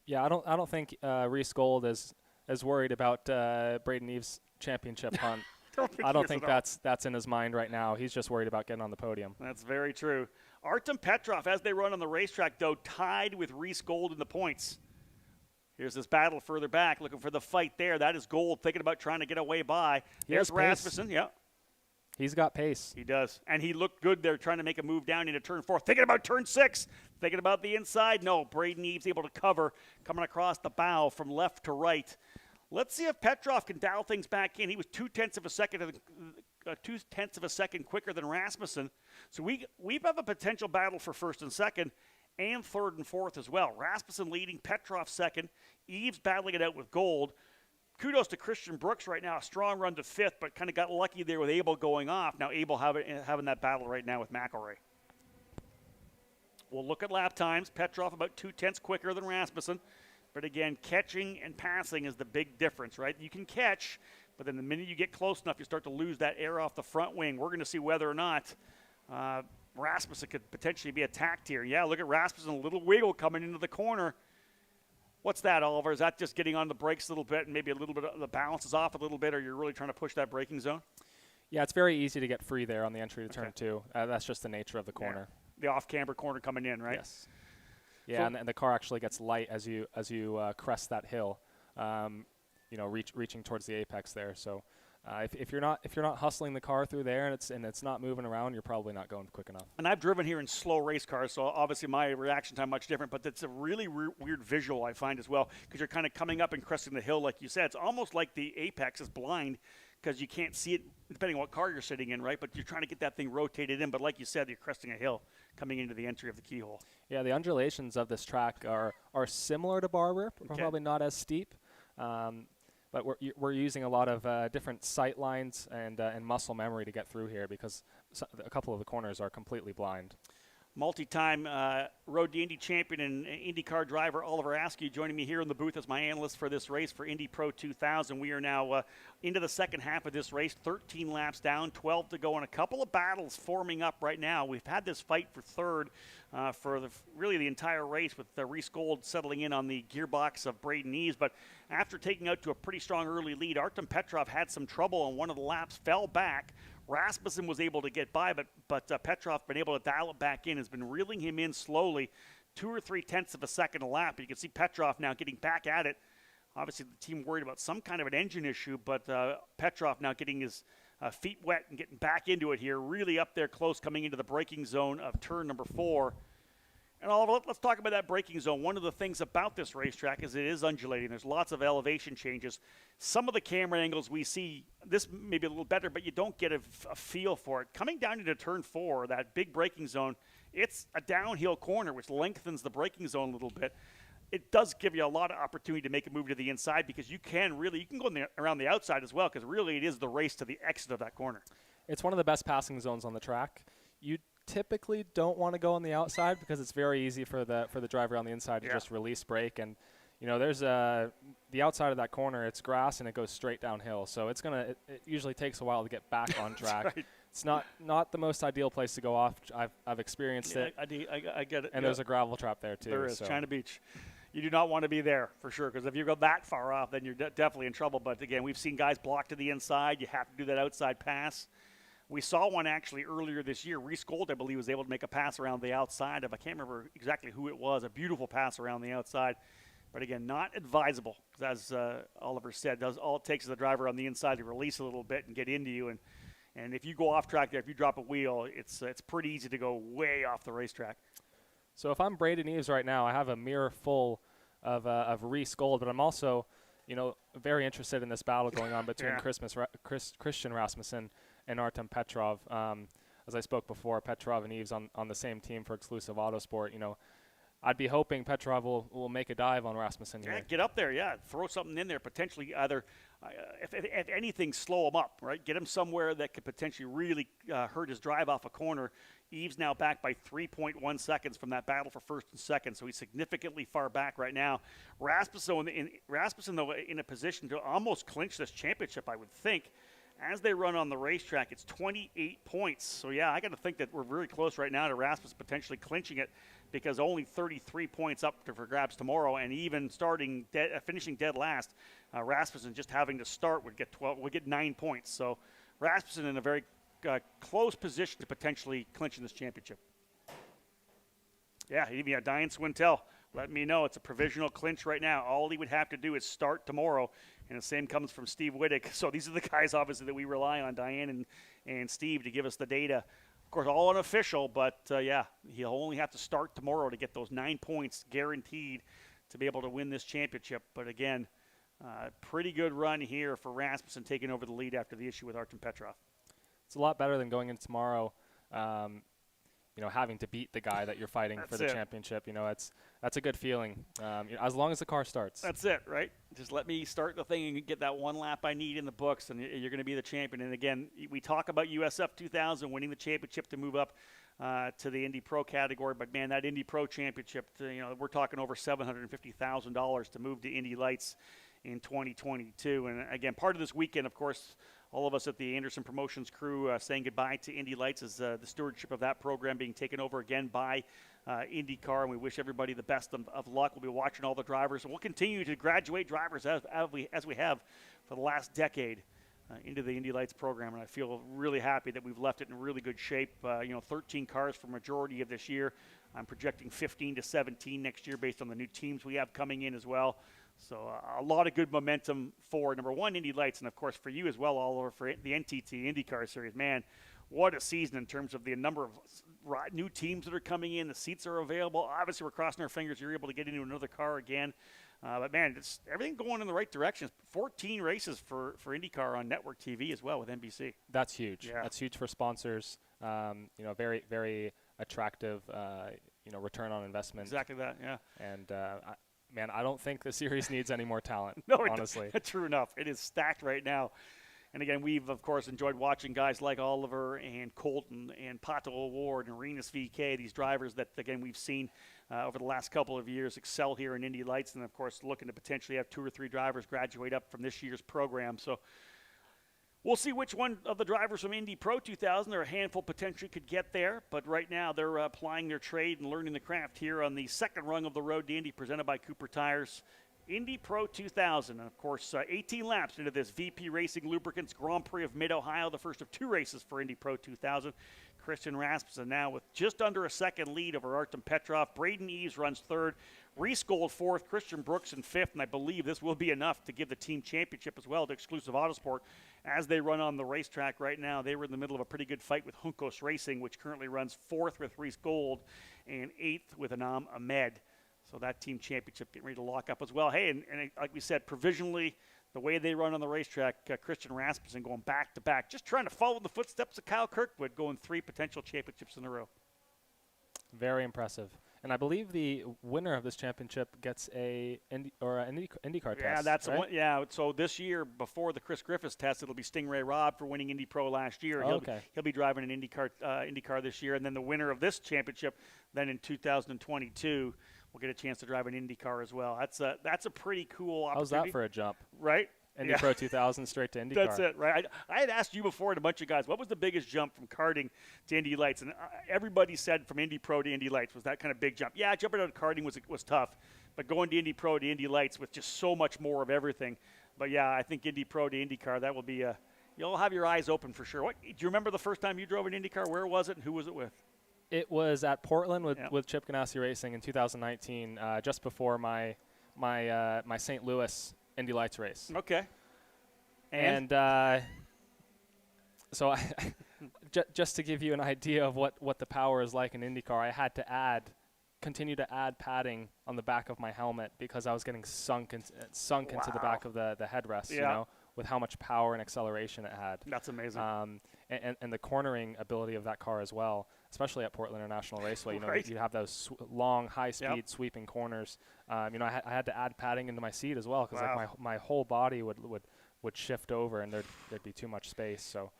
Yeah, I don't think Reese Gold is worried about Braden Eves' championship hunt. I don't think that's in his mind right now. He's just worried about getting on the podium. That's very true. Artem Petrov, as they run on the racetrack, though, tied with Reese Gold in the points. Here's this battle further back, looking for the fight there. That is Gold, thinking about trying to get away by. There's Rasmussen. Yeah. He's got pace. He does. And he looked good there trying to make a move down into turn 4. Thinking about turn 6. Thinking about the inside. No, Braden Eves able to cover, coming across the bow from left to right. Let's see if Petrov can dial things back in. He was 0.2 of a second quicker than Rasmussen. So we have a potential battle for first and second, and third and fourth as well. Rasmussen leading, Petrov second, Eves battling it out with Gold. Kudos to Christian Brooks right now, a strong run to fifth, but kind of got lucky there with Abel going off. Now Abel having that battle right now with McElroy. We'll look at lap times. Petrov about 0.2 quicker than Rasmussen. But again, catching and passing is the big difference, right? You can catch, but then the minute you get close enough, you start to lose that air off the front wing. We're going to see whether or not Rasmussen could potentially be attacked here. Yeah, look at Rasmussen, a little wiggle coming into the corner. What's that, Oliver? Is that just getting on the brakes a little bit and maybe a little bit of the balance is off a little bit, or you're really trying to push that braking zone? Yeah, it's very easy to get free there on the entry to turn 2. That's just the nature of the corner. Yeah. The off-camber corner coming in, right? Yes. Yeah, and the car actually gets light as you crest that hill, reaching towards the apex there. So if you're not hustling the car through there and it's not moving around, you're probably not going quick enough. And I've driven here in slow race cars, so obviously my reaction time much different. But it's a really weird visual I find as well, because you're kind of coming up and cresting the hill, like you said. It's almost like the apex is blind, because you can't see it depending on what car you're sitting in, right? But you're trying to get that thing rotated in. But like you said, you're cresting a hill coming into the entry of the keyhole. Yeah, the undulations of this track are similar to Barber, probably not as steep. But we're using a lot of different sight lines and muscle memory to get through here, because a couple of the corners are completely blind. Multi-time Road to Indy champion and IndyCar driver Oliver Askew joining me here in the booth as my analyst for this race for Indy Pro 2000. We are now into the second half of this race, 13 laps down, 12 to go, and a couple of battles forming up right now. We've had this fight for third for really the entire race, with Reese Gold settling in on the gearbox of Braden Eves. But after taking out to a pretty strong early lead, Artem Petrov had some trouble on one of the laps, fell back, Rasmussen was able to get by, but Petrov been able to dial it back in, has been reeling him in slowly, 2 or 3 tenths of a second a lap. You can see Petrov now getting back at it. Obviously, the team worried about some kind of an engine issue, but Petrov now getting his feet wet and getting back into it here, really up there close, coming into the braking zone of turn number 4. And Oliver, let's talk about that braking zone. One of the things about this racetrack is it is undulating. There's lots of elevation changes. Some of the camera angles we see, this may be a little better, but you don't get a feel for it. Coming down into turn 4, that big braking zone, it's a downhill corner, which lengthens the braking zone a little bit. It does give you a lot of opportunity to make a move to the inside because you can go around the outside as well, because really it is the race to the exit of that corner. It's one of the best passing zones on the track. You typically don't want to go on the outside because it's very easy for the driver on the inside to just release brake. And there's the outside of that corner, it's grass and it goes straight downhill. So it usually takes a while to get back on track. Right. It's not the most ideal place to go off. I've experienced it. I get it. And there's a gravel trap there too. There is, so. China Beach. You do not want to be there for sure, because if you go that far off, then you're definitely in trouble. But again, we've seen guys block to the inside. You have to do that outside pass. We saw one actually earlier this year. Reese Gold, I believe, was able to make a pass around the outside of, I can't remember exactly who it was, a beautiful pass around the outside. But again, not advisable, because as Oliver said, all it takes is the driver on the inside to release a little bit and get into you. And if you go off track there, if you drop a wheel, it's pretty easy to go way off the racetrack. So if I'm Braden Eves right now, I have a mirror full of Reese Gold, but I'm also, very interested in this battle going on between Christian Rasmussen and Artem Petrov. As I spoke before, Petrov and Eves on the same team for Exclusive Autosport. I'd be hoping Petrov will make a dive on Rasmussen here. Yeah, get up there, throw something in there, potentially either, if anything, slow him up, right? Get him somewhere that could potentially really hurt his drive off a corner. Eves now back by 3.1 seconds from that battle for first and second, so he's significantly far back right now. Rasmussen, though, in a position to almost clinch this championship, I would think. As they run on the racetrack, it's 28 points. So, I got to think that we're very close right now to Rasmussen potentially clinching it, because only 33 points up for grabs tomorrow, and even finishing dead last, Rasmussen just having to start would get 9 points. So Rasmussen in a very close position to potentially clinching this championship. Even Diane Swintel let me know it's a provisional clinch right now. All he would have to do is start tomorrow, and the same comes from Steve Wittig. So these are the guys, obviously, that we rely on, Diane and Steve, to give us the data. Of course, all unofficial, but he'll only have to start tomorrow to get those 9 points guaranteed to be able to win this championship. But again, pretty good run here for Rasmussen, taking over the lead after the issue with Artem Petrov. It's a lot better than going in tomorrow, having to beat the guy that you're fighting for the championship. That's a good feeling, as long as the car starts. That's it, right? Just let me start the thing and get that one lap I need in the books, and you're going to be the champion. And again, we talk about USF 2000 winning the championship to move up to the Indy Pro category, but man, that Indy Pro championship, we're talking over $750,000 to move to Indy Lights in 2022. And again, part of this weekend, of course, all of us at the Anderson Promotions crew saying goodbye to Indy Lights as the stewardship of that program being taken over again by IndyCar, and we wish everybody the best of luck. We'll be watching all the drivers, and we'll continue to graduate drivers as we have for the last decade into the Indy Lights program, and I feel really happy that we've left it in really good shape. 13 cars for majority of this year. I'm projecting 15 to 17 next year based on the new teams we have coming in as well. So a lot of good momentum for, number one, Indy Lights, and of course for you as well, Oliver, for the NTT IndyCar Series. Man, what a season in terms of the number of new teams that are coming in. The seats are available. Obviously, we're crossing our fingers you're able to get into another car again. But, man, it's everything going in the right direction. 14 races for IndyCar on network TV as well with NBC. That's huge. Yeah. That's huge for sponsors. Very, very attractive, return on investment. Exactly that, yeah. And, man, I don't think the series needs any more talent, no, honestly. True enough. It is stacked right now. And, again, we've, of course, enjoyed watching guys like Oliver and Colton and Pato O'Ward and Renus VK, these drivers that, again, we've seen over the last couple of years excel here in Indy Lights, and, of course, looking to potentially have 2 or 3 drivers graduate up from this year's program. So we'll see which one of the drivers from Indy Pro 2000, or a handful potentially, could get there. But right now they're applying their trade and learning the craft here on the second rung of the road to Indy, presented by Cooper Tires. Indy Pro 2000. And of course, 18 laps into this VP Racing Lubricants Grand Prix of Mid-Ohio, the first of 2 races for Indy Pro 2000. Christian Rasmussen now with just under a second lead over Artem Petrov. Braden Eves runs third. Reese Gold fourth. Christian Brooks in fifth. And I believe this will be enough to give the team championship as well to Exclusive Autosport as they run on the racetrack right now. They were in the middle of a pretty good fight with Juncos Racing, which currently runs fourth with Reese Gold and eighth with Anam Ahmed. So that team championship getting ready to lock up as well. Hey, and like we said, provisionally, the way they run on the racetrack, Christian Rasmussen going back-to-back, just trying to follow in the footsteps of Kyle Kirkwood, going 3 potential championships in a row. Very impressive. And I believe the winner of this championship gets an IndyCar test. Yeah, that's right? one. Yeah, so this year, before the Chris Griffiths test, it'll be Stingray Robb for winning Indy Pro last year. He'll be driving an IndyCar this year. And then the winner of this championship, then in 2022, will get a chance to drive an IndyCar as well. That's a pretty cool opportunity. How's that for a jump? Right? Indy Pro 2000 straight to IndyCar. That's it, right? I had asked you before and a bunch of guys, what was the biggest jump from karting to Indy Lights? And everybody said from Indy Pro to Indy Lights was that kind of big jump. Yeah, jumping out of karting was tough, but going to Indy Pro to Indy Lights with just so much more of everything. But yeah, I think Indy Pro to IndyCar, that will be you'll have your eyes open for sure. Do you remember the first time you drove an IndyCar? Where was it and who was it with? It was at Portland with Chip Ganassi Racing in 2019, just before my St. Louis Indy Lights race. Okay. And so just to give you an idea of what the power is like in IndyCar, I had to continue to add padding on the back of my helmet because I was getting sunk into the back of the headrest, you know, with how much power and acceleration it had. That's amazing. And the cornering ability of that car as well, especially at Portland International Raceway. You know, Right. you have those long, high-speed sweeping corners. You know, I had to add padding into my seat as well because like my whole body would shift over and there'd be too much space. So.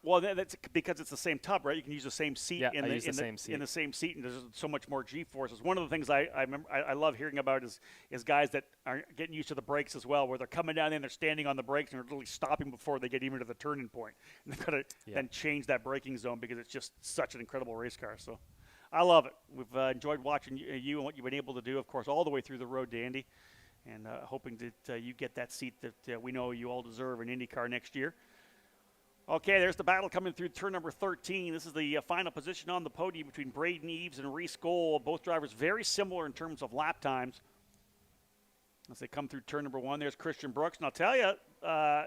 Well, that's because it's the same tub, right? You can use the same seat in the same seat. In the same seat, and there's so much more G-forces. One of the things I remember I love hearing about is guys that are getting used to the brakes as well, where they're coming down and they're standing on the brakes and they're literally stopping before they get even to the turning point. And they've got to then change that braking zone because it's just such an incredible race car. So I love it. We've enjoyed watching you and what you've been able to do, of course, all the way through the road to Indy, and hoping that you get that seat that we know you all deserve in IndyCar next year. Okay, there's the battle coming through turn number 13. This is the final position on the podium between Braden Eves and Reese Gold. Both drivers very similar in terms of lap times. As they come through turn number 1, there's Christian Brooks. And I'll tell you,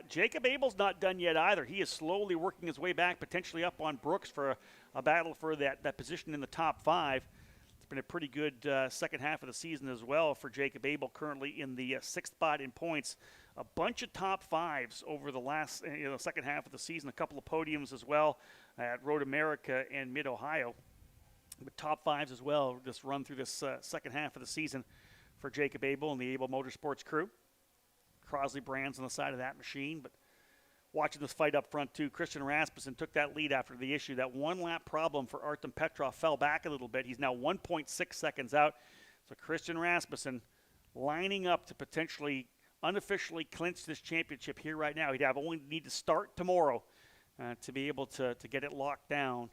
Jacob Abel's not done yet either. He is slowly working his way back, potentially up on Brooks for a battle for that position in the top 5. It's been a pretty good second half of the season as well for Jacob Abel, currently in the 6th spot in points. A bunch of top 5s over the last second half of the season. A couple of podiums as well at Road America and Mid-Ohio. But top 5s as well just run through this second half of the season for Jacob Abel and the Abel Motorsports crew. Crosley Brands on the side of that machine. But watching this fight up front too, Christian Rasmussen took that lead after the issue. That one-lap problem for Artem Petrov fell back a little bit. He's now 1.6 seconds out. So Christian Rasmussen lining up to potentially unofficially clinch this championship here right now. He'd only need to start tomorrow to be able to get it locked down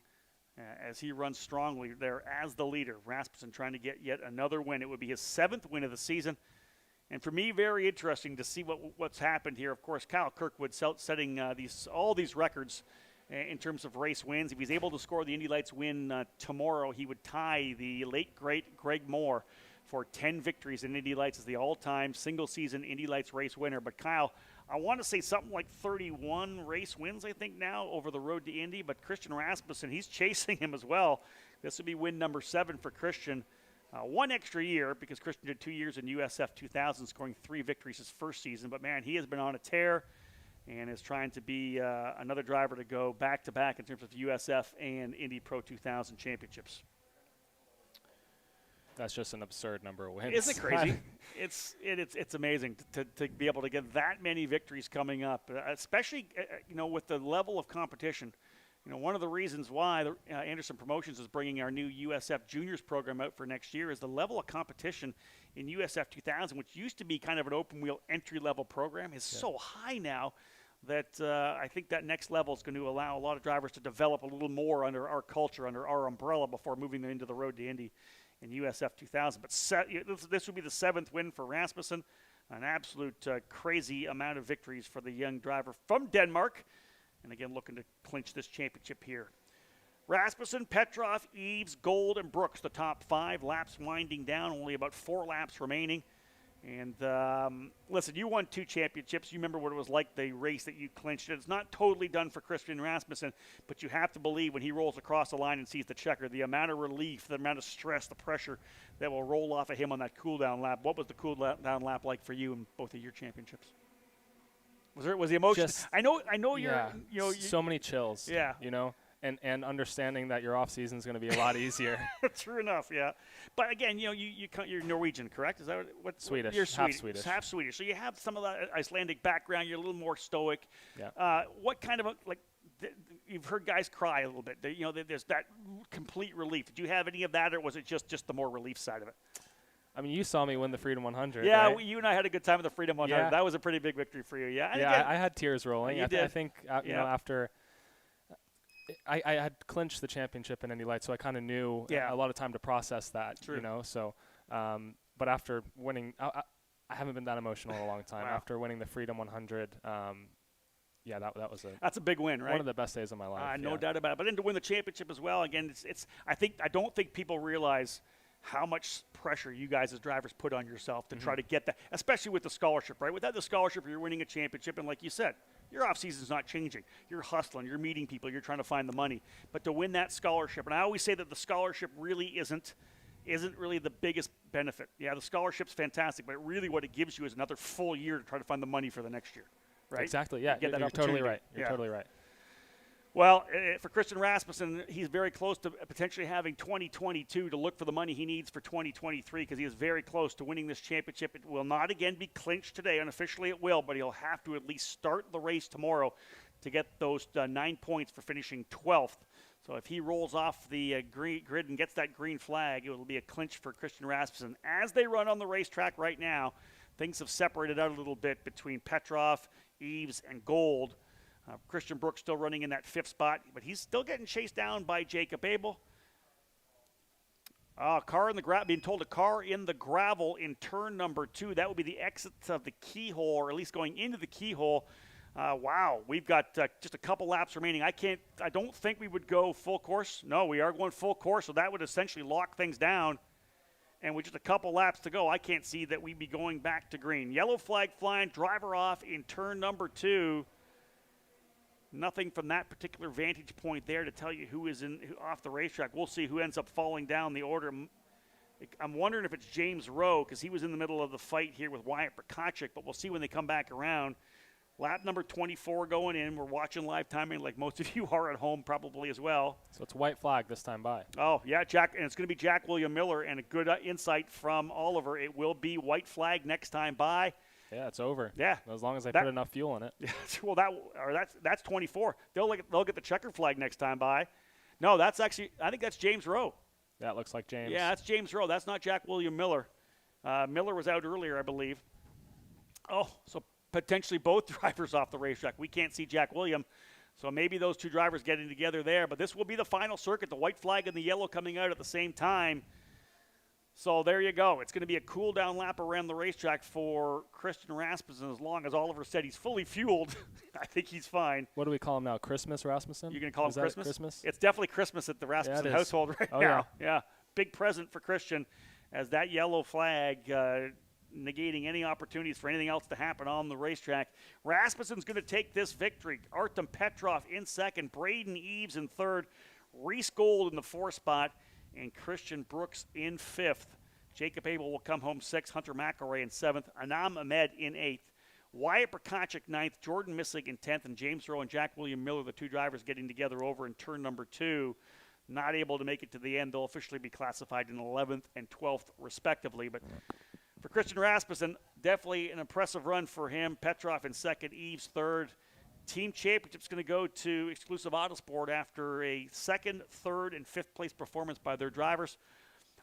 as he runs strongly there as the leader. Rasmussen trying to get yet another win. It would be his 7th win of the season. And for me, very interesting to see what's happened here. Of course, Kyle Kirkwood setting all these records in terms of race wins. If he's able to score the Indy Lights win tomorrow, he would tie the late, great Greg Moore for 10 victories in Indy Lights as the all-time single-season Indy Lights race winner. But Kyle, I want to say something like 31 race wins, I think, now over the road to Indy. But Christian Rasmussen, he's chasing him as well. This would be win number 7 for Christian. 1 extra year because Christian did 2 years in USF 2000, scoring 3 victories his first season. But, man, he has been on a tear and is trying to be another driver to go back-to-back in terms of USF and Indy Pro 2000 championships. That's just an absurd number of wins. Isn't it crazy? It's amazing to be able to get that many victories coming up, especially with the level of competition. One of the reasons why Anderson Promotions is bringing our new USF Juniors program out for next year is the level of competition in USF 2000, which used to be kind of an open wheel entry level program, is so high now that I think that next level is going to allow a lot of drivers to develop a little more under our culture, under our umbrella before moving them into the road to Indy in USF 2000. But this would be the 7th win for Rasmussen. An absolute crazy amount of victories for the young driver from Denmark. And again, looking to clinch this championship here. Rasmussen, Petrov, Eves, Gold, and Brooks, the top 5. Laps winding down, only about 4 laps remaining. And listen, you won 2 championships. You remember what it was like, the race that you clinched. It's not totally done for Christian Rasmussen, but you have to believe when he rolls across the line and sees the checker, the amount of relief, the amount of stress, the pressure that will roll off of him on that cool-down lap. What was the cool-down lap like for you in both of your championships? Was the emotion? I know you're. So many chills. Yeah. And understanding that your off season is going to be a lot easier. True enough, yeah. But again, you're Norwegian, correct? Is that what? Swedish. You're Half Swedish. Half Swedish. So you have some of that Icelandic background. You're a little more stoic. Yeah. What kind of you've heard guys cry a little bit. There's that complete relief. Did you have any of that, or was it just the more relief side of it? I mean, you saw me win the Freedom 100. Yeah, right? You and I had a good time with the Freedom 100. Yeah. That was a pretty big victory for you. Yeah. And yeah, again, I had tears rolling. You did. I think after I had clinched the championship in Indy Lights, so I kind of knew a lot of time to process that. True. So but after winning, I haven't been that emotional in a long time. Wow. After winning the Freedom 100, that was that's a big win, right? One of the best days of my life. No doubt about it. But then to win the championship as well, again, I don't think people realize how much pressure you guys as drivers put on yourself to try to get that, especially with the scholarship, right? Without the scholarship, you're winning a championship, and like you said, your off season's not changing. You're hustling, you're meeting people, you're trying to find the money. But to win that scholarship, and I always say that the scholarship really isn't really the biggest benefit. Yeah, the scholarship's fantastic, but really what it gives you is another full year to try to find the money for the next year, right? Exactly, yeah. You're totally right. You're totally right. Well, for Christian Rasmussen, he's very close to potentially having 2022 to look for the money he needs for 2023 because he is very close to winning this championship. It will not again be clinched today. Unofficially it will, but he'll have to at least start the race tomorrow to get those 9 points for finishing 12th. So if he rolls off the grid and gets that green flag, it will be a clinch for Christian Rasmussen. As they run on the racetrack right now, things have separated out a little bit between Petrov, Eves, and Gold. Christian Brooks still running in that 5th spot, but he's still getting chased down by Jacob Abel. Being told a car in the gravel in turn number 2. That would be the exit of the keyhole, or at least going into the keyhole. Wow, we've got just a couple laps remaining. I don't think we would go full course. No, we are going full course, so that would essentially lock things down. And with just a couple laps to go, I can't see that we'd be going back to green. Yellow flag flying, driver off in turn number 2. Nothing from that particular vantage point there to tell you who is off the racetrack. We'll see who ends up falling down the order. I'm wondering if it's James Rowe because he was in the middle of the fight here with Wyatt Prokachik, but we'll see when they come back around. Lap number 24 going in. We're watching live timing like most of you are at home probably as well. So it's white flag this time by. Oh, yeah, Jack, and it's going to be Jack William Miller, and a good insight from Oliver. It will be white flag next time by. Yeah, it's over. Yeah, as long as I put enough fuel in it. Well, that's 24. They'll get the checker flag next time by. No, I think that's James Rowe. That looks like James. Yeah, that's James Rowe. That's not Jack William Miller. Miller was out earlier, I believe. Oh, so potentially both drivers off the racetrack. We can't see Jack William, so maybe those two drivers getting together there. But this will be the final circuit. The white flag and the yellow coming out at the same time. So there you go. It's going to be a cool-down lap around the racetrack for Christian Rasmussen. As long as Oliver said he's fully fueled, I think he's fine. What do we call him now? Christmas Rasmussen? You're going to call him Christmas? Christmas? It's definitely Christmas at the Rasmussen household right now. Yeah, big present for Christian as that yellow flag negating any opportunities for anything else to happen on the racetrack. Rasmussen's going to take this victory. Artem Petrov in second, Braden Eves in third, Reese Gold in the 4th spot, and Christian Brooks in 5th. Jacob Abel will come home 6th, Hunter McElroy in 7th, Anam Ahmed in 8th, Wyatt Prokachik 9th, Jordan Missig in 10th, and James Rowe and Jack William Miller, the two drivers getting together over in turn number 2. Not able to make it to the end. They'll officially be classified in 11th and 12th respectively. But for Christian Rasmussen, definitely an impressive run for him. Petrov in 2nd, Eves 3rd. Team championship's going to go to Exclusive Autosport after a 2nd, 3rd, and 5th place performance by their drivers.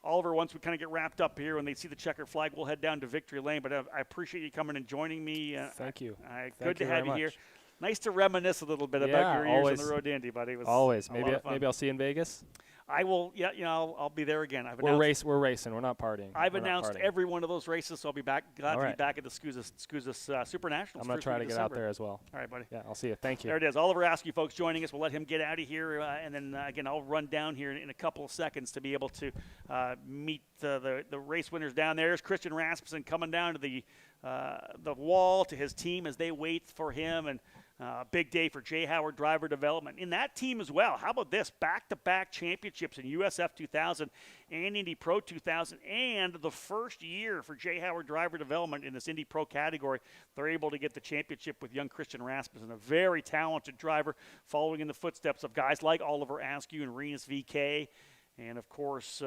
Oliver, once we kind of get wrapped up here and they see the checker flag, we'll head down to Victory Lane. But I appreciate you coming and joining me. Thank you. Good to have you here. Nice to reminisce a little bit about your years on the road, Indy, buddy. Always. Maybe I'll see you in Vegas. I will. Yeah, I'll be there again. We're racing. We're not partying. I've We're not announced partying. every one of those races, so I'll be back. Glad to be right. back at the Scuzas Super Nationals. I'm gonna first try week to of get out December. there as well. All right, buddy. Yeah, I'll see you. Thank you. There it is. Oliver Askew, folks, joining us. We'll let him get out of here, and then again, I'll run down here in a couple of seconds to be able to meet the race winners down there. There's Christian Rasmussen coming down to the wall to his team as they wait for him, and big day for Jay Howard Driver Development. In that team as well, how about this? Back-to-back championships in USF 2000 and Indy Pro 2000, and the first year for Jay Howard Driver Development in this Indy Pro category. They're able to get the championship with young Christian Rasmussen, a very talented driver following in the footsteps of guys like Oliver Askew and Renus VK, and of course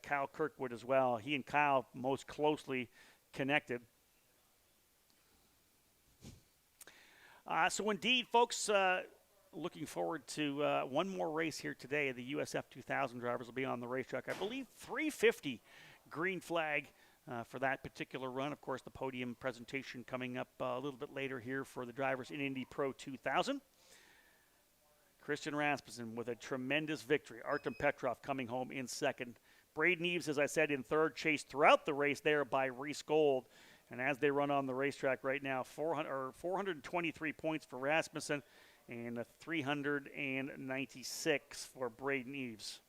Kyle Kirkwood as well. He and Kyle most closely connected. So indeed, folks, looking forward to one more race here today. The USF 2000 drivers will be on the racetrack. I believe 350 green flag for that particular run. Of course, the podium presentation coming up a little bit later here for the drivers in Indy Pro 2000. Christian Rasmussen with a tremendous victory. Artem Petrov coming home in second. Braden Eves, as I said, in third, chased throughout the race there by Reese Gold. And as they run on the racetrack right now, 423 points for Rasmussen and 396 for Braden Eves.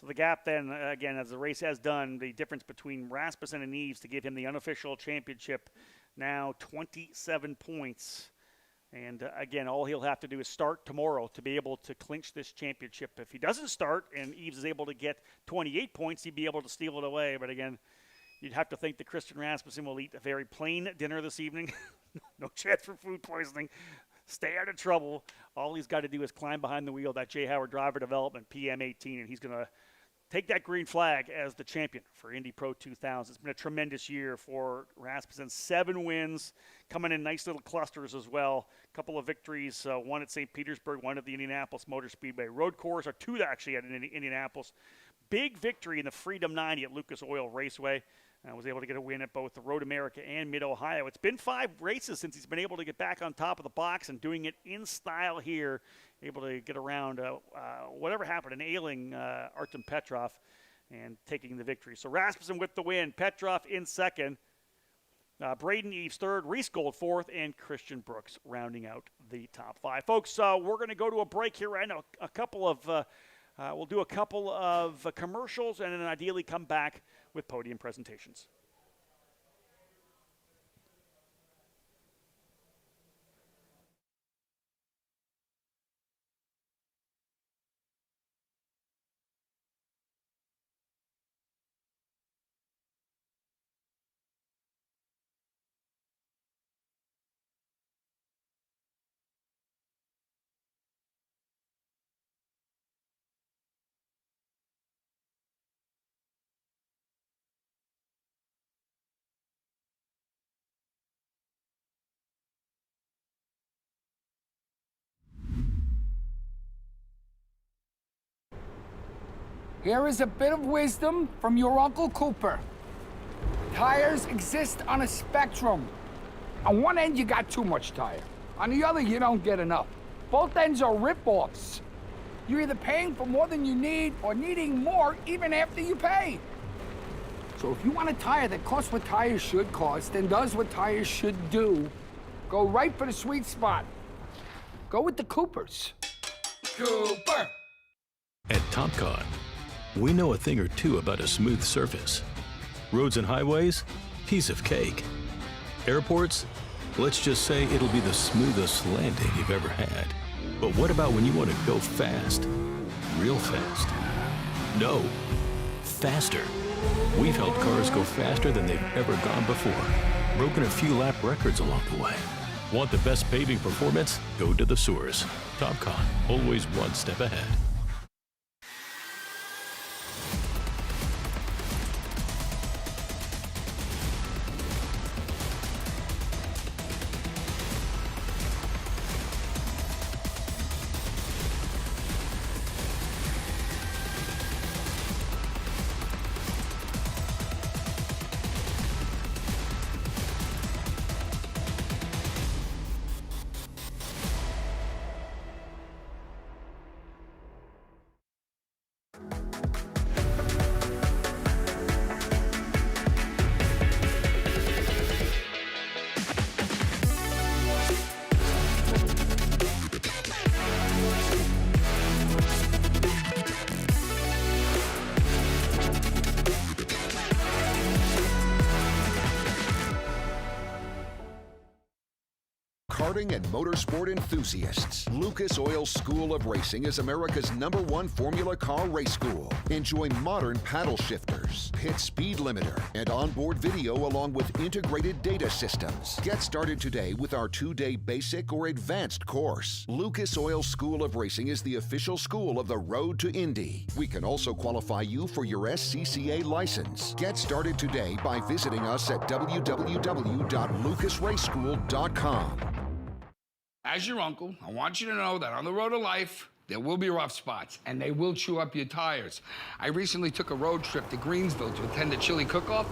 So the gap then, again, as the race has done, the difference between Rasmussen and Eves to give him the unofficial championship, now 27 points. And again, all he'll have to do is start tomorrow to be able to clinch this championship. If he doesn't start and Eves is able to get 28 points, he'd be able to steal it away. But again, you'd have to think that Christian Rasmussen will eat a very plain dinner this evening. No chance for food poisoning. Stay out of trouble. All he's got to do is climb behind the wheel of that Jay Howard Driver Development PM18, and he's going to take that green flag as the champion for Indy Pro 2000. It's been a tremendous year for Rasmussen. 7 wins, coming in nice little clusters as well. A couple of victories, one at St. Petersburg, one at the Indianapolis Motor Speedway Road Course, or 2 actually at Indianapolis. Big victory in the Freedom 90 at Lucas Oil Raceway. Was able to get a win at both the Road America and Mid-Ohio. It's been 5 races since he's been able to get back on top of the box and doing it in style here, able to get around whatever happened, an ailing Artem Petrov and taking the victory. So Rasmussen with the win, Petrov in second, Braden Eves third, Reese Gold fourth, and Christian Brooks rounding out the top 5. Folks, we're going to go to a break here right now. We'll do a couple of commercials and then ideally come back with podium presentations. Here is a bit of wisdom from your Uncle Cooper. Tires exist on a spectrum. On one end, you got too much tire. On the other, you don't get enough. Both ends are rip-offs. You're either paying for more than you need or needing more even after you pay. So if you want a tire that costs what tires should cost and does what tires should do, go right for the sweet spot. Go with the Coopers. Cooper! At TopCon, we know a thing or two about a smooth surface. Roads and highways, piece of cake. Airports, let's just say it'll be the smoothest landing you've ever had. But what about when you want to go fast? Real fast? No, faster. We've helped cars go faster than they've ever gone before. Broken a few lap records along the way. Want the best paving performance? Go to the source. TopCon, always one step ahead. karting and motorsport enthusiasts. Lucas Oil School of Racing is America's #1 Formula Car race school. Enjoy modern paddle shifters, pit speed limiter, and onboard video along with integrated data systems. Get started today with our 2-day basic or advanced course. Lucas Oil School of Racing is the official school of the Road to Indy. We can also qualify you for your SCCA license. Get started today by visiting us at www.lucasraceschool.com. As your uncle, I want you to know that on the road to life, there will be rough spots, and they will chew up your tires. I recently took a road trip to Greensville to attend a chili cook-off.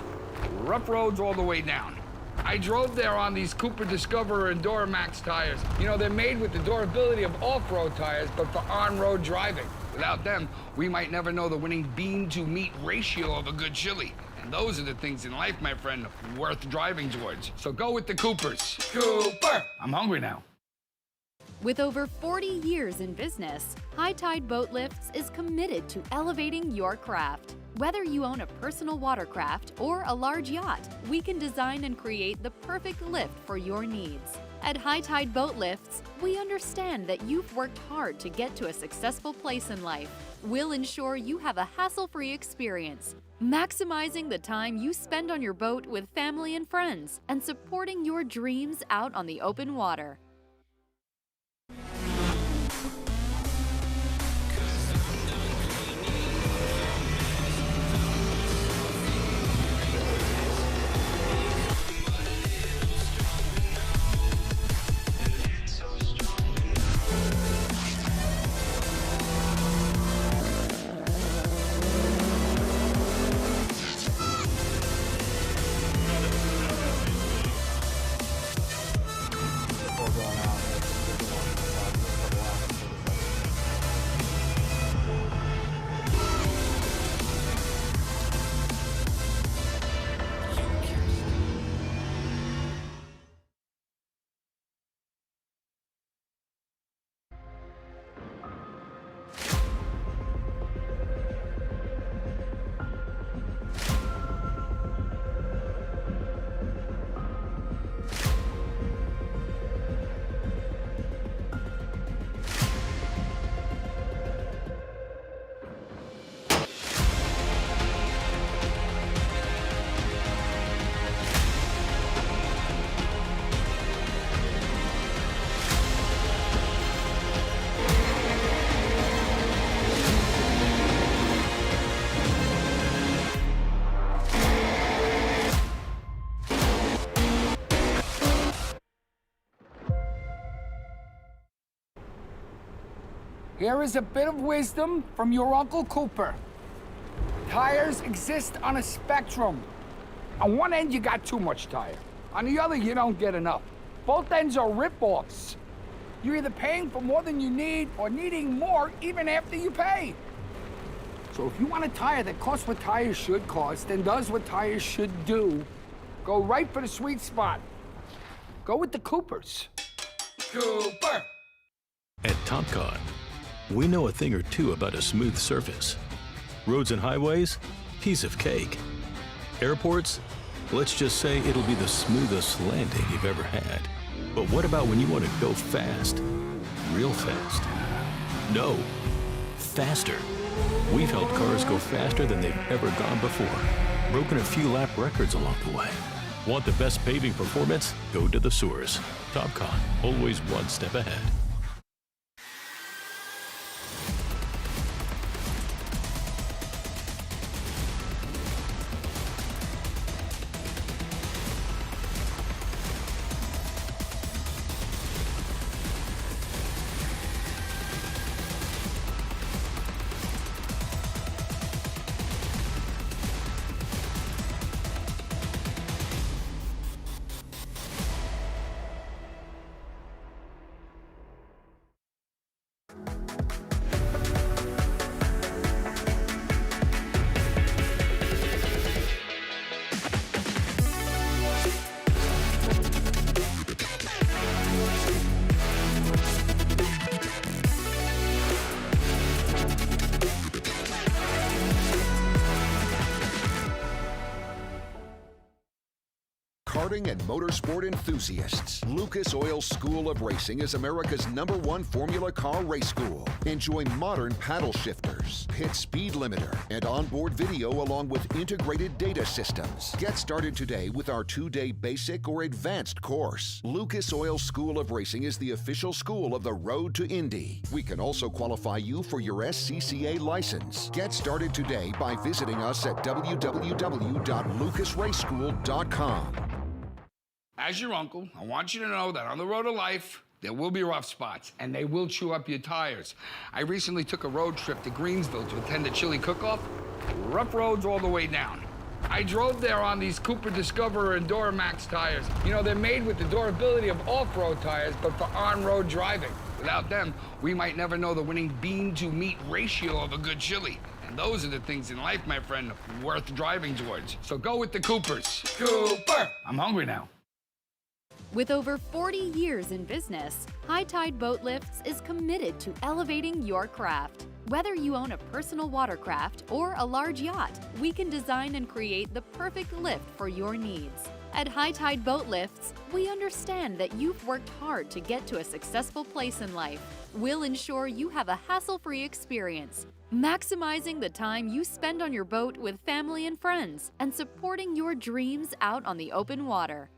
Rough roads all the way down. I drove there on these Cooper Discoverer and Duramax tires. You know, they're made with the durability of off-road tires, but for on-road driving. Without them, we might never know the winning bean-to-meat ratio of a good chili. And those are the things in life, my friend, worth driving towards. So go with the Coopers. Cooper! I'm hungry now. With over 40 years in business, High Tide Boat Lifts is committed to elevating your craft. Whether you own a personal watercraft or a large yacht, we can design and create the perfect lift for your needs. At High Tide Boat Lifts, we understand that you've worked hard to get to a successful place in life. We'll ensure you have a hassle-free experience, maximizing the time you spend on your boat with family and friends, and supporting your dreams out on the open water. Here is a bit of wisdom from your Uncle Cooper. Tires exist on a spectrum. On one end, you got too much tire. On the other, you don't get enough. Both ends are rip-offs. You're either paying for more than you need or needing more even after you pay. So if you want a tire that costs what tires should cost and does what tires should do, go right for the sweet spot. Go with the Coopers. Cooper! At TopCon, we know a thing or two about a smooth surface. Roads and highways, piece of cake. Airports, let's just say it'll be the smoothest landing you've ever had. But what about when you want to go fast? Real fast? No, faster. We've helped cars go faster than they've ever gone before. Broken a few lap records along the way. Want the best paving performance? Go to the source. TopCon, always one step ahead. Karting and motorsport enthusiasts, Lucas Oil School of Racing is America's #1 Formula Car race school. Enjoy modern paddle shifters, pit speed limiter, and onboard video along with integrated data systems. Get started today with our 2-day basic or advanced course. Lucas Oil School of Racing is the official school of the Road to Indy. We can also qualify you for your SCCA license. Get started today by visiting us at www.lucasraceschool.com. As your uncle, I want you to know that on the road to life, there will be rough spots, and they will chew up your tires. I recently took a road trip to Greensville to attend a chili cook-off. Rough roads all the way down. I drove there on these Cooper Discoverer and Duramax tires. You know, they're made with the durability of off-road tires, but for on-road driving. Without them, we might never know the winning bean-to-meat ratio of a good chili. And those are the things in life, my friend, worth driving towards. So go with the Coopers. Cooper! I'm hungry now. With over 40 years in business, High Tide Boat Lifts is committed to elevating your craft. Whether you own a personal watercraft or a large yacht, we can design and create the perfect lift for your needs. At High Tide Boat Lifts, we understand that you've worked hard to get to a successful place in life. We'll ensure you have a hassle-free experience, maximizing the time you spend on your boat with family and friends, and supporting your dreams out on the open water.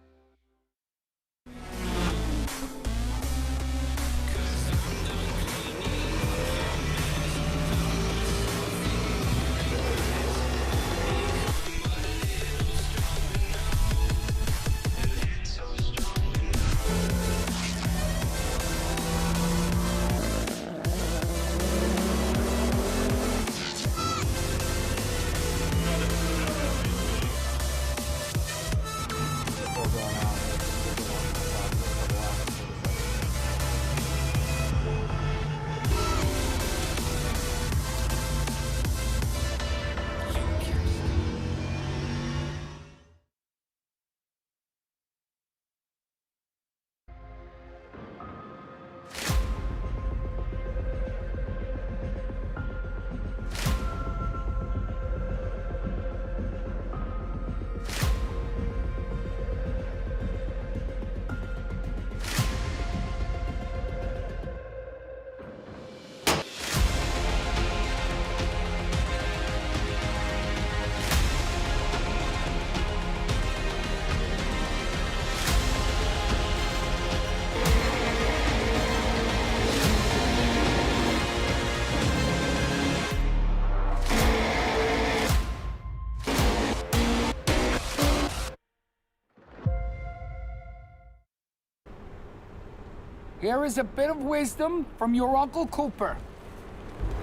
Here is a bit of wisdom from your Uncle Cooper.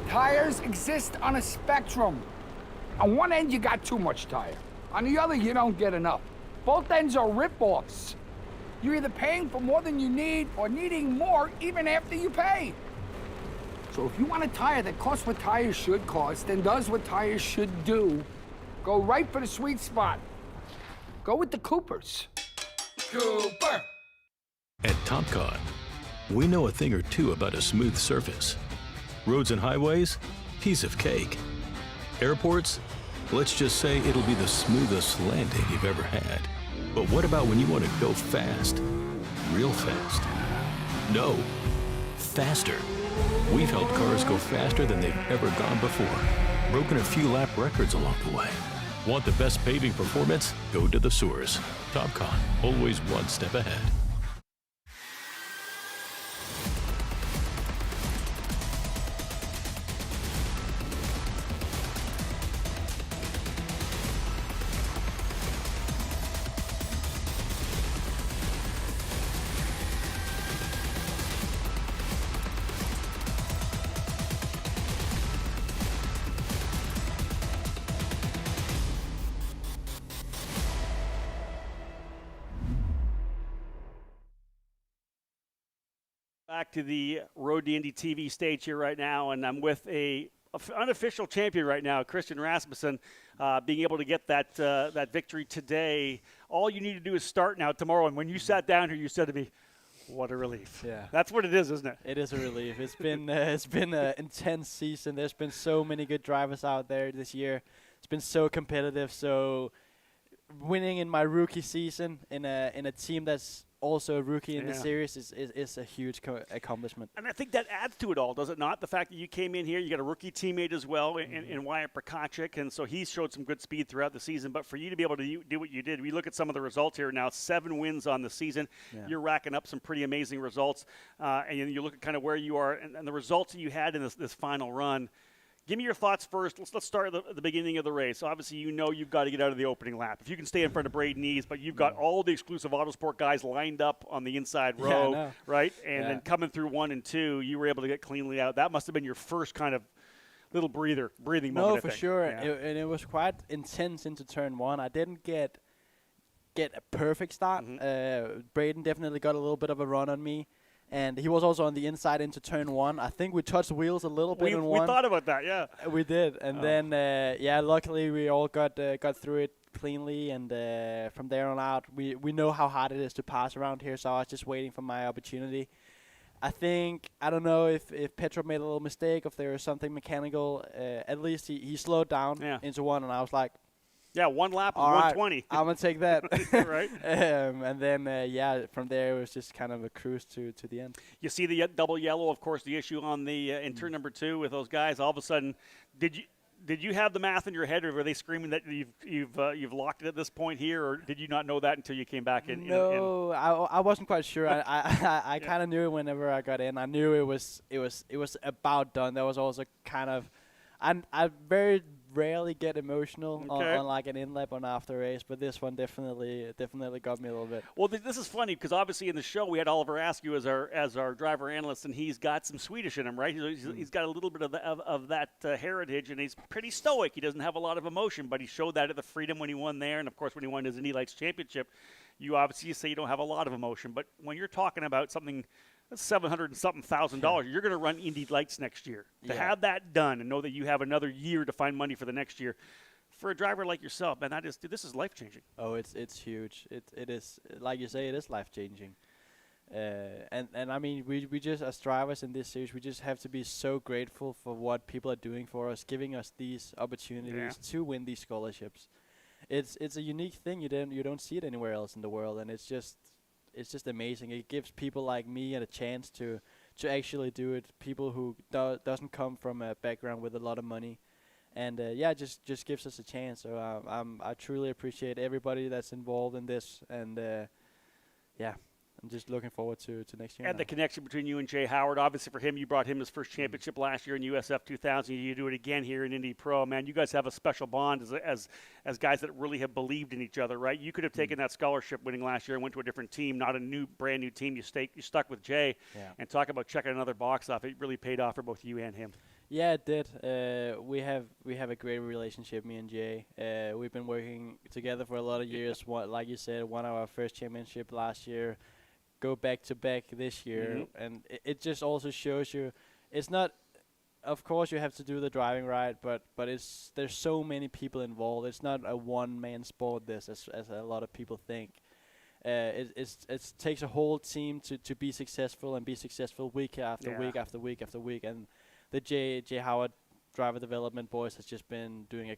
Tires exist on a spectrum. On one end, you got too much tire. On the other, you don't get enough. Both ends are rip-offs. You're either paying for more than you need or needing more even after you pay. So if you want a tire that costs what tires should cost and does what tires should do, go right for the sweet spot. Go with the Coopers. Cooper! At TopCon, we know a thing or two about a smooth surface. Roads and highways, piece of cake. Airports, let's just say it'll be the smoothest landing you've ever had. But what about when you want to go fast? Real fast? No, faster. We've helped cars go faster than they've ever gone before. Broken a few lap records along the way. Want the best paving performance? Go to the source. TopCon, always one step ahead. Back to the Road to Indy TV stage here right now, and I'm with a unofficial champion right now, Christian Rasmussen, being able to get that victory today. All you need to do is start now tomorrow. And when you sat down here, you said to me, "What a relief!" Yeah, that's what it is, isn't it? It is a relief. It's been an intense season. There's been so many good drivers out there this year. It's been so competitive. So winning in my rookie season in a team that's also a rookie in the series is a huge accomplishment. And I think that adds to it all, does it not? The fact that you came in here, you got a rookie teammate as well in Wyatt Prakacic, and so he's showed some good speed throughout the season. But for you to be able to do what you did, we look at some of the results here now, 7 wins on the season. Yeah. You're racking up some pretty amazing results. And you look at kind of where you are and the results that you had in this final run. Give me your thoughts first. Let's start at the beginning of the race. Obviously, you know you've got to get out of the opening lap. If you can stay in front of Braden Ease, but you've got all the exclusive Autosport guys lined up on the inside row, right? And then coming through 1 and 2, you were able to get cleanly out. That must have been your first kind of little breathing moment. No, for sure. Yeah. And it was quite intense into turn 1. I didn't get a perfect start. Braden definitely got a little bit of a run on me. And he was also on the inside into turn 1. I think we touched wheels a little bit in 1. We thought about that, yeah. We did. And then, luckily we all got through it cleanly. And from there on out, we know how hard it is to pass around here. So I was just waiting for my opportunity. I don't know if Petro made a little mistake, if there was something mechanical. At least he slowed down into 1. And I was like, yeah, 1 lap was 120. Right, I'm going to take that. Right. And then, from there, it was just kind of a cruise to the end. You see the double yellow, of course, the issue on the in turn number 2 with those guys. All of a sudden, did you have the math in your head, or were they screaming that you've locked it at this point here, or did you not know that until you came back in? No, I wasn't quite sure. I kind of knew it whenever I got in. I knew it was about done. There was also kind of I very rarely get emotional on like an in-lap on after race, but this one definitely got me a little bit. Well, this is funny because obviously in the show we had Oliver Askew as our driver analyst, and he's got some Swedish in him, right? He's got a little bit of that heritage, and he's pretty stoic. He doesn't have a lot of emotion, but he showed that at the Freedom when he won there, and of course when he won his Indy Lights Championship. You obviously say you don't have a lot of emotion, but when you're talking about something that's $700 and something thousand, you're going to run Indy Lights next year. To have that done and know that you have another year to find money for the next year, for a driver like yourself, man, this is life changing. Oh, it's huge. It is, like you say, it is life changing. And I mean, we just, as drivers in this series, we just have to be so grateful for what people are doing for us, giving us these opportunities to win these scholarships. It's a unique thing. You don't see it anywhere else in the world, and it's just amazing. It gives people like me a chance to actually do it. People who doesn't come from a background with a lot of money, and just gives us a chance. So I truly appreciate everybody that's involved in this, and I'm just looking forward to next year. And the connection between you and Jay Howard, obviously for him, you brought him his first championship last year in USF 2000. You do it again here in Indy Pro. Man, you guys have a special bond as guys that really have believed in each other, right? You could have taken that scholarship winning last year and went to a different team, not a brand new team. You stuck with Jay, and talk about checking another box off. It really paid off for both you and him. Yeah, it did. We have a great relationship, me and Jay. We've been working together for a lot of years. Like you said, won our first championship last year. Go back to back this year, and it just also shows you it's not. Of course, you have to do the driving right, but there's so many people involved. It's not a one-man sport. This as a lot of people think. It takes a whole team to be successful and be successful week after week after week after week. And the Jay Howard driver development boys has just been doing a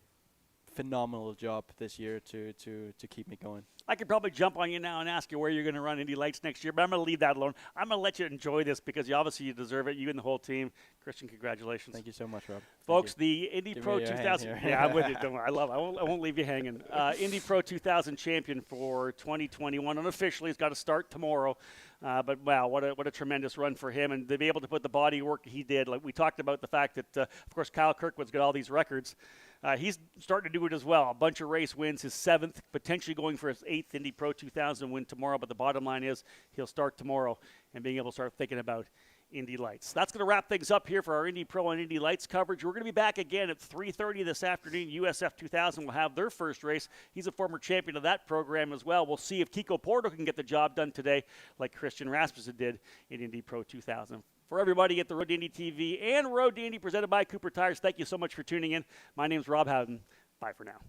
phenomenal job this year to keep me going. I could probably jump on you now and ask you where you're going to run Indy Lights next year, but I'm going to leave that alone. I'm going to let you enjoy this because you deserve it, you and the whole team. Christian, congratulations. Thank you so much, Rob. Folks, the Indy Pro 2000. Yeah, I'm with you. Don't worry. I love it. I won't leave you hanging. Indy Pro 2000 champion for 2021. Unofficially, it's got to start tomorrow. But wow, what a tremendous run for him, and to be able to put the body work he did. Like we talked about the fact that, of course, Kyle Kirkwood's got all these records. He's starting to do it as well. A bunch of race wins, his 7th, potentially going for his 8th Indy Pro 2000 win tomorrow. But the bottom line is he'll start tomorrow and being able to start thinking about Indy Lights. That's going to wrap things up here for our Indy Pro and Indy Lights coverage. We're going to be back again at 3:30 this afternoon. USF 2000 will have their first race. He's a former champion of that program as well. We'll see if Kiko Porto can get the job done today like Christian Rasmussen did in Indy Pro 2000. For everybody at the Road to Indy TV and Road to Indy presented by Cooper Tires, thank you so much for tuning in. My name's Rob Howden. Bye for now.